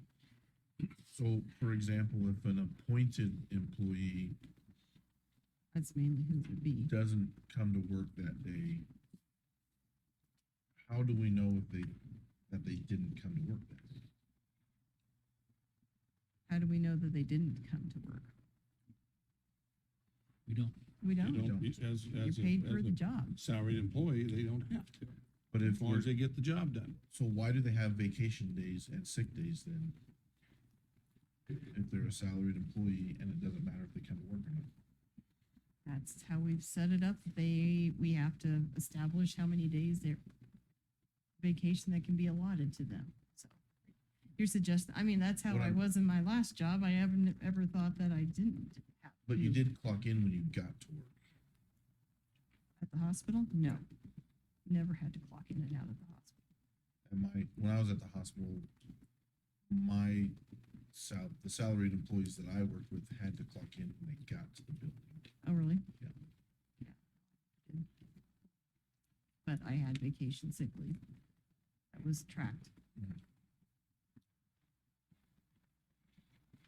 So, for example, if an appointed employee That's mainly who it would be. doesn't come to work that day, how do we know if that they didn't come to work that day? How do we know that they didn't come to work? We don't. We don't. You're paid for the job. Salaried employee, they don't have to, But as long as they get the job done. So why do they have vacation days and sick days then? If they're a salaried employee and it doesn't matter if they come to work or not? That's how we've set it up. We have to establish how many days their vacation that can be allotted to them. So you're suggesting, I mean, that's how What I I'm- was in my last job. I haven't ever thought that I didn't have But you to. did clock in when you got to work. At the hospital? No. Never had to clock in and out of the hospital. And when I was at the hospital, the salaried employees that I worked with had to clock in when they got to the building. Oh, really? Yeah. Yeah. But I had vacation sick leave. That was tracked.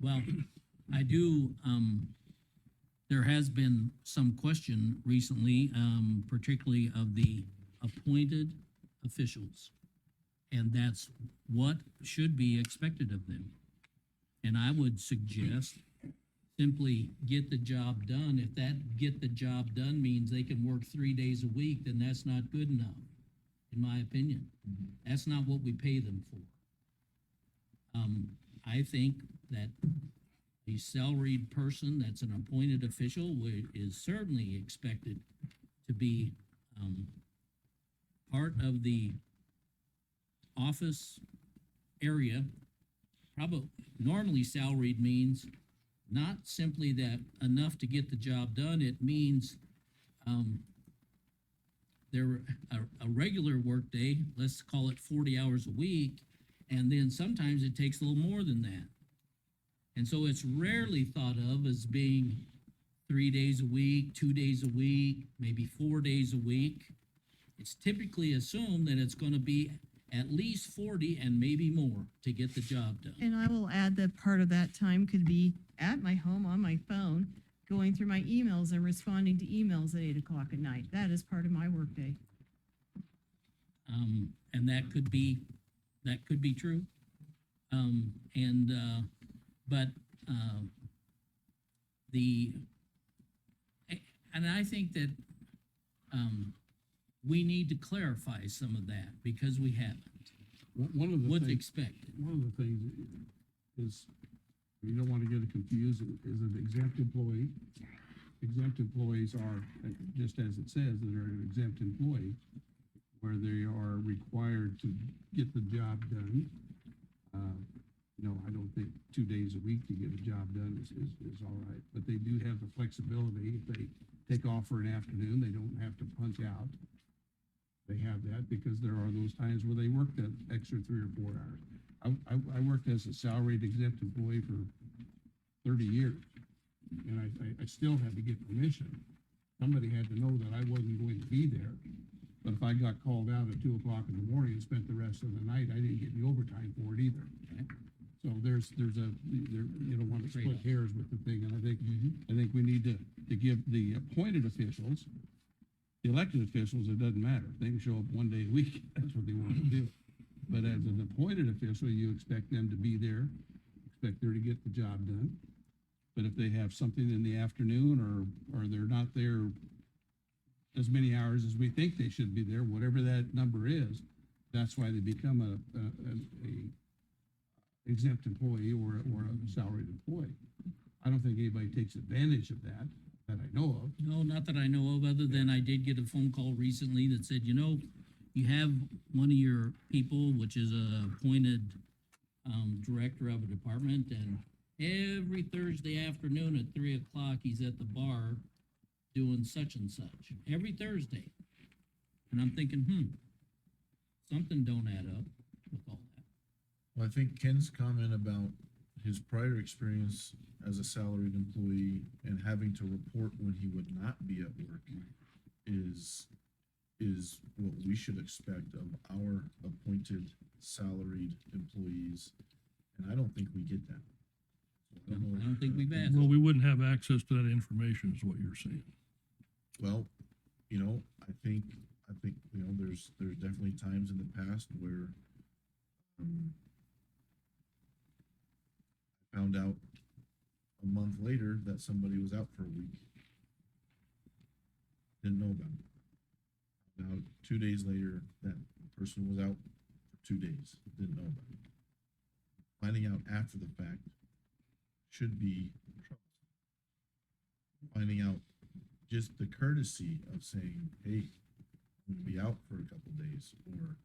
Well, I do, there has been some question recently, particularly of the appointed officials. And that's what should be expected of them. And I would suggest simply get the job done. If that get the job done means they can work 3 days a week, then that's not good enough, in my opinion. That's not what we pay them for. I think that a salaried person that's an appointed official is certainly expected to be part of the office area. Probably normally salaried means not simply that enough to get the job done. It means a regular workday, let's call it 40 hours a week, and then sometimes it takes a little more than that. And so it's rarely thought of as being 3 days a week, 2 days a week, maybe 4 days a week. It's typically assumed that it's going to be at least 40 and maybe more to get the job done. And I will add that part of that time could be at my home on my phone, going through my emails and responding to emails at 8 o'clock at night. That is part of my workday. And that could be true. And I think that, we need to clarify some of that because we haven't. One of the What's things, expected. one of the things is, you don't want to get it confused, is an exempt employee. Exempt employees are, just as it says, that are an exempt employee, where they are required to get the job done. I don't think 2 days a week to get a job done is all right, but they do have the flexibility. If they take off for an afternoon, they don't have to punch out. They have that because there are those times where they work that extra 3 or 4 hours. I worked as a salaried exempt employee for 30 years, and I still had to get permission. Somebody had to know that I wasn't going to be there. But if I got called out at 2 o'clock in the morning and spent the rest of the night, I didn't get any overtime for it either. So you don't want to split hairs with the thing, and I think we need to give the appointed officials, the elected officials, it doesn't matter. They can show up 1 day a week. That's what they want to do. But as an appointed official, you expect them to be there, expect her to get the job done. But if they have something in the afternoon or they're not there as many hours as we think they should be there, whatever that number is, that's why they become a exempt employee or a salaried employee. I don't think anybody takes advantage of that I know of. No, not that I know of, other than I did get a phone call recently that said, you know, you have one of your people, which is a appointed director of a department, and every Thursday afternoon at 3 o'clock, he's at the bar doing such and such, every Thursday. And I'm thinking, something don't add up with all that. Well, I think Ken's comment about his prior experience as a salaried employee and having to report when he would not be at work is what we should expect of our appointed salaried employees. And I don't think we get that. So I don't think we've asked. Well, we wouldn't have access to that information is what you're saying. Well, you know, I think, you know, there's definitely times in the past where I found out a month later that somebody was out for a week. Didn't know about it. Now, 2 days later, that person was out for 2 days. Didn't know about it. Finding out after the fact should be troublesome. Finding out just the courtesy of saying, hey, I'm gonna be out for a couple days, or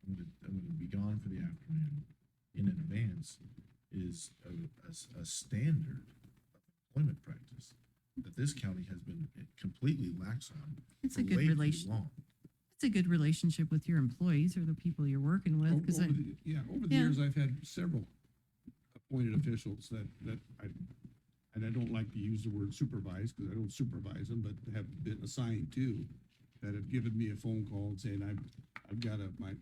I'm gonna be gone for the afternoon in advance is a standard of employment practice that this county has been completely lax on. It's for a good way too relation. long. It's a good relationship with your employees or the people you're working with, because Over the Yeah. years, I've had several appointed officials that I don't like to use the word supervise, because I don't supervise them, but have been assigned to, that have given me a phone call and saying, I've got my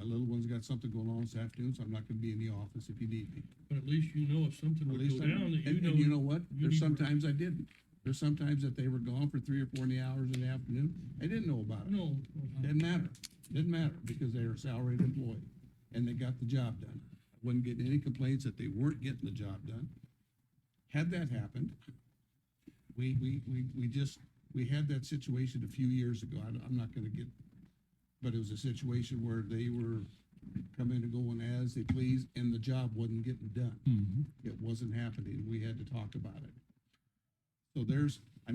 little one's got something going on this afternoon, so I'm not gonna be in the office if you need me. But at least you know if something At would least go I- down, that and you know what? you There's need to- sometimes I didn't. There's sometimes that they were gone for 3 or 4 hours in the afternoon. I didn't know about it. No. Didn't matter. Didn't matter, because they were a salaried employee and they got the job done. I wasn't getting any complaints that they weren't getting the job done. Had that happened, we had that situation a few years ago. I'm not gonna get, but it was a situation where they were coming and going as they please, and the job wasn't getting done. Mhm. It wasn't happening. We had to talk about it. So there's a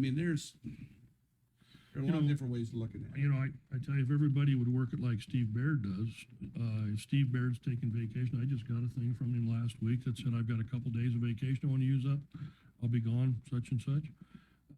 lot of different ways of looking at it. You know, I tell you, if everybody would work it like Steve Baird does, if Steve Baird's taking vacation, I just got a thing from him last week that said, I've got a couple days of vacation I want to use up. I'll be gone, such and such.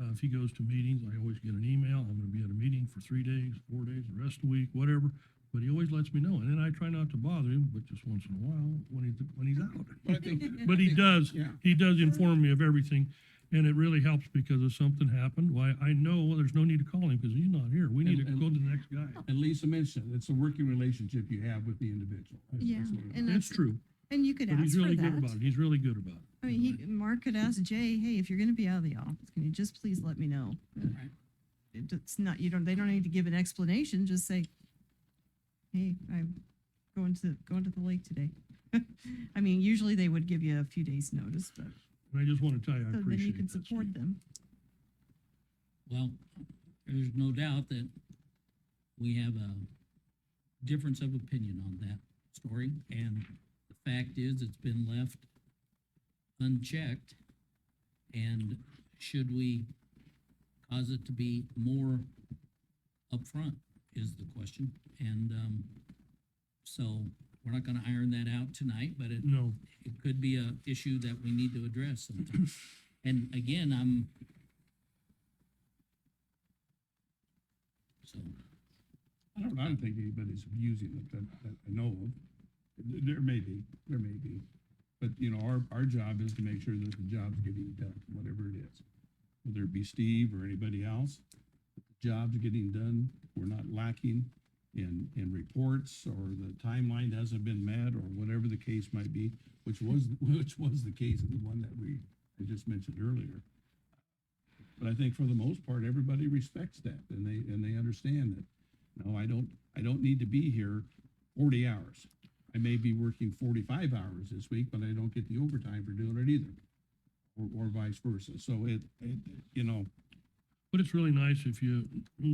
If he goes to meetings, I always get an email. I'm gonna be at a meeting for 3 days, 4 days, the rest of the week, whatever. But he always lets me know, and then I try not to bother him, but just once in a while when he's out. But I think- But he does, Yeah. he does inform me of everything, and it really helps because if something happened, why, I know there's no need to call him because he's not here. We need to And- go to the next guy. And Lisa mentioned, it's a working relationship you have with the individual. Yeah, That's what it and is. It's true, and you could but ask he's for really good that. about it. He's really good about it. I mean, Mark could ask Jay, hey, if you're gonna be out of the office, can you just please let me know? Right. It's not, they don't need to give an explanation, just say, hey, I'm going to the lake today. I mean, usually they would give you a few days' notice, but, And I just want to tell you, I so then you appreciate can that, support Steve. them. Well, there's no doubt that we have a difference of opinion on that story, and the fact is, it's been left unchecked. And should we cause it to be more upfront is the question. And, so we're not gonna iron that out tonight, but it No, could be a issue that we need to address sometime. And again, so, I don't think anybody's abusing it that I know of. There may be. But, you know, our job is to make sure that the job's getting done, whatever it is. Whether it be Steve or anybody else, the job's getting done. We're not lacking in reports, or the timeline hasn't been met, or whatever the case might be, which was the case in the one that I just mentioned earlier. But I think for the most part, everybody respects that, and they understand that, no, I don't need to be here 40 hours. I may be working 45 hours this week, but I don't get the overtime for doing it either, or vice versa. So you know. but it's really nice if you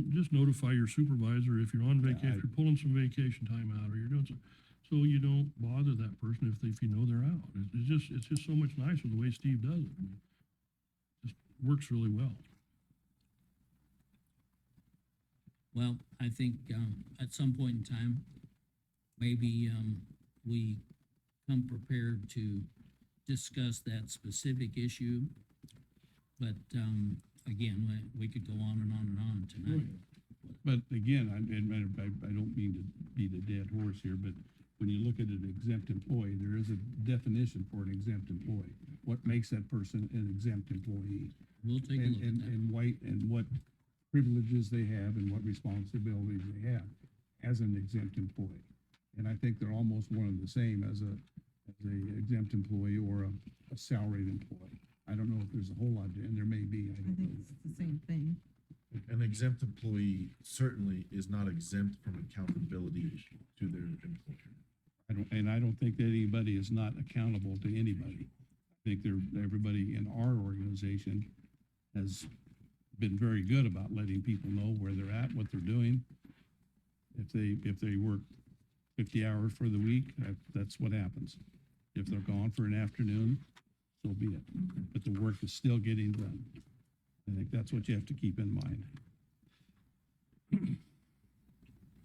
just notify your supervisor if you're on vacation, if you're pulling some vacation time out, or you're doing some, so you don't bother that person if you know they're out. It's just so much nicer the way Steve does it. works really well. Well, I think, at some point in time, maybe, we come prepared to discuss that specific issue. But, again, we could go on and on and on tonight. But again, I don't mean to beat a dead horse here, but when you look at an exempt employee, there is a definition for an exempt employee. What makes that person an exempt employee? We'll take a look at that. And what privileges they have and what responsibilities they have as an exempt employee. And I think they're almost one and the same as a exempt employee or a salaried employee. I don't know if there's a whole lot, and there may be, I don't know. It's the same thing. An exempt employee certainly is not exempt from accountability to their employer. I don't think that anybody is not accountable to anybody. I think everybody in our organization has been very good about letting people know where they're at, what they're doing. If they work 50 hours for the week, that's what happens. If they're gone for an afternoon, so be it. But the work is still getting done. I think that's what you have to keep in mind.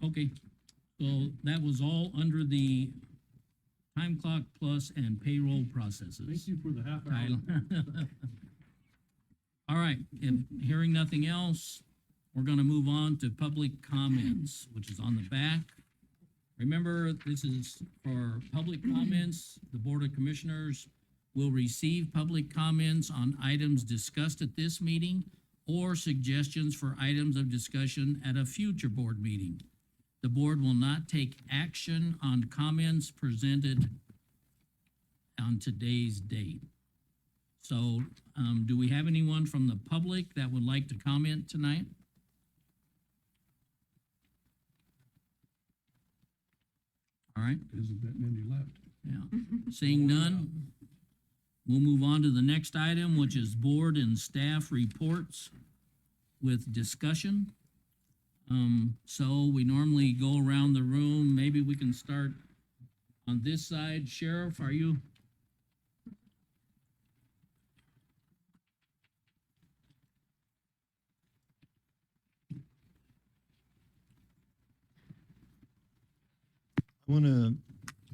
Okay, so that was all under the time clock plus and payroll processes. Thank you for the half hour. Tyler. All right, if hearing nothing else, we're gonna move on to public comments, which is on the back. Remember, this is for public comments. The Board of Commissioners will receive public comments on items discussed at this meeting or suggestions for items of discussion at a future board meeting. The board will not take action on comments presented on today's date. So, do we have anyone from the public that would like to comment tonight? All right. Isn't that many left? Yeah. Seeing none, we'll move on to the next item, which is board and staff reports with discussion. So we normally go around the room. Maybe we can start on this side. Sheriff, are you? I want to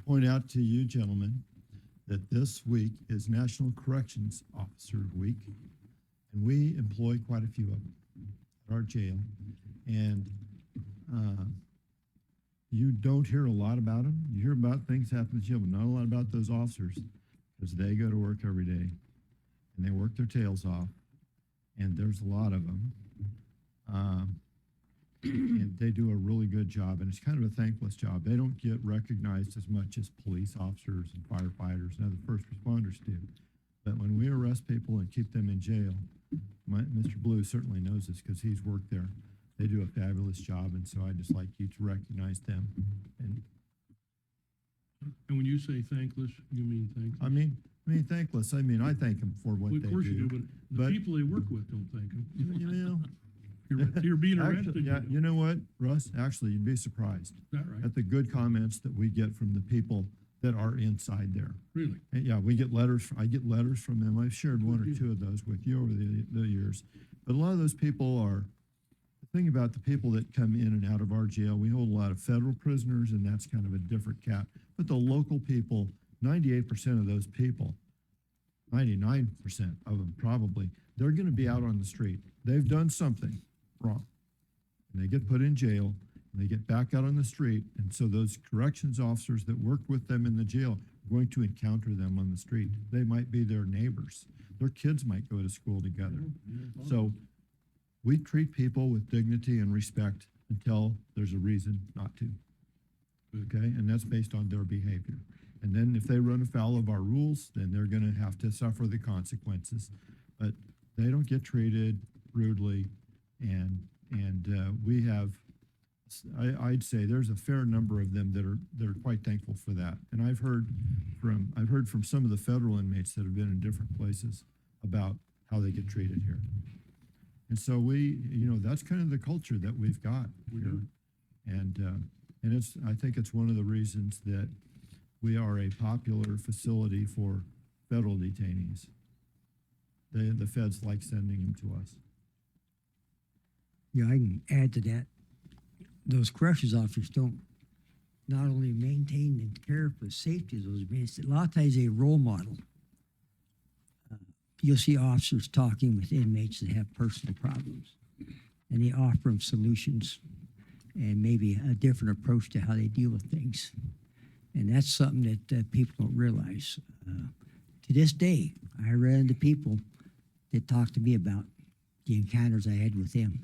point out to you, gentlemen, that this week is National Corrections Officer Week, and we employ quite a few of them at our jail. And you don't hear a lot about them. You hear about things happening in the jail, but not a lot about those officers, because they go to work every day and they work their tails off, and there's a lot of them. And they do a really good job, and it's kind of a thankless job. They don't get recognized as much as police officers and firefighters and other first responders do. But when we arrest people and keep them in jail, Mr. Blue certainly knows this because he's worked there. They do a fabulous job, and so I'd just like you to recognize them. And when you say thankless, you mean thankless? I mean thankless. I mean, I thank them for what Well, they of course do. you do, but the people they work with don't thank them. You know, You're being arrested. actually, yeah, you know what, Russ? Actually, you'd be surprised Is that right? at the good comments that we get from the people that are inside there. Really? And yeah, we get letters. I get letters from them. I've shared one or two of those with you over the years. But a lot of those people are, the thing about the people that come in and out of our jail, we hold a lot of federal prisoners, and that's kind of a different cat. But the local people, 98% of those people, 99% of them probably, they're going to be out on the street. They've done something wrong. And they get put in jail, and they get back out on the street. And so those corrections officers that work with them in the jail are going to encounter them on the street. They might be their neighbors. Their kids might go to school together. So we treat people with dignity and respect until there's a reason not to. Okay? And that's based on their behavior. And then if they run afoul of our rules, then they're going to have to suffer the consequences. But they don't get treated rudely. And we have, I'd say there's a fair number of them that are quite thankful for that. And I've heard from some of the federal inmates that have been in different places about how they get treated here. And so that's kind of the culture that we've got here. And I think it's one of the reasons that we are a popular facility for federal detainees. the feds like sending them to us. Yeah, I can add to that. Those corrections officers don't not only maintain and care for the safety of those inmates, a lot of times they role model. You'll see officers talking with inmates that have personal problems, and they offer them solutions and maybe a different approach to how they deal with things. And that's something that people don't realize. To this day, I ran into people that talk to me about the encounters I had with them.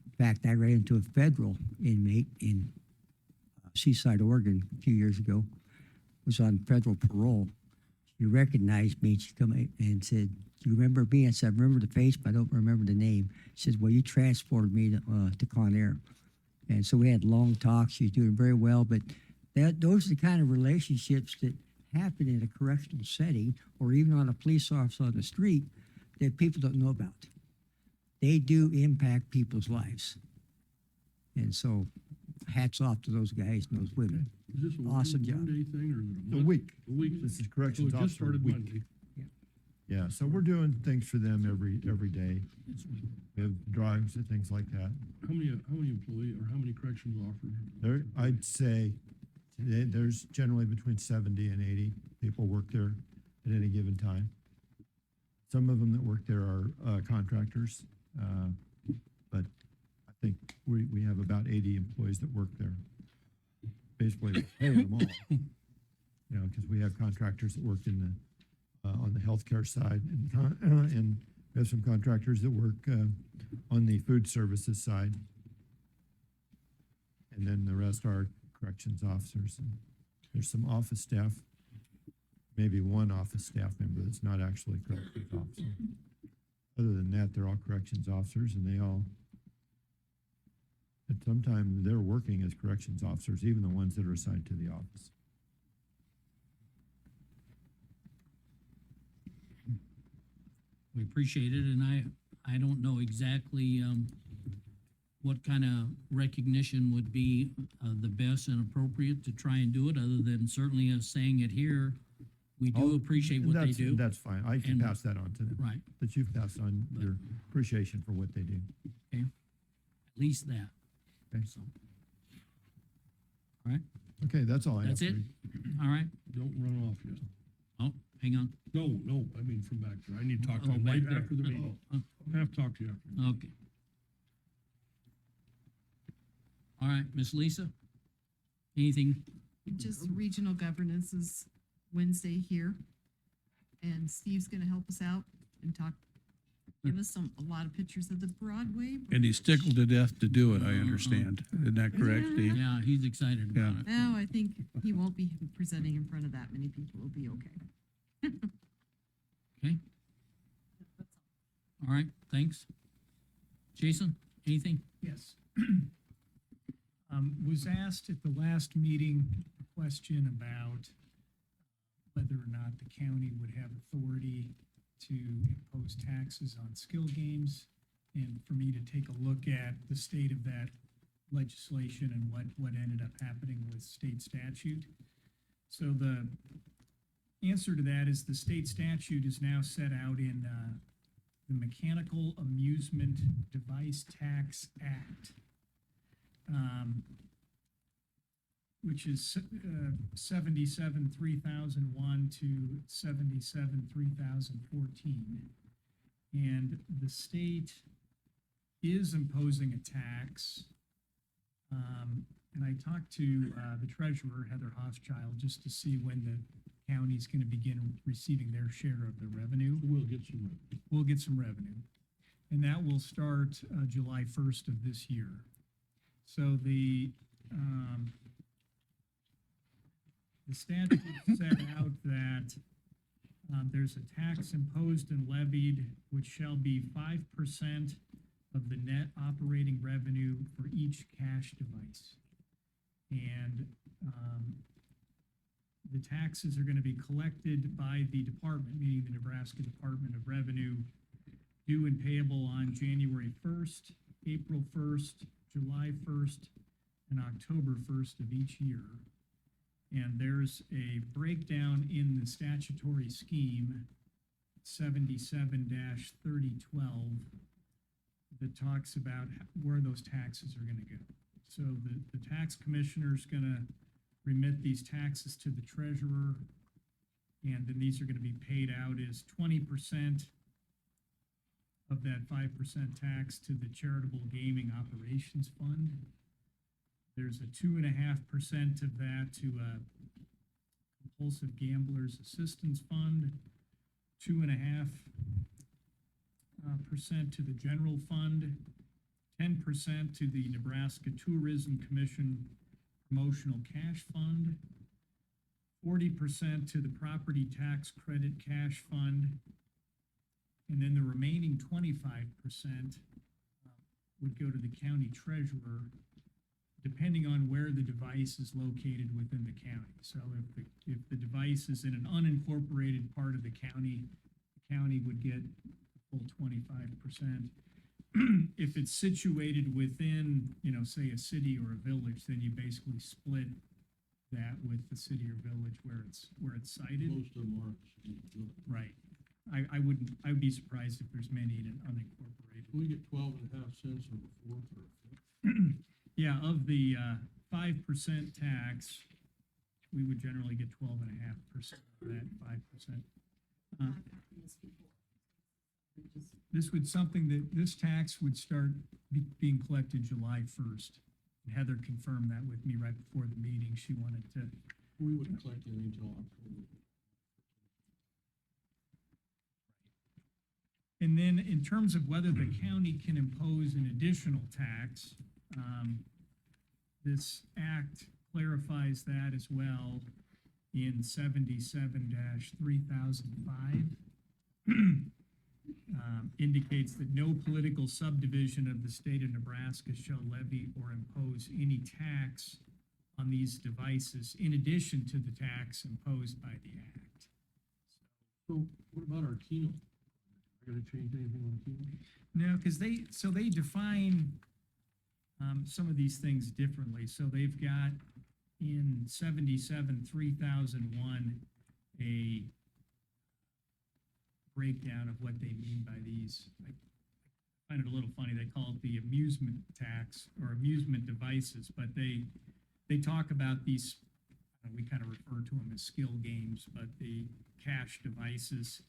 In fact, I ran into a federal inmate in Seaside, Oregon, a few years ago. Was on federal parole. She recognized me. She come in and said, "Do you remember me?" I said, "I remember the face, but I don't remember the name." She said, "Well, you transported me to Con Air." And so we had long talks. She was doing very well, but those are the kind of relationships that happen in a correctional setting or even on a police officer on the street that people don't know about. They do impact people's lives. And so hats off to those guys and those women. Is this a Awesome job. one-day thing or is it a A month? week. A week? This is So corrections it just officer started week. Monday. Yeah, so we're doing things for them every day. We have drives and things like that. How many employees or how many corrections officers? There, I'd say today, there's generally between 70 and 80 people work there at any given time. Some of them that work there are contractors, but I think we have about 80 employees that work there. Basically, we pay them all, you know, because we have contractors that work in the on the healthcare side, and we have some contractors that work on the food services side. And then the rest are corrections officers. And there's some office staff, maybe one office staff member that's not actually a corrections officer. Other than that, they're all corrections officers, and they all, at some time, they're working as corrections officers, even the ones that are assigned to the office. We appreciate it, and I don't know exactly, what kind of recognition would be, the best and appropriate to try and do it, other than certainly us saying it here. We do Oh, appreciate and what they that's- do. That's fine. I can And- pass that on to them. Right. That you've passed on your appreciation for what they do. At least that. Okay. So. All right, Okay, that's all I have. that's for it? you. All right. Don't run off yet. Oh, hang on. No, I mean from back there. I need to talk to Oh, them back right there. after the meeting. Oh, I have to talk to you after. okay. All right, Miss Lisa? Anything? Just regional governance is Wednesday here. And Steve's gonna help us out and give us a lot of pictures of the Broadway. And he's tickled to death to do it, I understand. Isn't that correct, Steve? Yeah, he's excited about it. No, I think he won't be presenting in front of that many people. It'll be okay. Okay. All right, thanks. Jason, anything? Yes. Was asked at the last meeting a question about whether or not the county would have authority to impose taxes on skill games, and for me to take a look at the state of that legislation and what ended up happening with state statute. So the answer to that is the state statute is now set out in the Mechanical Amusement Device Tax Act, which is 77-3001 to 77-3014. And the state is imposing a tax. And I talked to the treasurer, Heather Hochschild, just to see when the county's going to begin receiving their share of the revenue. We'll get some revenue. We'll get some revenue. And that will start July 1st of this year. So the statute set out that there's a tax imposed and levied which shall be 5% of the net operating revenue for each cash device. And the taxes are going to be collected by the department, meaning the Nebraska Department of Revenue, due and payable on January 1st, April 1st, July 1st, and October 1st of each year. And there's a breakdown in the statutory scheme 77 3012 that talks about where those taxes are gonna go. So the tax commissioner's gonna remit these taxes to the treasurer, and then these are gonna be paid out as 20% of that 5% tax to the charitable gaming operations fund. There's a 2.5% of that to a compulsive gamblers assistance fund, 2.5% to the general fund, 10% to the Nebraska Tourism Commission promotional cash fund, 40% to the property tax credit cash fund, and then the remaining 25% would go to the county treasurer, depending on where the device is located within the county. So if the device is in an unincorporated part of the county would get the full 25%. If it's situated within, say a city or a village, then you basically split that with the city or village where it's cited. Most of them are. Right. I would be surprised if there's many in an unincorporated. We get 12.5 cents on a fourth or a fifth. Yeah, of the 5% tax, we would generally get 12.5% of that 5%. This tax would start being collected July 1st. Heather confirmed that with me right before the meeting. She wanted to. We wouldn't collect any until October. And then in terms of whether the county can impose an additional tax, this act clarifies that as well in 77-3005. Indicates that no political subdivision of the state of Nebraska shall levy or impose any tax on these devices in addition to the tax imposed by the act. So what about our Keno? Are gonna change anything on Keno? No, because they define some of these things differently. So they've got in 77-3001 a breakdown of what they mean by these. I find it a little funny. They call it the amusement tax or amusement devices, but they talk about these, we kind of refer to them as skill games, but the cash devices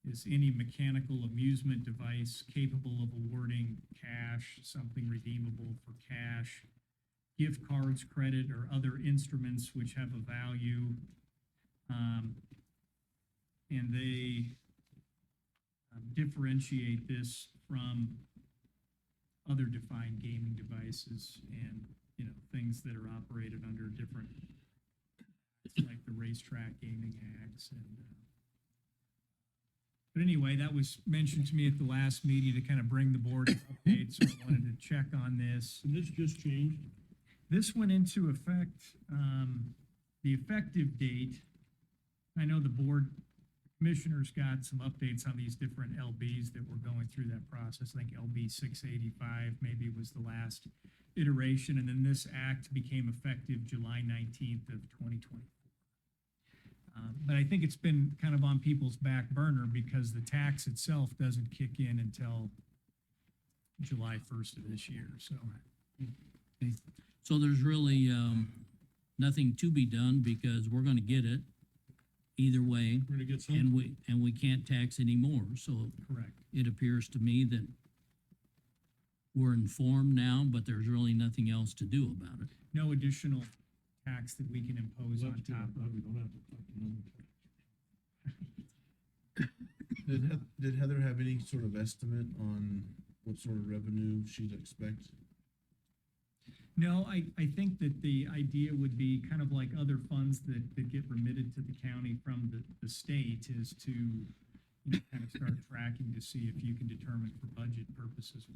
is any mechanical amusement device capable of awarding cash, something redeemable for cash, gift cards, credit, or other instruments which have a value. And they differentiate this from other defined gaming devices and, things that are operated under different, like the racetrack gaming acts and, but anyway, that was mentioned to me at the last meeting to kind of bring the board an update, so I wanted to check on this. And this just changed? This went into effect, the effective date, I know the board commissioners got some updates on these different LBs that were going through that process. I think LB 685 maybe was the last iteration, and then this act became effective July 19th of 2024. But I think it's been kind of on people's back burner because the tax itself doesn't kick in until July 1st of this year, so. So there's really, nothing to be done because we're gonna get it either way. We're gonna get some. And we can't tax anymore, so Correct. it appears to me that we're informed now, but there's really nothing else to do about it. No additional tax that we can impose on top of. We don't have to collect another tax. Did Heather have any sort of estimate on what sort of revenue she'd expect? No, I think that the idea would be kind of like other funds that get remitted to the county from the state is to kind of start tracking to see if you can determine for budget purposes,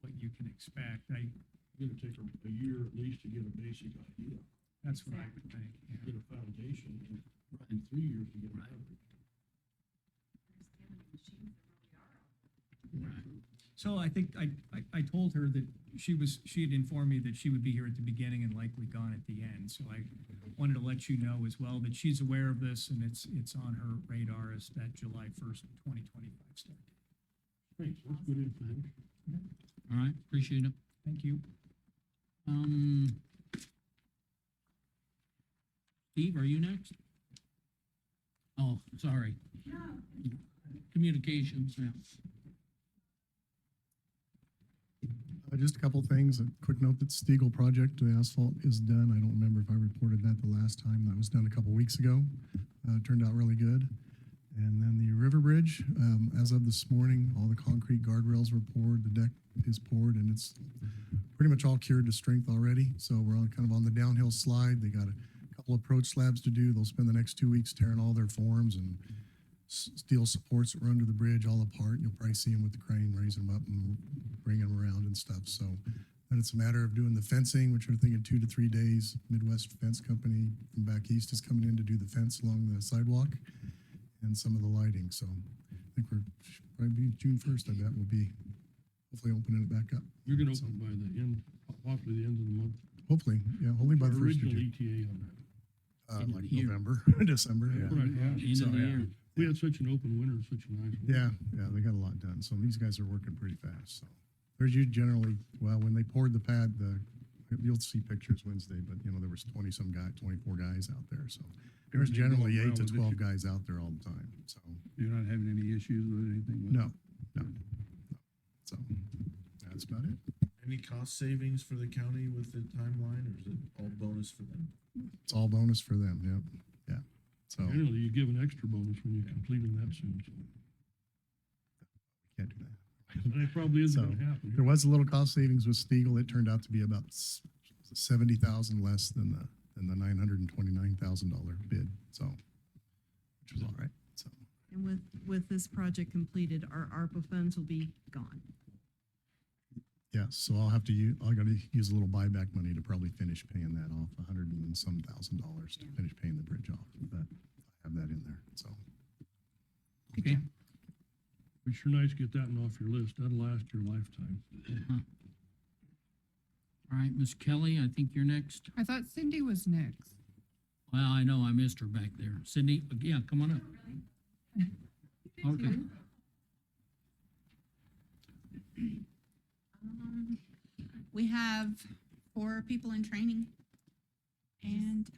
what you can expect. It's gonna take a year at least to get a basic idea, That's what I would think. yeah. get a foundation, and 3 years to get it out. So I think I told her that she had informed me that she would be here at the beginning and likely gone at the end. So I wanted to let you know as well that she's aware of this and it's on her radar as that July 1st, 2025 start. Thanks, that's good information. All right, appreciate it. Thank you. Steve, are you next? Oh, sorry. Communications, yeah. Just a couple things. A quick note that Stiegel project, the asphalt is done. I don't remember if I reported that the last time. That was done a couple weeks ago. Turned out really good. And then the river bridge, as of this morning, all the concrete guardrails were poured, the deck is poured, and it's pretty much all cured to strength already. So we're on kind of on the downhill slide. They got a couple approach slabs to do. They'll spend the next 2 weeks tearing all their forms and steel supports that were under the bridge all apart. You'll probably see them with the crane raising them up and bringing them around and stuff. So then it's a matter of doing the fencing, which we're thinking 2 to 3 days. Midwest Fence Company from back east is coming in to do the fence along the sidewalk and some of the lighting. So I think we're probably June 1st, I bet we'll be hopefully opening it back up. You're gonna open by the end, possibly the end of the month. Hopefully, yeah, hopefully by the Our 1st of original June. ETA on that. Like Here. November, December, yeah. Right, yeah. End So, of the yeah. year. We had such an open winter, such a nice one. Yeah, they got a lot done. So these guys are working pretty fast. So there's you generally, well, when they poured the pad, you'll see pictures Wednesday, but there was 24 guys out there. So there's Everything going generally well 8 to with 12 it? guys out there all the time. So You're not having any issues with anything? with no, it? no. So that's about it. Any cost savings for the county with the timeline, or is it all bonus for them? It's all bonus for them. Yep. Yeah. So Generally, you give an extra bonus when you complete them that soon. So can't do that. that probably isn't So, gonna happen. There was a little cost savings with Stiegel. It turned out to be about 70,000 less than the $929,000 bid. So, which was all right. So, And with this project completed, our ARPA funds will be gone. yeah. So I got to use a little buyback money to probably finish paying that off, $100 and some thousand to finish paying the bridge off. But I have that in there. So. Okay. It's sure nice to get that one off your list. That'll last your lifetime. All right, Miss Kelly, I think you're next. I thought Cindy was next. Well, I know, I missed her back there. Cindy, yeah, come on up. Okay. We have 4 people in training. And,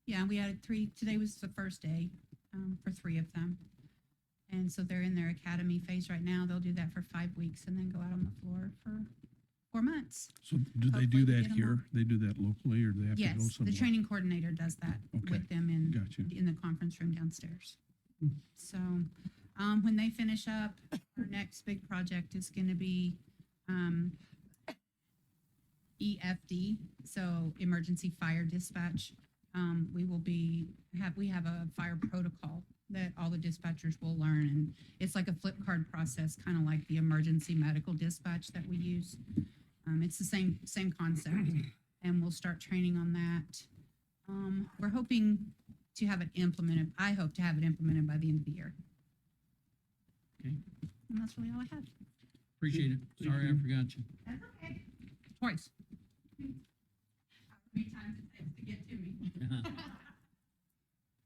yeah, we added 3. Today was the first day, for 3 of them. And so they're in their academy phase right now. They'll do that for 5 weeks and then go out on the floor for 4 months. So do they Hopefully do we that get 'em here? all. They do that locally, or do they have to go Yes, somewhere? the training coordinator does that Okay, with them in gotcha. the conference room downstairs. So, when they finish up, our next big project is gonna be, EFD, so Emergency Fire Dispatch. We have a fire protocol that all the dispatchers will learn, and it's like a flip card process, kind of like the emergency medical dispatch that we use. It's the same concept, and we'll start training on that. We're hoping to have it implemented. I hope to have it implemented by the end of the year. Okay. And that's really all I had. Appreciate it. Sorry, I forgot you. That's okay. Twice. How many times it takes to get to me.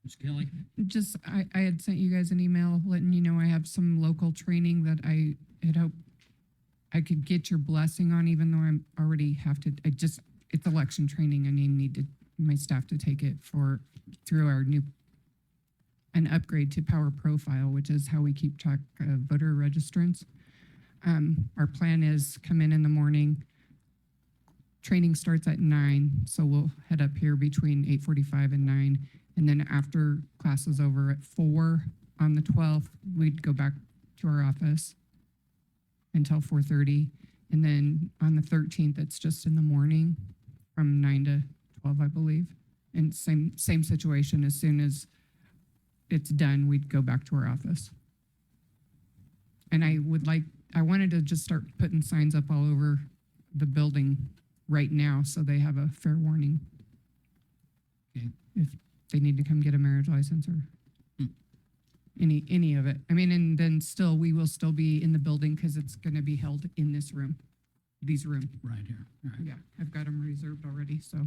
Miss Kelly? Just, I had sent you guys an email letting you know I have some local training that I had hoped I could get your blessing on, even though I'm already it's election training. I need my staff to take it through an upgrade to Power Profile, which is how we keep track of voter registrants. Our plan is come in the morning. Training starts at 9, so we'll head up here between 8:45 and 9. And then after class is over at 4 on the 12th, we'd go back to our office until 4:30. And then on the 13th, it's just in the morning from 9 to 12, I believe. And same situation. As soon as it's done, we'd go back to our office. And I wanted to just start putting signs up all over the building right now, so they have a fair warning. Okay. If they need to come get a marriage license or any of it. I mean, and then we will still be in the building because it's going to be held in this room, these rooms. Right here. All right. Yeah, I've got them reserved already, so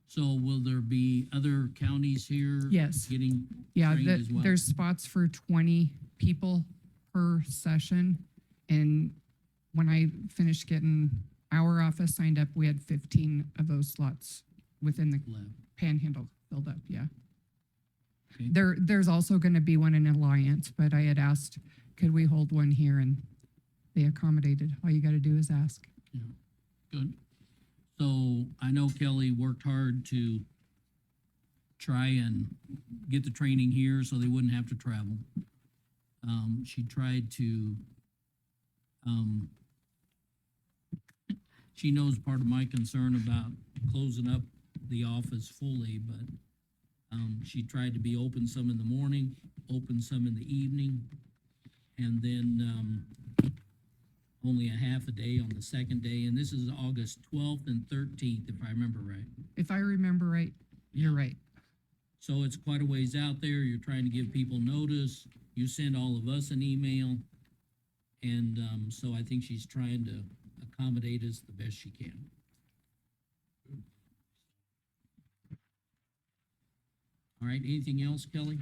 So will there be other counties here? Yes. Getting Yeah, trained as well? there's spots for 20 people per session. And when I finished getting our office signed up, we had 15 of those slots within the Left. panhandle filled up, yeah. Okay. There's also gonna be one in Alliance, but I had asked, could we hold one here, and they accommodated. All you gotta do is ask. Good. So I know Kelly worked hard to try and get the training here so they wouldn't have to travel. She tried to, she knows part of my concern about closing up the office fully, but she tried to be open some in the morning, open some in the evening, and then only a half a day on the second day. And this is August 12th and 13th, if I remember right. If I remember right, you're right. So it's quite a ways out there. You're trying to give people notice. You send all of us an email. And so I think she's trying to accommodate us the best she can. All right, anything else, Kelly?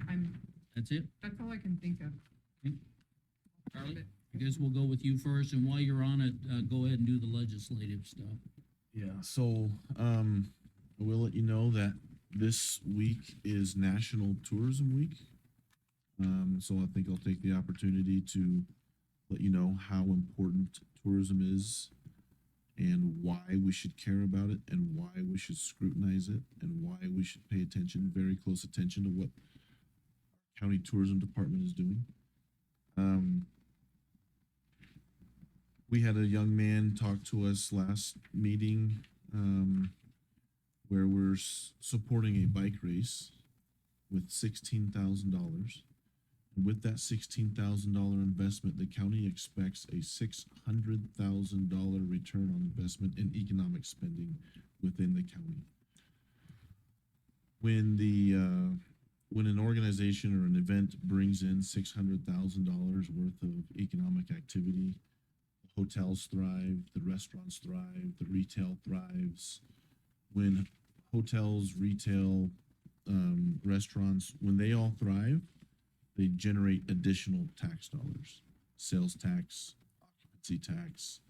That's it? That's all I can think of. Charlie? I guess we'll go with you first, and while you're on it, go ahead and do the legislative stuff. Yeah, so, I will let you know that this week is National Tourism Week. So I think I'll take the opportunity to let you know how important tourism is and why we should care about it and why we should scrutinize it and why we should pay attention, very close attention to what county tourism department is doing. We had a young man talk to us last meeting, where we're supporting a bike race with $16,000. With that $16,000 investment, the county expects a $600,000 return on investment in economic spending within the county. When an organization or an event brings in $600,000 worth of economic activity, hotels thrive, the restaurants thrive, the retail thrives. When hotels, retail, restaurants, when they all thrive, they generate additional tax dollars, sales tax, occupancy tax.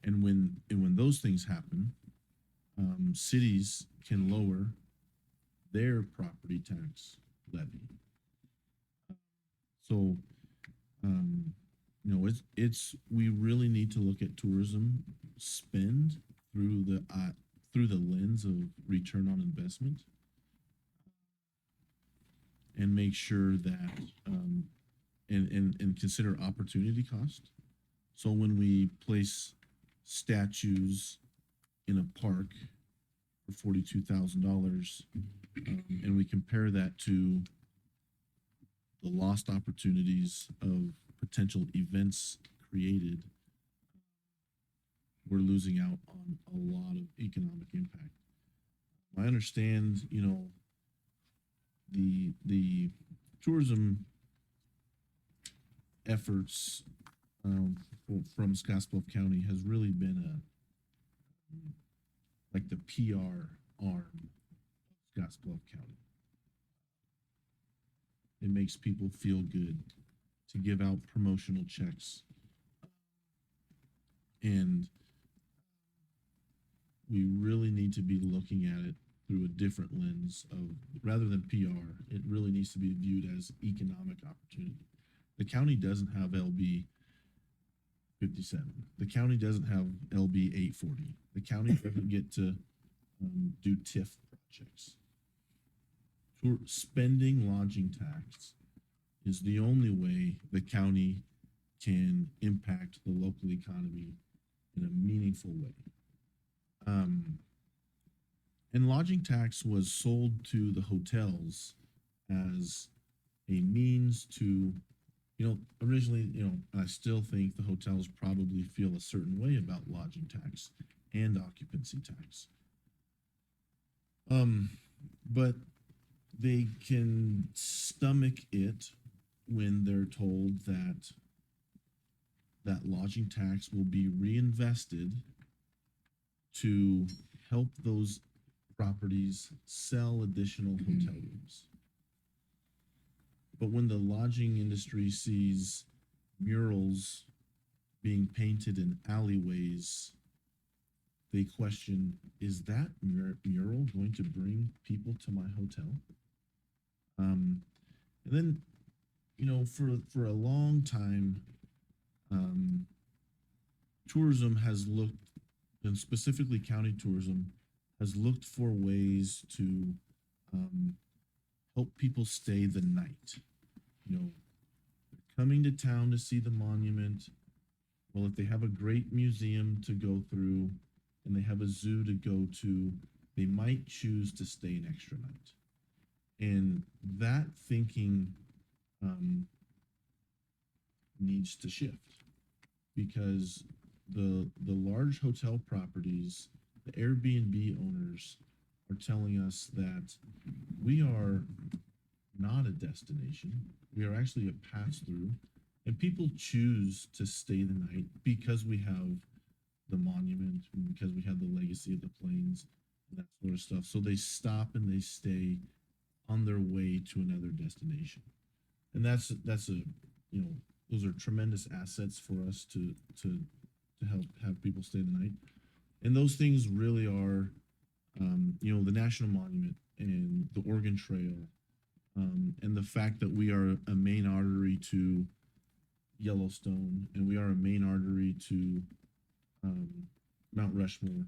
And when those things happen, cities can lower their property tax levy. So, we really need to look at tourism spend through the lens of return on investment, and make sure that and consider opportunity cost. So when we place statues in a park for $42,000, and we compare that to the lost opportunities of potential events created, we're losing out on a lot of economic impact. I understand, the tourism efforts from Scotts Bluff County has really been like the PR arm of Scotts Bluff County. It makes people feel good to give out promotional checks. And we really need to be looking at it through a different lens of, rather than PR, it really needs to be viewed as economic opportunity. The county doesn't have LB 57. The county doesn't have LB 840. The county doesn't get to do TIF projects. Spending lodging tax is the only way the county can impact the local economy in a meaningful way. And lodging tax was sold to the hotels as a means to, originally, I still think the hotels probably feel a certain way about lodging tax and occupancy tax. But they can stomach it when they're told that lodging tax will be reinvested to help those properties sell additional hotel rooms. But when the lodging industry sees murals being painted in alleyways, they question, is that mural going to bring people to my hotel? And then, for a long time, tourism has looked, and specifically county tourism, has looked for ways to help people stay the night. They're coming to town to see the monument. Well, if they have a great museum to go through and they have a zoo to go to, they might choose to stay an extra night. And that thinking needs to shift, because the large hotel properties, the Airbnb owners, are telling us that we are not a destination. We are actually a pass through, and people choose to stay the night because we have the monument, because we have the legacy of the plains, that sort of stuff. So they stop and they stay on their way to another destination, and that's a those are tremendous assets for us to help have people stay the night. And those things really are, the National Monument and the Oregon Trail, and the fact that we are a main artery to Yellowstone, and we are a main artery to Mount Rushmore.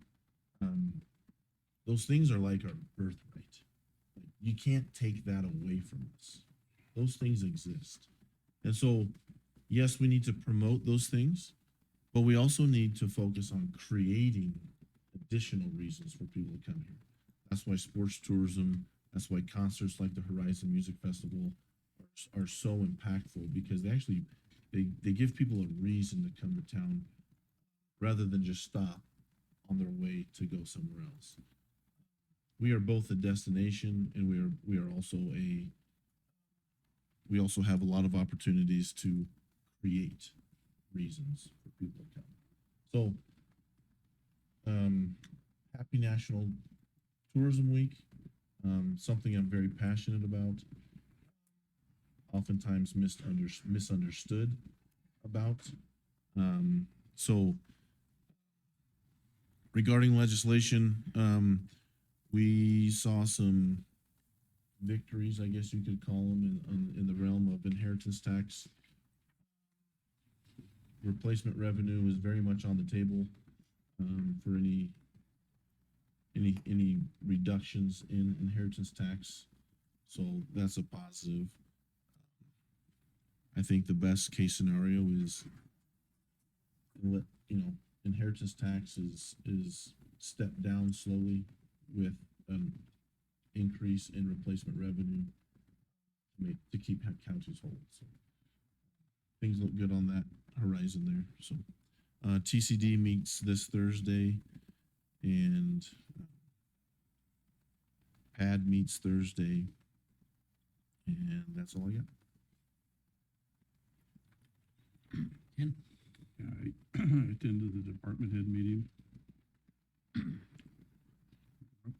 Those things are like our birthright. You can't take that away from us. Those things exist. And so, yes, we need to promote those things, but we also need to focus on creating additional reasons for people to come here. That's why sports tourism, that's why concerts like the Horizon Music Festival are so impactful, because they give people a reason to come to town rather than just stop on their way to go somewhere else. We are both a destination, and we also have a lot of opportunities to create reasons for people to come. So, happy National Tourism Week. Something I'm very passionate about, oftentimes misunderstood about. So regarding legislation, we saw some victories, I guess you could call them, in the realm of inheritance tax. Replacement revenue is very much on the table for any reductions in inheritance tax. So that's a positive. I think the best case scenario is inheritance tax is stepped down slowly with an increase in replacement revenue to keep counties whole. So things look good on that horizon there. So TCD meets this Thursday, and PAD meets Thursday, and that's all I got. Ken? I attended the department head meeting.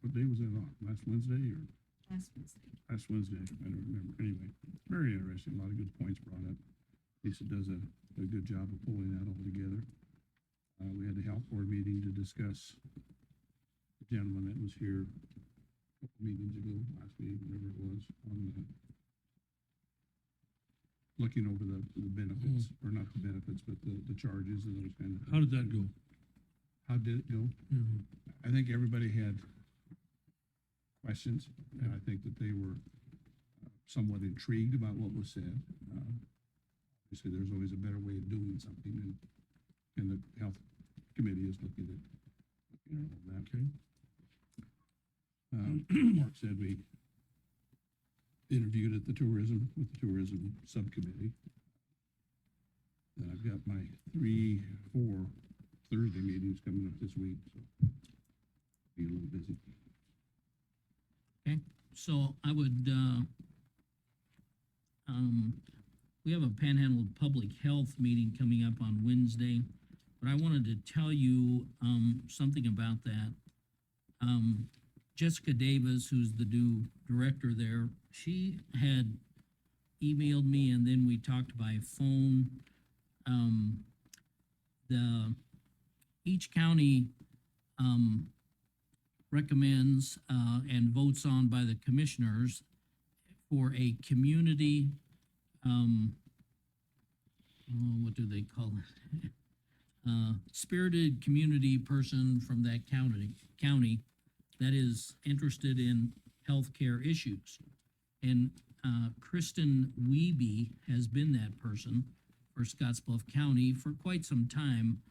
What day was that on? Last Wednesday or? Last Wednesday. Last Wednesday, I don't remember. Anyway, very interesting. A lot of good points brought up. Lisa does a good job of pulling that all together. We had a health board meeting to discuss the gentleman that was here a couple meetings ago, last week, whatever it was, on looking over the benefits, or not the benefits, but the charges and those kind of things. How did that go? How did it go? I think everybody had questions, and I think that they were somewhat intrigued about what was said. Obviously, there's always a better way of doing something, and the health committee is looking at all that. Okay. Mark said we interviewed with the tourism subcommittee. And I've got my 4 Thursday meetings coming up this week, so be a little busy. Okay, so I would, we have a Panhandle Public Health meeting coming up on Wednesday, but I wanted to tell you, something about that. Jessica Davis, who's the new director there, she had emailed me and then we talked by phone. Each county, recommends, and votes on by the commissioners for a community, what do they call it? Spirited community person from that county that is interested in healthcare issues. And Kristen Wiebe has been that person for Scotts Bluff County for quite some time.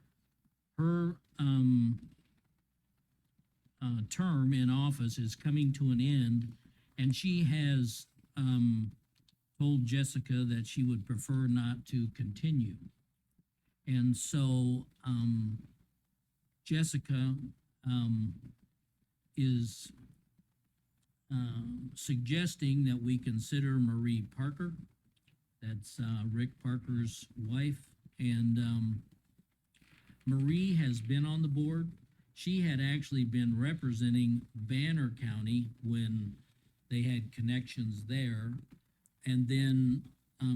Her term in office is coming to an end, and she has told Jessica that she would prefer not to continue. And so Jessica is suggesting that we consider Marie Parker. That's Rick Parker's wife. And Marie has been on the board. She had actually been representing Banner County when they had connections there. And then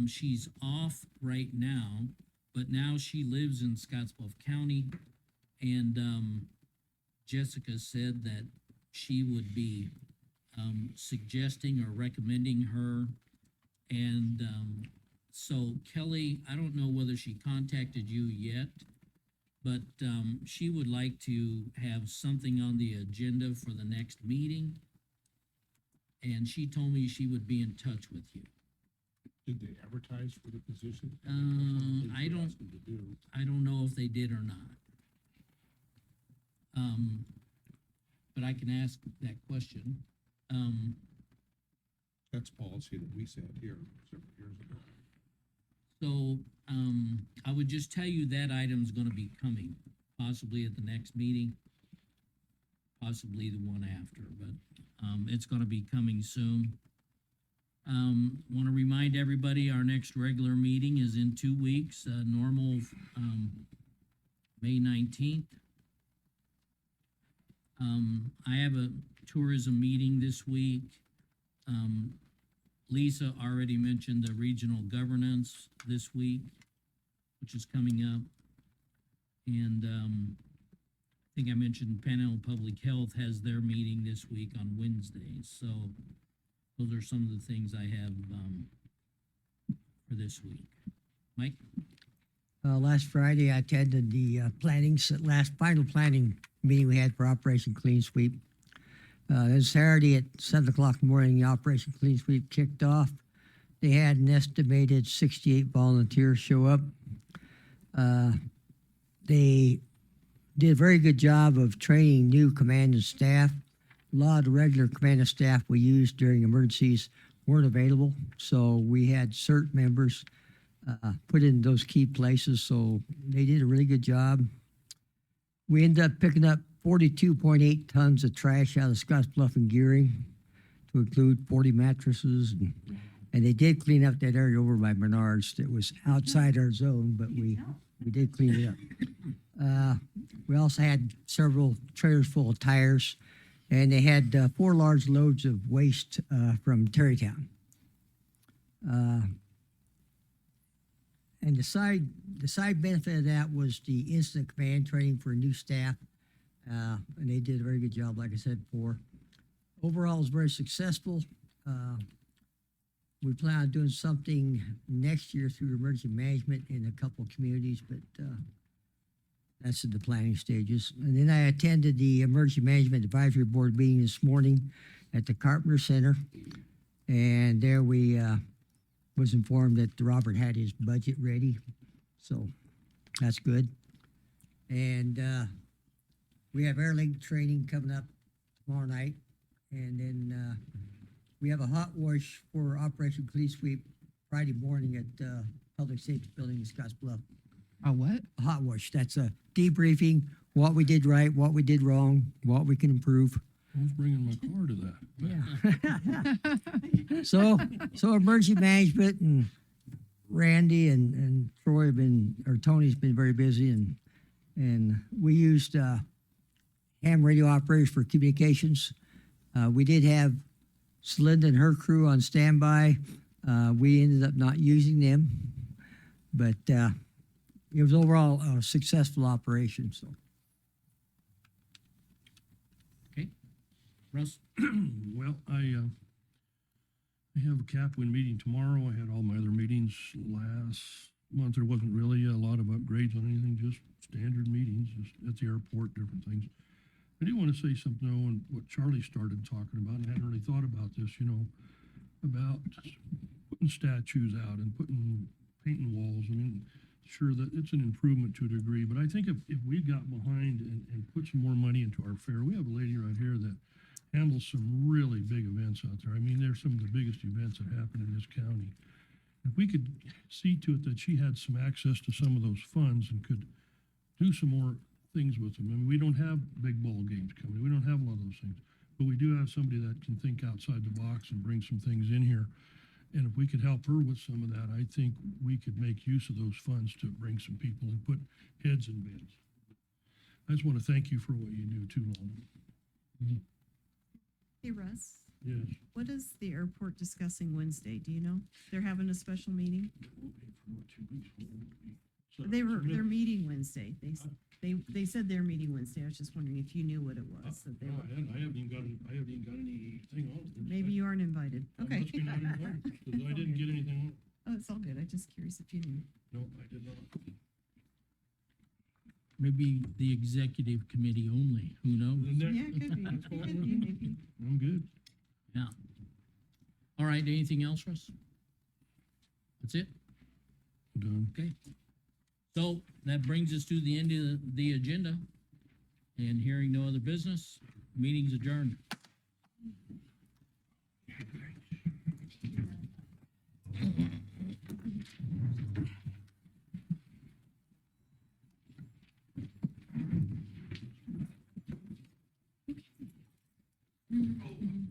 she's off right now, but now she lives in Scotts Bluff County. And Jessica said that she would be suggesting or recommending her. And so Kelly, I don't know whether she contacted you yet, but she would like to have something on the agenda for the next meeting. And she told me she would be in touch with you. Did they advertise for the position? I don't know if they did or not. But I can ask that question. That's policy that we set here several years ago. So, I would just tell you that item's gonna be coming, possibly at the next meeting, possibly the one after, but, it's gonna be coming soon. Want to remind everybody, our next regular meeting is in 2 weeks, normal, May 19th. I have a tourism meeting this week. Lisa already mentioned the regional governance this week, which is coming up. And I think I mentioned Panhandle Public Health has their meeting this week on Wednesdays. So those are some of the things I have for this week. Mike? Last Friday, I attended the final planning meeting we had for Operation Clean Sweep. Then Saturday at 7 o'clock in the morning, the Operation Clean Sweep kicked off. They had an estimated 68 volunteers show up. They did a very good job of training new command and staff. A lot of the regular command and staff we used during emergencies weren't available, so we had CERT members put in those key places, so they did a really good job. We ended up picking up 42.8 tons of trash out of Scotts Bluff and Gearing, to include 40 mattresses, and they did clean up that area over by Menards that was outside our zone, but we did clean it up. We also had several trailers full of tires, and they had 4 large loads of waste from Terrytown. And the side benefit of that was the incident command training for new staff, and they did a very good job, like I said before. Overall, it was very successful. We plan on doing something next year through emergency management in a couple of communities, but that's in the planning stages. And then I attended the Emergency Management Advisory Board meeting this morning at the Carpenter Center, and there we was informed that Robert had his budget ready, so that's good. And we have Airlink training coming up tomorrow night, and then we have a hot wash for Operation Clean Sweep Friday morning at Public Safety Building in Scotts Bluff. A what? A hot wash. That's a debriefing, what we did right, what we did wrong, what we can improve. I was bringing my car to that. Yeah. So emergency management and Randy and Troy have been, or Tony's been very busy, and we used ham radio operators for communications. We did have Celinda and her crew on standby. We ended up not using them, but it was overall a successful operation. So. Russ? Well, I have a Capwin meeting tomorrow. I had all my other meetings last month. There wasn't really a lot of upgrades on anything, just standard meetings, just at the airport, different things. I do want to say something though, on what Charlie started talking about, and I hadn't really thought about this, you know, about putting statues out and painting walls. I mean, sure that it's an improvement to a degree, but I think if we got behind and put some more money into our fair, we have a lady right here that handles some really big events out there. I mean, they're some of the biggest events that happen in this county. If we could see to it that she had some access to some of those funds and could do some more things with them. I mean, we don't have big ball games coming. We don't have a lot of those things, but we do have somebody that can think outside the box and bring some things in here. And if we could help her with some of that, I think we could make use of those funds to bring some people and put heads in beds. I just want to thank you for what you do too, Lon. Hey, Russ, Yes. what is the airport discussing Wednesday? Do you know? They're having a special meeting? They're meeting Wednesday. They said they're meeting Wednesday. I was just wondering if you knew what it was that they were. I haven't even got anything on it. Maybe you aren't invited. I Okay. must be not invited, 'cause I didn't get anything on. Oh, it's all good. I'm just curious if you knew. No, I did not. Maybe the executive committee only, who knows? Yeah, it could be. It could be, maybe. I'm good. Yeah. All right, anything else, Russ? That's it? Done. Okay. So that brings us to the end of the agenda. And hearing no other business, meeting's adjourned. Mm-hmm.